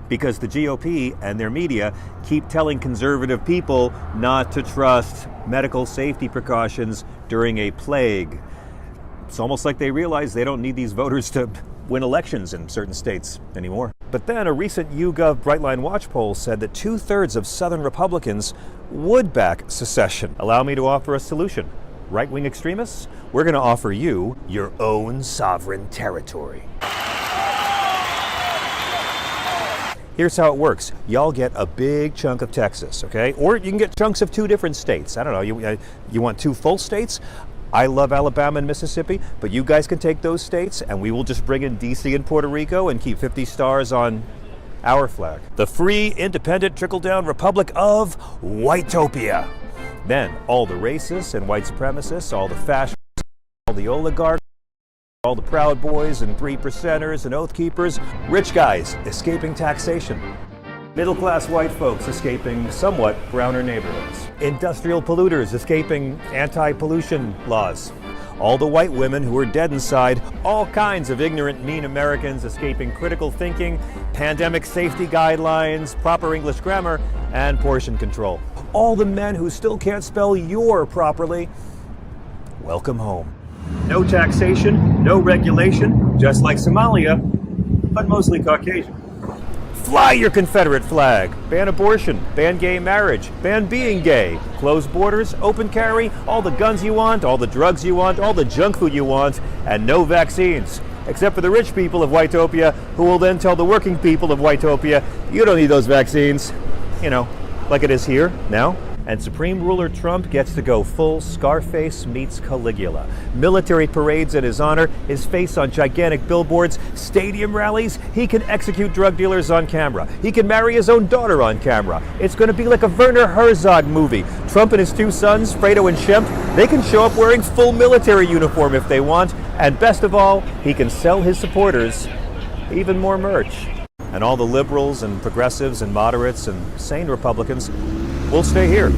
Because the GOP and their media keep telling conservative people not to trust medical safety precautions during a plague. It's almost like they realize they don't need these voters to win elections in certain states anymore. But then a recent YouGov Brightline Watch poll said that 2/3 of Southern Republicans would back secession. Allow me to offer a solution. Right-wing extremists, we're going to offer you your own sovereign territory. Here's how it works. Y'all get a big chunk of Texas, okay? Or you can get chunks of 2 different states. I don't know, you want 2 full states? I love Alabama and Mississippi, but you guys can take those states and we will just bring in DC and Puerto Rico and keep 50 stars on our flag. The free, independent, trickle-down republic of Whitopia. Then all the racists and white supremacists, all the fascists, all the oligarchs, all the Proud Boys and 3%ers and Oath Keepers, rich guys escaping taxation, middle-class white folks escaping somewhat browner neighborhoods, industrial polluters escaping anti-pollution laws, all the white women who are dead inside, all kinds of ignorant, mean Americans escaping critical thinking, pandemic safety guidelines, proper English grammar, and portion control. All the men who still can't spell "your" properly, welcome home. No taxation, no regulation, just like Somalia, but mostly Caucasian. Fly your Confederate flag, ban abortion, ban gay marriage, ban being gay, close borders, open carry, all the guns you want, all the drugs you want, all the junk food you want, and no vaccines. Except for the rich people of Whitopia, who will then tell the working people of Whitopia, you don't need those vaccines. You know, like it is here, now. And Supreme Ruler Trump gets to go full Scarface meets Caligula. Military parades in his honor, his face on gigantic billboards, stadium rallies. He can execute drug dealers on camera. He can marry his own daughter on camera. It's going to be like a Werner Herzog movie. Trump and his 2 sons, Fredo and Shemp, they can show up wearing full military uniform if they want. And best of all, he can sell his supporters even more merch. And all the liberals and progressives and moderates and sane Republicans will stay here,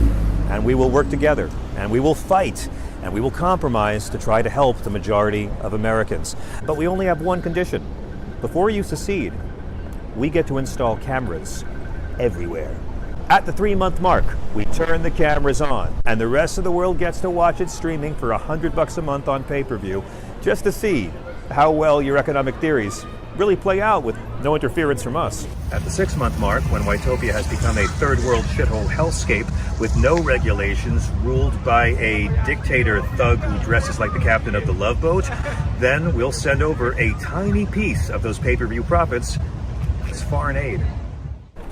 and we will work together, and we will fight, and we will compromise to try to help the majority of Americans. But we only have one condition. Before you secede, we get to install cameras everywhere. At the 3-month mark, we turn the cameras on, and the rest of the world gets to watch it streaming for $100 a month on pay-per-view, just to see how well your economic theories really play out with no interference from us. At the 6-month mark, when Whitopia has become a third-world shithole hellscape with no regulations, ruled by a dictator thug who dresses like the captain of the Love Boat, then we'll send over a tiny piece of those pay-per-view profits as foreign aid.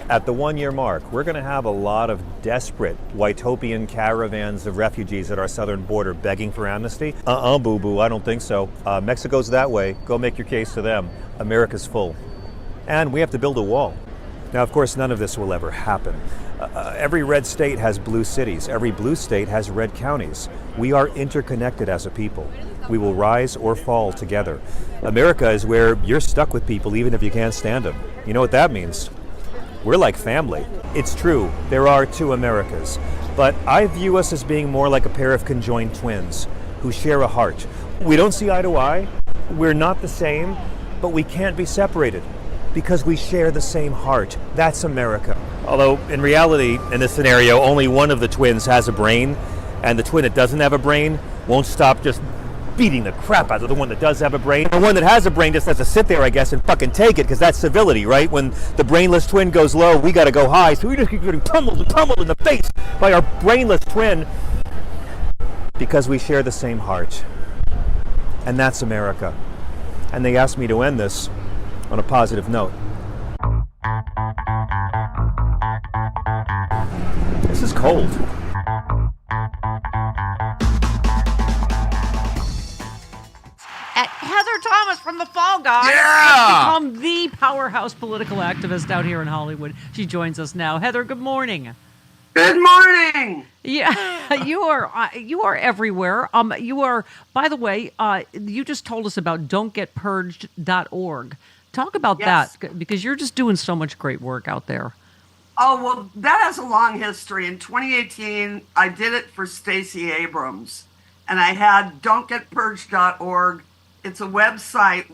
At the 1-year mark, we're going to have a lot of desperate Whitopian caravans of refugees at our southern border begging for amnesty. Boo-boo, I don't think so. Mexico's that way. Go make your case to them. America's full. And we have to build a wall. Now, of course, none of this will ever happen. Every red state has blue cities. Every blue state has red counties. We are interconnected as a people. We will rise or fall together. America is where you're stuck with people even if you can't stand them. You know what that means? We're like family. It's true, there are two Americas, but I view us as being more like a pair of conjoined twins who share a heart. We don't see eye to eye, we're not the same, but we can't be separated because we share the same heart. That's America. Although, in reality, in this scenario, only one of the twins has a brain, and the twin that doesn't have a brain won't stop just beating the crap out of the one that does have a brain. The one that has a brain just has to sit there, I guess, and fucking take it, because that's civility, right? When the brainless twin goes low, we gotta go high, so we just keep getting pummeled in the face by our brainless twin because we share the same heart. And that's America. And they asked me to end this on a positive note. This is cold. At Heather Thomas from the Fall Guys has become the powerhouse political activist out here in Hollywood. She joins us now. Heather, good morning. Good morning. Yeah, you are everywhere. You are, by the way, you just told us about don'tgetpurged.org. Talk about that, because you're just doing so much great work out there. Oh, well, that has a long history. In 2018, I did it for Stacey Abrams, and I had don'tgetpurged.org. It's a website.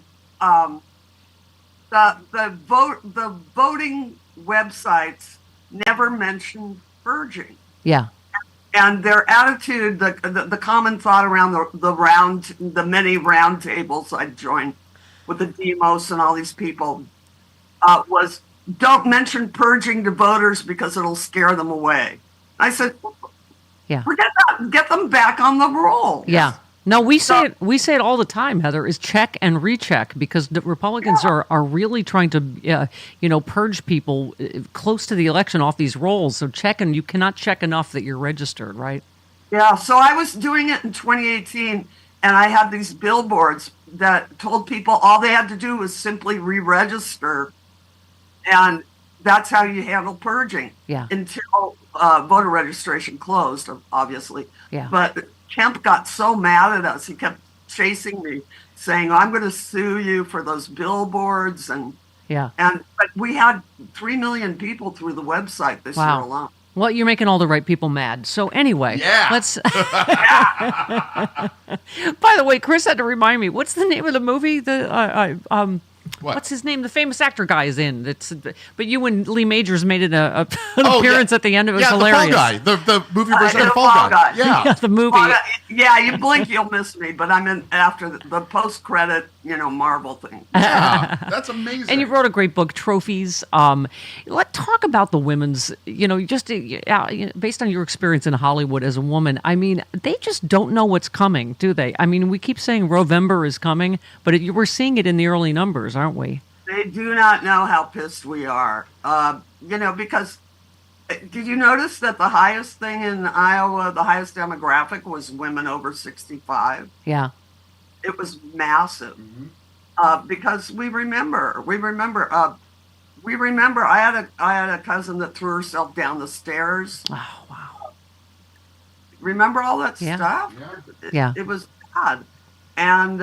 The voting websites never mention purging. Yeah. And their attitude, the common thought around the many round tables I joined with the demos and all these people was, don't mention purging to voters because it'll scare them away. I said, forget that. Get them back on the roll. Yeah. No, we say it all the time, Heather, is check and recheck, because the Republicans are really trying to, purge people close to the election off these rolls. So you cannot check enough that you're registered, right? Yeah. So I was doing it in 2018, and I had these billboards that told people all they had to do was simply re-register, and that's how you handle purging. Yeah. Until voter registration closed, obviously. Yeah. But Kemp got so mad at us. He kept chasing me, saying, I'm going to sue you for those billboards. But we had 3 million people through the website this year alone. Well, you're making all the right people mad. So anyway, let's... By the way, Chris had to remind me, what's the name of the movie? What's his name? The famous actor guy is in. But you and Lee Majors made it an appearance at the end. It was hilarious. The Fall Guy. The movie version of the Fall Guy. Yeah, the movie. You blink, you'll miss me. But I'm in after the post-credit, Marvel thing. Yeah, that's amazing. And you wrote a great book, Trophies. Let's talk about the women's, just based on your experience in Hollywood as a woman. I mean, they just don't know what's coming, do they? I mean, we keep saying Rovember is coming, but we're seeing it in the early numbers, aren't we? They do not know how pissed we are. Because did you notice that the highest thing in Iowa, the highest demographic was women over 65? Yeah. It was massive. Because we remember. I had a cousin that threw herself down the stairs. Oh, wow. Remember all that stuff? Yeah. It was bad. And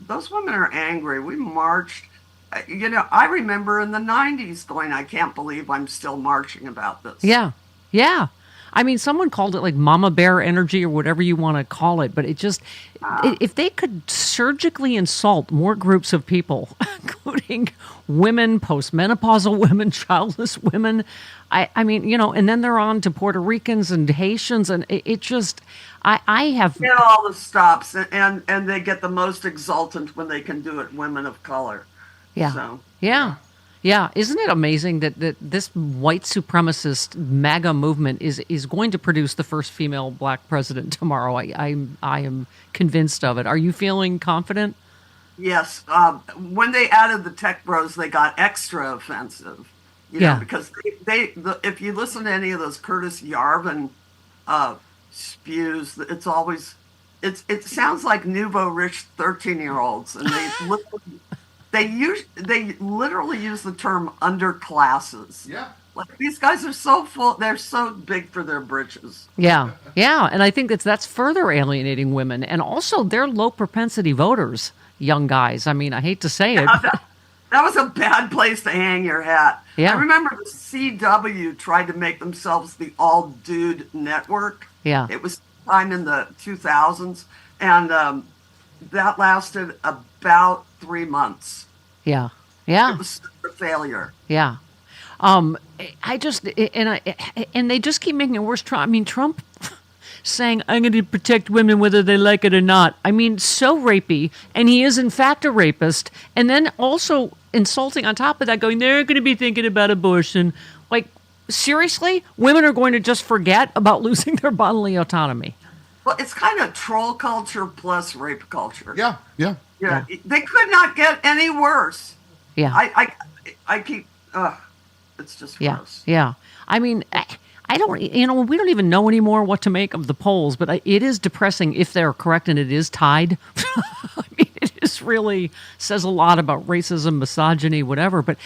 those women are angry. We marched. I remember in the 90s going, I can't believe I'm still marching about this. Yeah. Yeah. I mean, someone called it like mama bear energy or whatever you want to call it, but it just, if they could surgically insult more groups of people, including women, postmenopausal women, childless women, I mean, and then they're on to Puerto Ricans and Haitians, and it just, I have... Get all the stops, and they get the most exultant when they can do it, women of color. Yeah. So. Yeah. Yeah. Isn't it amazing that this white supremacist MAGA movement is going to produce the first female black president tomorrow? I am convinced of it. Are you feeling confident? Yes. When they added the tech bros, they got extra offensive. You know, because if you listen to any of those Curtis Yarvin spews, it's always it sounds like nouveau rich 13-year-olds, and they literally use the term underclasses. Yeah. Like, these guys are so full, they're so big for their britches. Yeah. Yeah. And I think that's further alienating women, and also they're low propensity voters, young guys. I mean, I hate to say it. That was a bad place to hang your hat. Yeah. I remember the CW tried to make themselves the all dude network. Yeah. It was time in the 2000s, and that lasted about 3 months. Yeah. Yeah. It was a failure. Yeah. I just, and they just keep making it worse. Trump saying, I'm going to protect women whether they like it or not. I mean, so rapey, and he is in fact a rapist, and then also insulting on top of that, going, they're going to be thinking about abortion. Like, seriously? Women are going to just forget about losing their bodily autonomy. Well, it's kind of troll culture plus rape culture. Yeah. They could not get any worse. Yeah. I keep, it's just gross. Yeah. I mean, I don't, we don't even know anymore what to make of the polls, but it is depressing if they're correct and it is tied. I mean, it just really says a lot about racism, misogyny, whatever. But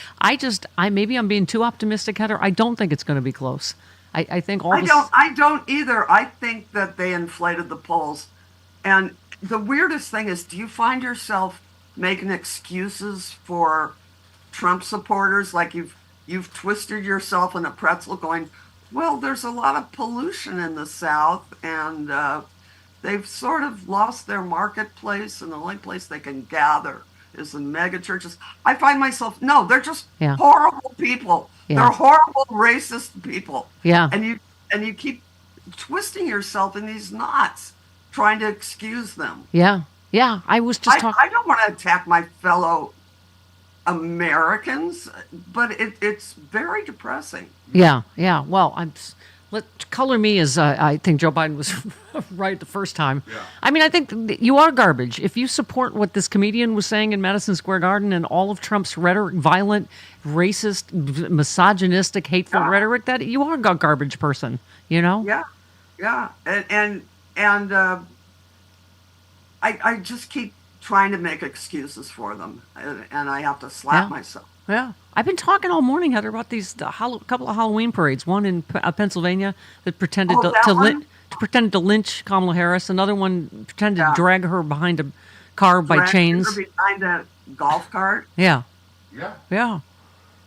maybe I'm being too optimistic, Heather. I don't think it's going to be close. I think I don't either. I think that they inflated the polls. And the weirdest thing is, do you find yourself making excuses for Trump supporters? Like you've twisted yourself in a pretzel going, well, there's a lot of pollution in the South, and they've sort of lost their marketplace, and the only place they can gather is the mega churches. I find myself, no, they're just horrible people. Yeah. They're horrible, racist people. Yeah. And you keep twisting yourself in these knots, trying to excuse them. Yeah. Yeah. I was just talking. I don't want to attack my fellow Americans, but it's very depressing. Yeah. Well, color me as I think Joe Biden was right the first time. Yeah. I mean, I think you are garbage. If you support what this comedian was saying in Madison Square Garden and all of Trump's rhetoric, violent, racist, misogynistic, hateful rhetoric, that you are a garbage person, Yeah. And I just keep trying to make excuses for them, and I have to slap myself. Yeah. I've been talking all morning, Heather, about these couple of Halloween parades. One in Pennsylvania that pretended to lynch Kamala Harris. Another one pretended to drag her behind a car by chains. Her behind a golf cart. Yeah. Yeah.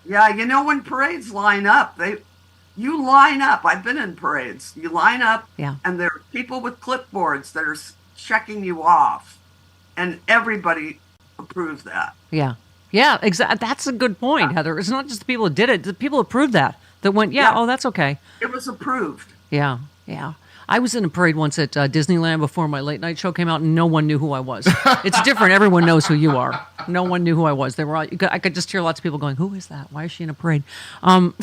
When parades line up, you line up. I've been in parades. You line up, and there are people with clipboards that are checking you off, and everybody approves that. Yeah, exactly. That's a good point, Heather. It's not just the people who did it. The people approved that went, oh, that's okay. It was approved. Yeah. I was in a parade once at Disneyland before my late night show came out, and no one knew who I was. It's different. Everyone knows who you are. No one knew who I was. They were all, I could just hear lots of people going, who is that? Why is she in a parade? It's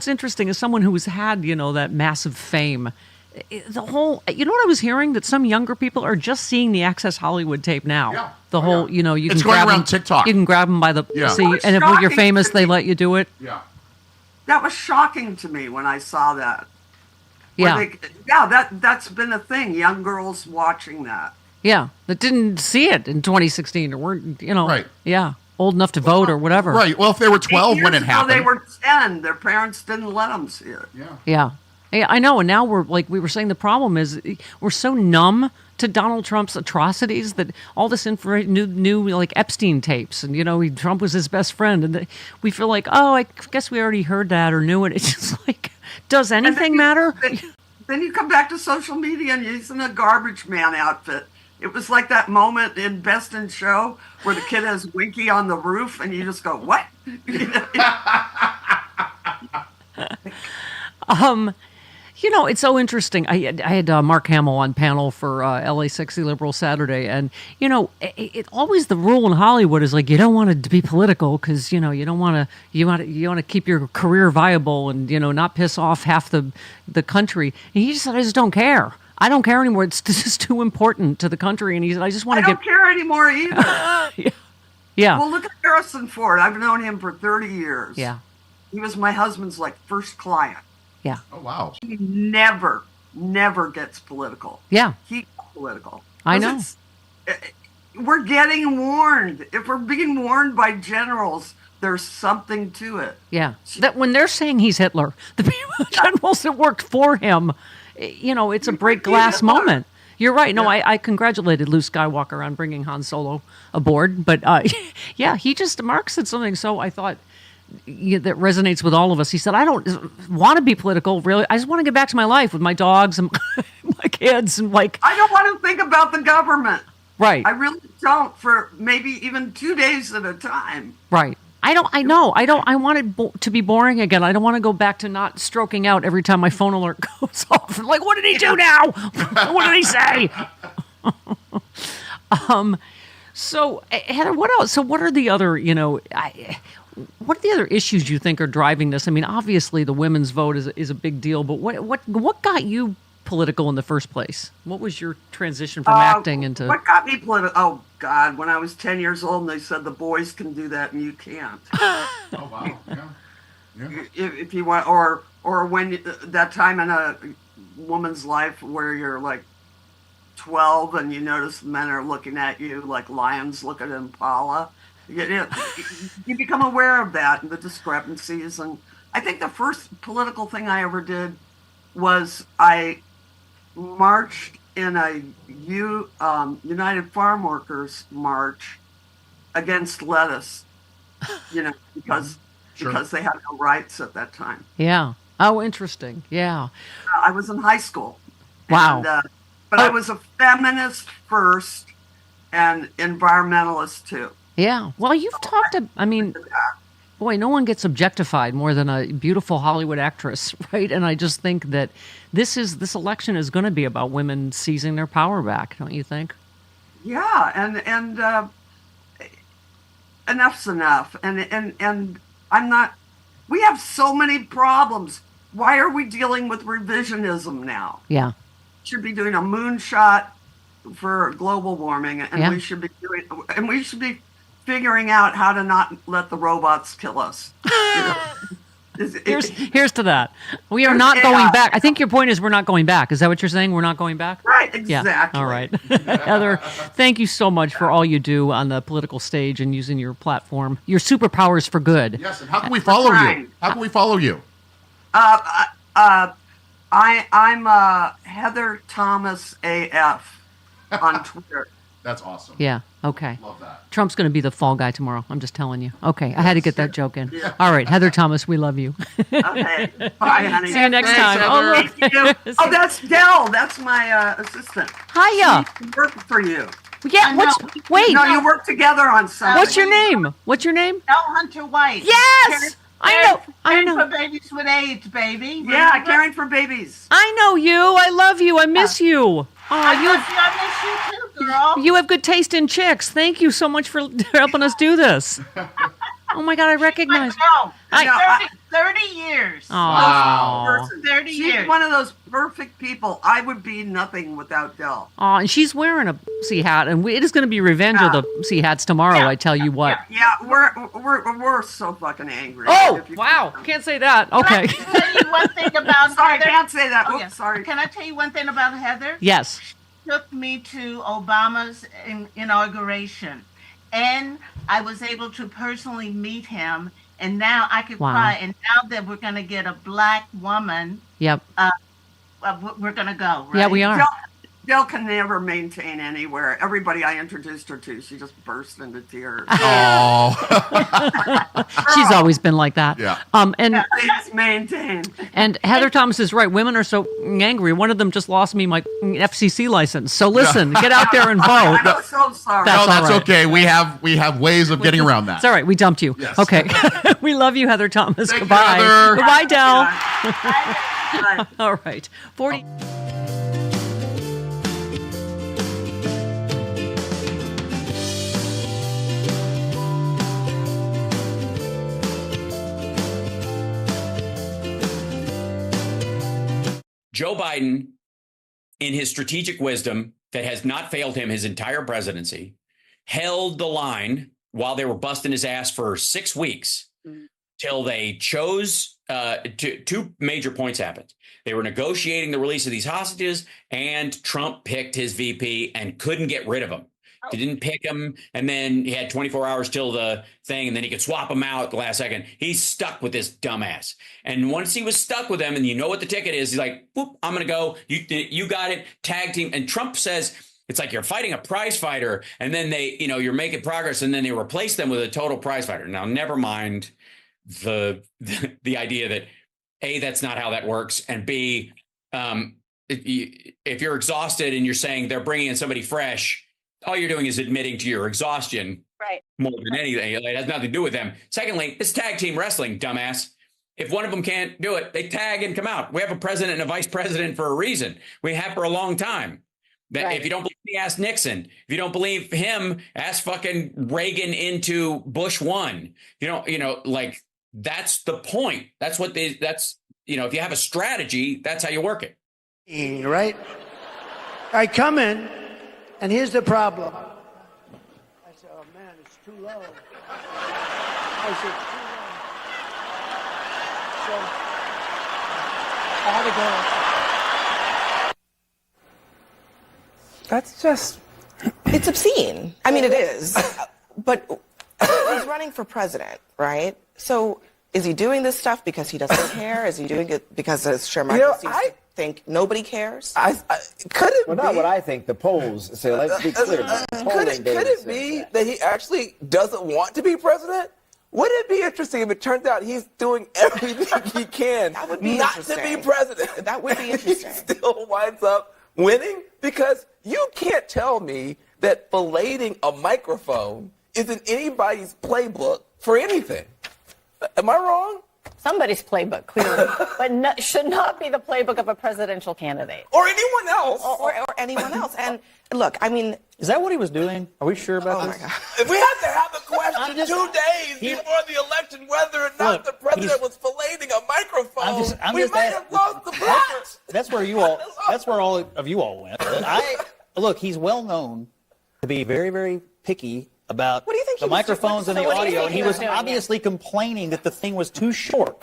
interesting. As someone who's had, that massive fame, the whole, what I was hearing, that some younger people are just seeing the Access Hollywood tape now. Yeah. The whole, you it's can going grab around them, TikTok. You can grab them by the seat, and if you're famous, they let you do it. Yeah. That was shocking to me when I saw that. Yeah. That's been a thing. Young girls watching that. Yeah, that didn't see it in 2016 or weren't, right. Yeah, old enough to vote or whatever. Right. Well, if they were 12 when it happened. They were 10. Their parents didn't let them see it. Yeah, I know. And now we were saying the problem is we're so numb to Donald Trump's atrocities that all this information, new like Epstein tapes, and Trump was his best friend, and we feel like, oh, I guess we already heard that or knew it. It's just like, does anything matter? Then you come back to social media and he's in a garbage man outfit. It was like that moment in Best in Show where the kid has Winky on the roof, and you just go, what? You know, it's so interesting. I had Mark Hamill on panel for LA Sexy Liberal Saturday, and you know, it always the rule in Hollywood is like you don't want to be political because you know you don't want to keep your career viable and you know not piss off half the country. And he just said, I just don't care. I don't care anymore. It's just too important to the country. And he said, I just want to I don't care anymore either. Yeah. Well, look at Harrison Ford. I've known him for 30 years. Yeah. He was my husband's like first client. Yeah. Oh, wow. He never gets political. Yeah. He's political. I know. We're getting warned. If we're being warned by generals, there's something to it. Yeah. That when they're saying he's Hitler, the generals that worked for him, you know, it's a break glass moment. You're right. No, I congratulated Luke Skywalker on bringing Han Solo aboard. But yeah, Mark said something. So I thought that resonates with all of us. He said, I don't want to be political, really. I just want to get back to my life with my dogs and my kids. And like, I don't want to think about the government. Right. I really don't for maybe even 2 days at a time. Right. I want it to be boring again. I don't want to go back to not stroking out every time my phone alert goes off. I'm like, what did he do now? What did he say? So Heather, what else? So what are the other, what are the other issues you think are driving this? I mean, obviously the women's vote is a big deal, but what got you political in the first place? What was your transition from acting into... What got me political? Oh, God, when I was 10 years old and they said the boys can do that and you can't. Oh, wow. Yeah. If you want, or when that time in a woman's life where you're like 12 and you notice men are looking at you like lions look at Impala. You become aware of that and the discrepancies. And I think the first political thing I ever did was I marched in a United Farm Workers march against lettuce, because they had no rights at that time. Yeah. Oh, interesting. Yeah. I was in high school. Wow. And, but I was a feminist first and environmentalist too. Yeah. Well, you've talked to, I mean, boy, no one gets objectified more than a beautiful Hollywood actress, right? And I just think that this election is going to be about women seizing their power back, don't you think? Yeah, and enough's enough. And I'm not. We have so many problems. Why are we dealing with revisionism now? Yeah, should be doing a moonshot for global warming, and we should be figuring out how to not let the robots kill us. Here's to that. We are not going back. I think your point is we're not going back. Is that what you're saying? We're not going back? Right, exactly. Yeah. All right. Heather, thank you so much for all you do on the political stage and using your platform, your superpowers for good. Yes, and how can we follow you? How can we follow you? I'm Heather Thomas AF on Twitter. That's awesome. Yeah. Okay. Love that. Trump's going to be the fall guy tomorrow. I'm just telling you. Okay. I had to get that joke in. Yeah. All right. Heather Thomas, we love you. Okay. Bye, honey. See you next time. Oh, look. Oh, that's Dell. That's my assistant. Hiya. She worked for you. Yeah. Wait. No, you work together on something. What's your name? Elle Hunter White. Yes. I know. For babies with AIDS, baby. Yeah, caring for babies. I know you. I love you. I miss you. I miss you too, girl. You have good taste in chicks. Thank you so much for helping us do this. Oh my God, I recognize. 30 years. Oh. Wow. 30 years. She's one of those perfect people. I would be nothing without Dell. Oh, and she's wearing a sea hat, and it is going to be revenge of the sea hats tomorrow. I tell you what. Yeah, we're so fucking angry. Oh, wow! Can't say that. Okay. Can I tell you one thing about Sorry, Heather? I can't say that. Oops, sorry. Can I tell you one thing about Heather? Yes. She took me to Obama's inauguration, and I was able to personally meet him. And now I could cry. And now that we're going to get a black woman, yep, we're going to go. Right? Yeah, we are. Dell can never maintain anywhere. Everybody I introduced her to, she just burst into tears. Oh, she's always been like that. Yeah. And please maintain. And Heather Thomas is right. Women are so angry. One of them just lost me my FCC license. So listen, get out there and vote. I'm so sorry. That's okay. We have ways of getting around that. It's all right. We dumped you. Yes. Okay. We love you, Heather Thomas. Thank Goodbye. you, Heather. Goodbye, Del. Bye. All right. 40. Joe Biden, in his strategic wisdom that has not failed him his entire presidency, held the line while they were busting his ass for 6 weeks till they chose two major points happened. They were negotiating the release of these hostages, and Trump picked his VP and couldn't get rid of him. They didn't pick him, and then he had 24 hours till the thing, and then he could swap him out at the last second. He's stuck with this dumbass. And once he was stuck with him, and you know what the ticket is, he's like, "Whoop, I'm going to go. You got it. Tag team." And Trump says, it's like you're fighting a prize fighter, and then you're making progress, and then they replace them with a total prize fighter. Now, never mind the idea that A, that's not how that works, and B, if you're exhausted and you're saying they're bringing in somebody fresh, all you're doing is admitting to your exhaustion, right? More than anything. It has nothing to do with them. Secondly, it's tag team wrestling, dumbass. If one of them can't do it, they tag and come out. We have a president and a vice president for a reason. We have for a long time. If you don't believe me, ask Nixon. If you don't believe him, ask fucking Reagan into Bush 1. Like, that's the point. That's what if you have a strategy, that's how you work it. Right? I come in, and here's the problem. I said, oh man, it's too low. I said, too low. So I had to go. That's just, it's obscene. I mean, it is. But he's running for president, right? So is he doing this stuff because he doesn't care? Is he doing it because, as Sherman seems to think, nobody cares? Could it be? Not what I think. The polls say. Let's be clear. Could it be that he actually doesn't want to be president? Would it be interesting if it turns out he's doing everything he can not to be president? That would be interesting. He still winds up winning? Because you can't tell me that filleting a microphone is in anybody's playbook for anything. Am I wrong? Somebody's playbook, clearly, but should not be the playbook of a presidential candidate. Or anyone else. Or anyone else. And look, I mean... Is that what he was doing? Are we sure about this? My God. If we had to have the question 2 days before the election whether or not the president was filleting a microphone, we might have lost the plot. That's where all of you all went. Look, he's well known to be very, very picky about the microphones and the audio, and he was obviously complaining that the thing was too short.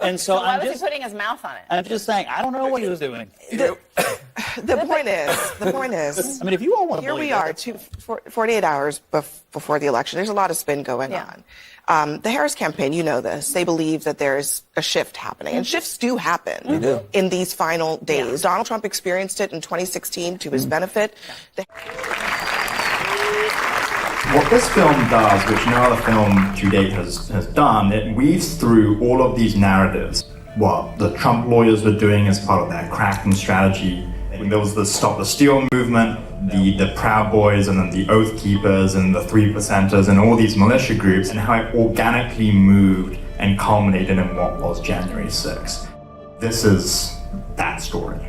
And so why was he putting his mouth on it? I'm just saying, I don't know what he was doing. The point is, I mean, if you all want to here we are, 48 hours before the election. There's a lot of spin going on. The Harris campaign, you know this, they believe that there's a shift happening, and shifts do happen in these final days. Donald Trump experienced it in 2016 to his benefit. What this film does, which no other film to date has done, it weaves through all of these narratives. What the Trump lawyers were doing as part of their Kraken strategy. There was the Stop the Steal movement, the Proud Boys, and then the Oath Keepers, and the 3%ers, and all these militia groups, and how it organically moved and culminated in what was January 6th. This is that story.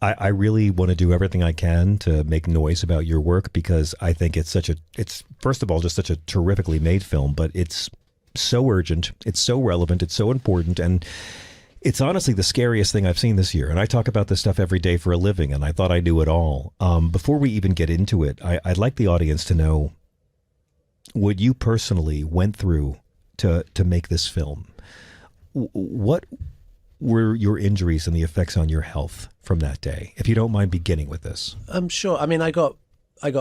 I really want to do everything I can to make noise about your work, because I think it's first of all, just such a terrifically made film, but it's so urgent, it's so relevant, it's so important, and it's honestly the scariest thing I've seen this year. And I talk about this stuff every day for a living, and I thought I knew it all. Before we even get into it, I'd like the audience to know what you personally went through to make this film. What were your injuries and the effects on your health from that day? If you don't mind beginning with this. I'm sure. I mean, I got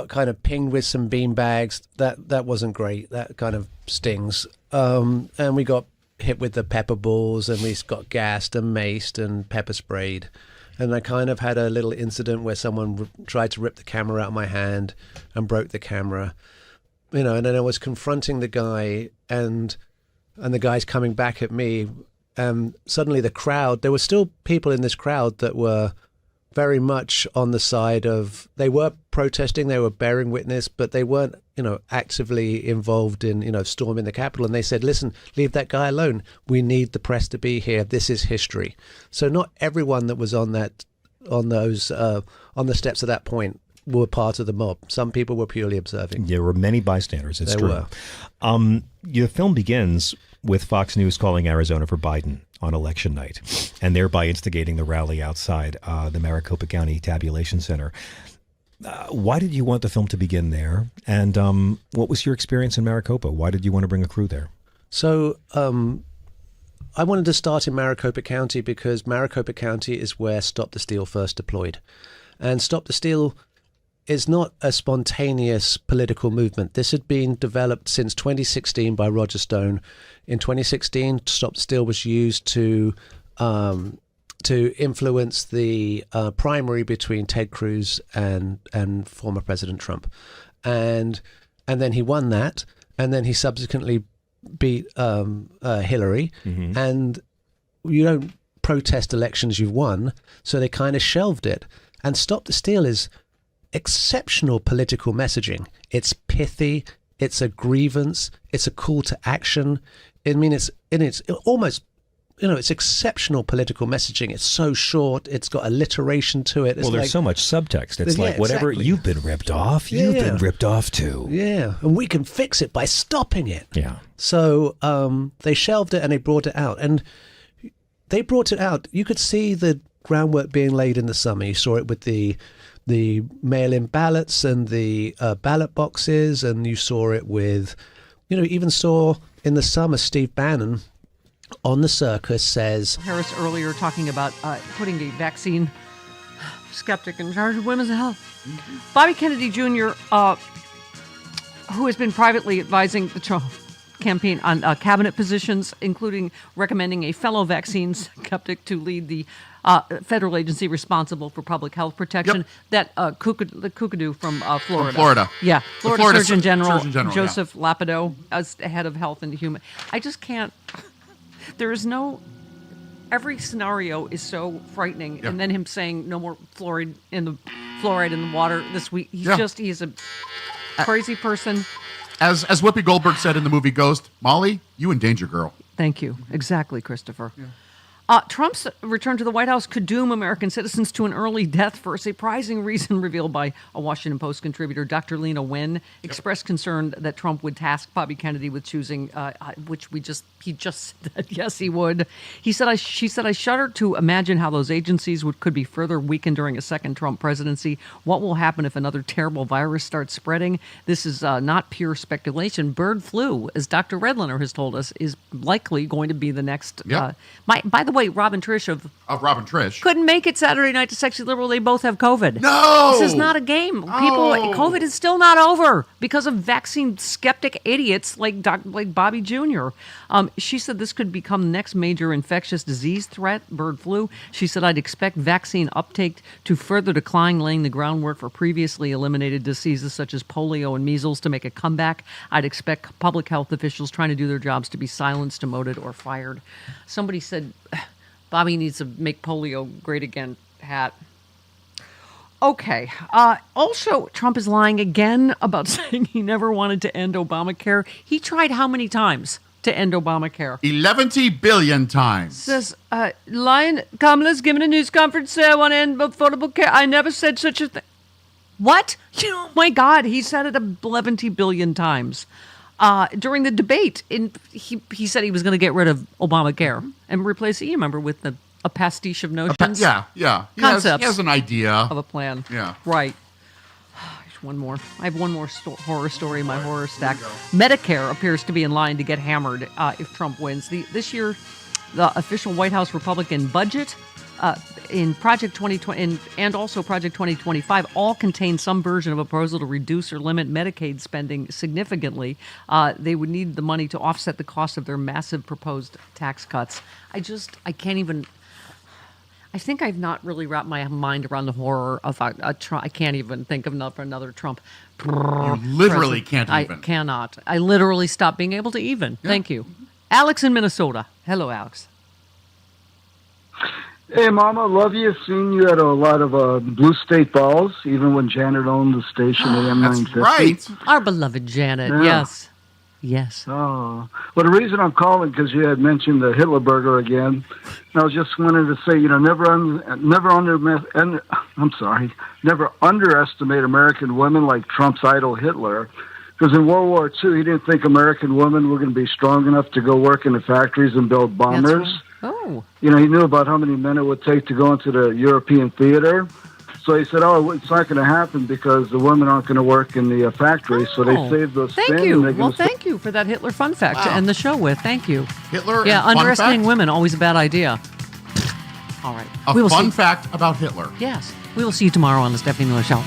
kind of pinged with some bean bags. That wasn't great. That kind of stings. And we got hit with the pepper balls, and we got gassed and maced and pepper sprayed. And I kind of had a little incident where someone tried to rip the camera out of my hand and broke the camera. And then I was confronting the guy, and the guy's coming back at me. Suddenly the crowd, there were still people in this crowd that were very much on the side of, they were protesting, they were bearing witness, but they weren't, actively involved in, storming the Capitol. And they said, listen, leave that guy alone. We need the press to be here. This is history. So not everyone that was on the steps at that point were part of the mob. Some people were purely observing. There were many bystanders. It's There true. were. Your film begins with Fox News calling Arizona for Biden on election night, and thereby instigating the rally outside the Maricopa County Tabulation Center. Why did you want the film to begin there? And what was your experience in Maricopa? Why did you want to bring a crew there? So I wanted to start in Maricopa County because Maricopa County is where Stop the Steal first deployed. And Stop the Steal is not a spontaneous political movement. This had been developed since 2016 by Roger Stone. In 2016, Stop the Steal was used to influence the primary between Ted Cruz and former President Trump, and then he won that, and then he subsequently beat Hillary. Mm-hmm. And you don't protest elections you've won, so they kind of shelved it. And Stop the Steal is exceptional political messaging. It's pithy, it's a grievance, it's a call to action. I mean, it's almost, it's exceptional political messaging. It's so short, it's got alliteration to it. It's Well, there's so much subtext. It's Yeah, like, whatever, exactly. you've been ripped off, you've been ripped off too. Yeah, and we can fix it by stopping it. Yeah. So they shelved it and they brought it out. And they brought it out. You could see the groundwork being laid in the summer. You saw it with the mail-in ballots and the ballot boxes, and you saw it with, even saw in the summer Steve Bannon on the circus says... Harris earlier talking about putting a vaccine skeptic in charge of women's health. Bobby Kennedy Jr., who has been privately advising the Trump campaign on cabinet positions, including recommending a fellow vaccine skeptic to lead the federal agency responsible for public health protection. Yep. That Kukadu from Florida. From Florida. Yeah, The Florida Surgeon General Joseph Lapido as head of health and human. I just can't. There is no. Every scenario is so frightening, Yeah. and then him saying no more fluoride in the water this week. He's a crazy person. As Whoopi Goldberg said in the movie Ghost, Molly, you in danger, girl. Thank you. Exactly, Christopher. Trump's return to the White House could doom American citizens to an early death for a surprising reason revealed by a Washington Post contributor. Dr. Lena Wen expressed concern that Trump would task Bobby Kennedy with choosing, he just said yes, he would. She said, I shudder to imagine how those agencies could be further weakened during a second Trump presidency. What will happen if another terrible virus starts spreading? This is not pure speculation. Bird flu, as Dr. Redlener has told us, is likely going to be the next. Yep. By the way, Robin Trish of Robin Trish couldn't make it Saturday night to Sexy Liberal. They both have COVID. No! This is not a game. COVID is still not over because of vaccine skeptic idiots like Bobby Jr. She said this could become the next major infectious disease threat, bird flu. She said, I'd expect vaccine uptake to further decline, laying the groundwork for previously eliminated diseases such as polio and measles to make a comeback. I'd expect public health officials trying to do their jobs to be silenced, demoted, or fired. Somebody said Bobby needs to make polio great again hat. Okay. Also, Trump is lying again about saying he never wanted to end Obamacare. He tried how many times to end Obamacare? 11 billion times. Says, lying, Kamala's given a news conference say I want to end Affordable Care. I never said such a thing. What? Oh my God, he said it 11 billion times. During the debate, he said he was going to get rid of Obamacare and replace it, you remember, with a pastiche of notions. Yeah. Concepts. He has an idea Of a plan. Yeah. Right. One more. I have one more horror story in my horror stack. Medicare appears to be in line to get hammered if Trump wins. This year, the official White House Republican budget in Project 2020 and also Project 2025 all contain some version of a proposal to reduce or limit Medicaid spending significantly. They would need the money to offset the cost of their massive proposed tax cuts. I can't even... I think I've not really wrapped my mind around the horror of a Trump. I can't even think of another Trump. You literally can't even. I cannot. I literally stopped being able to even. Yeah. Thank you. Alex in Minnesota. Hello, Alex. Hey, Mama, love you. Seen you at a lot of Blue State balls, even when Janet owned the station AM 950. Right. Our beloved Janet, Yeah. Yes. Oh, well, the reason I'm calling because you had mentioned the Hitler burger again. And I was just wanting to say, never underestimate American women like Trump's idol Hitler. Because in World War II, he didn't think American women were going to be strong enough to go work in the factories and build bombers. Oh. He knew about how many men it would take to go into the European theater. So he said, it's not going to happen because the women aren't going to work in the factories. So they saved those Thank men. you. Well, thank you for that Hitler fun fact to end the show with. Thank you. Hitler. Yeah, and underestimating women, always a bad idea. All right. A fun fact about Hitler. Yes. We will see you tomorrow on the Stephanie Miller Show.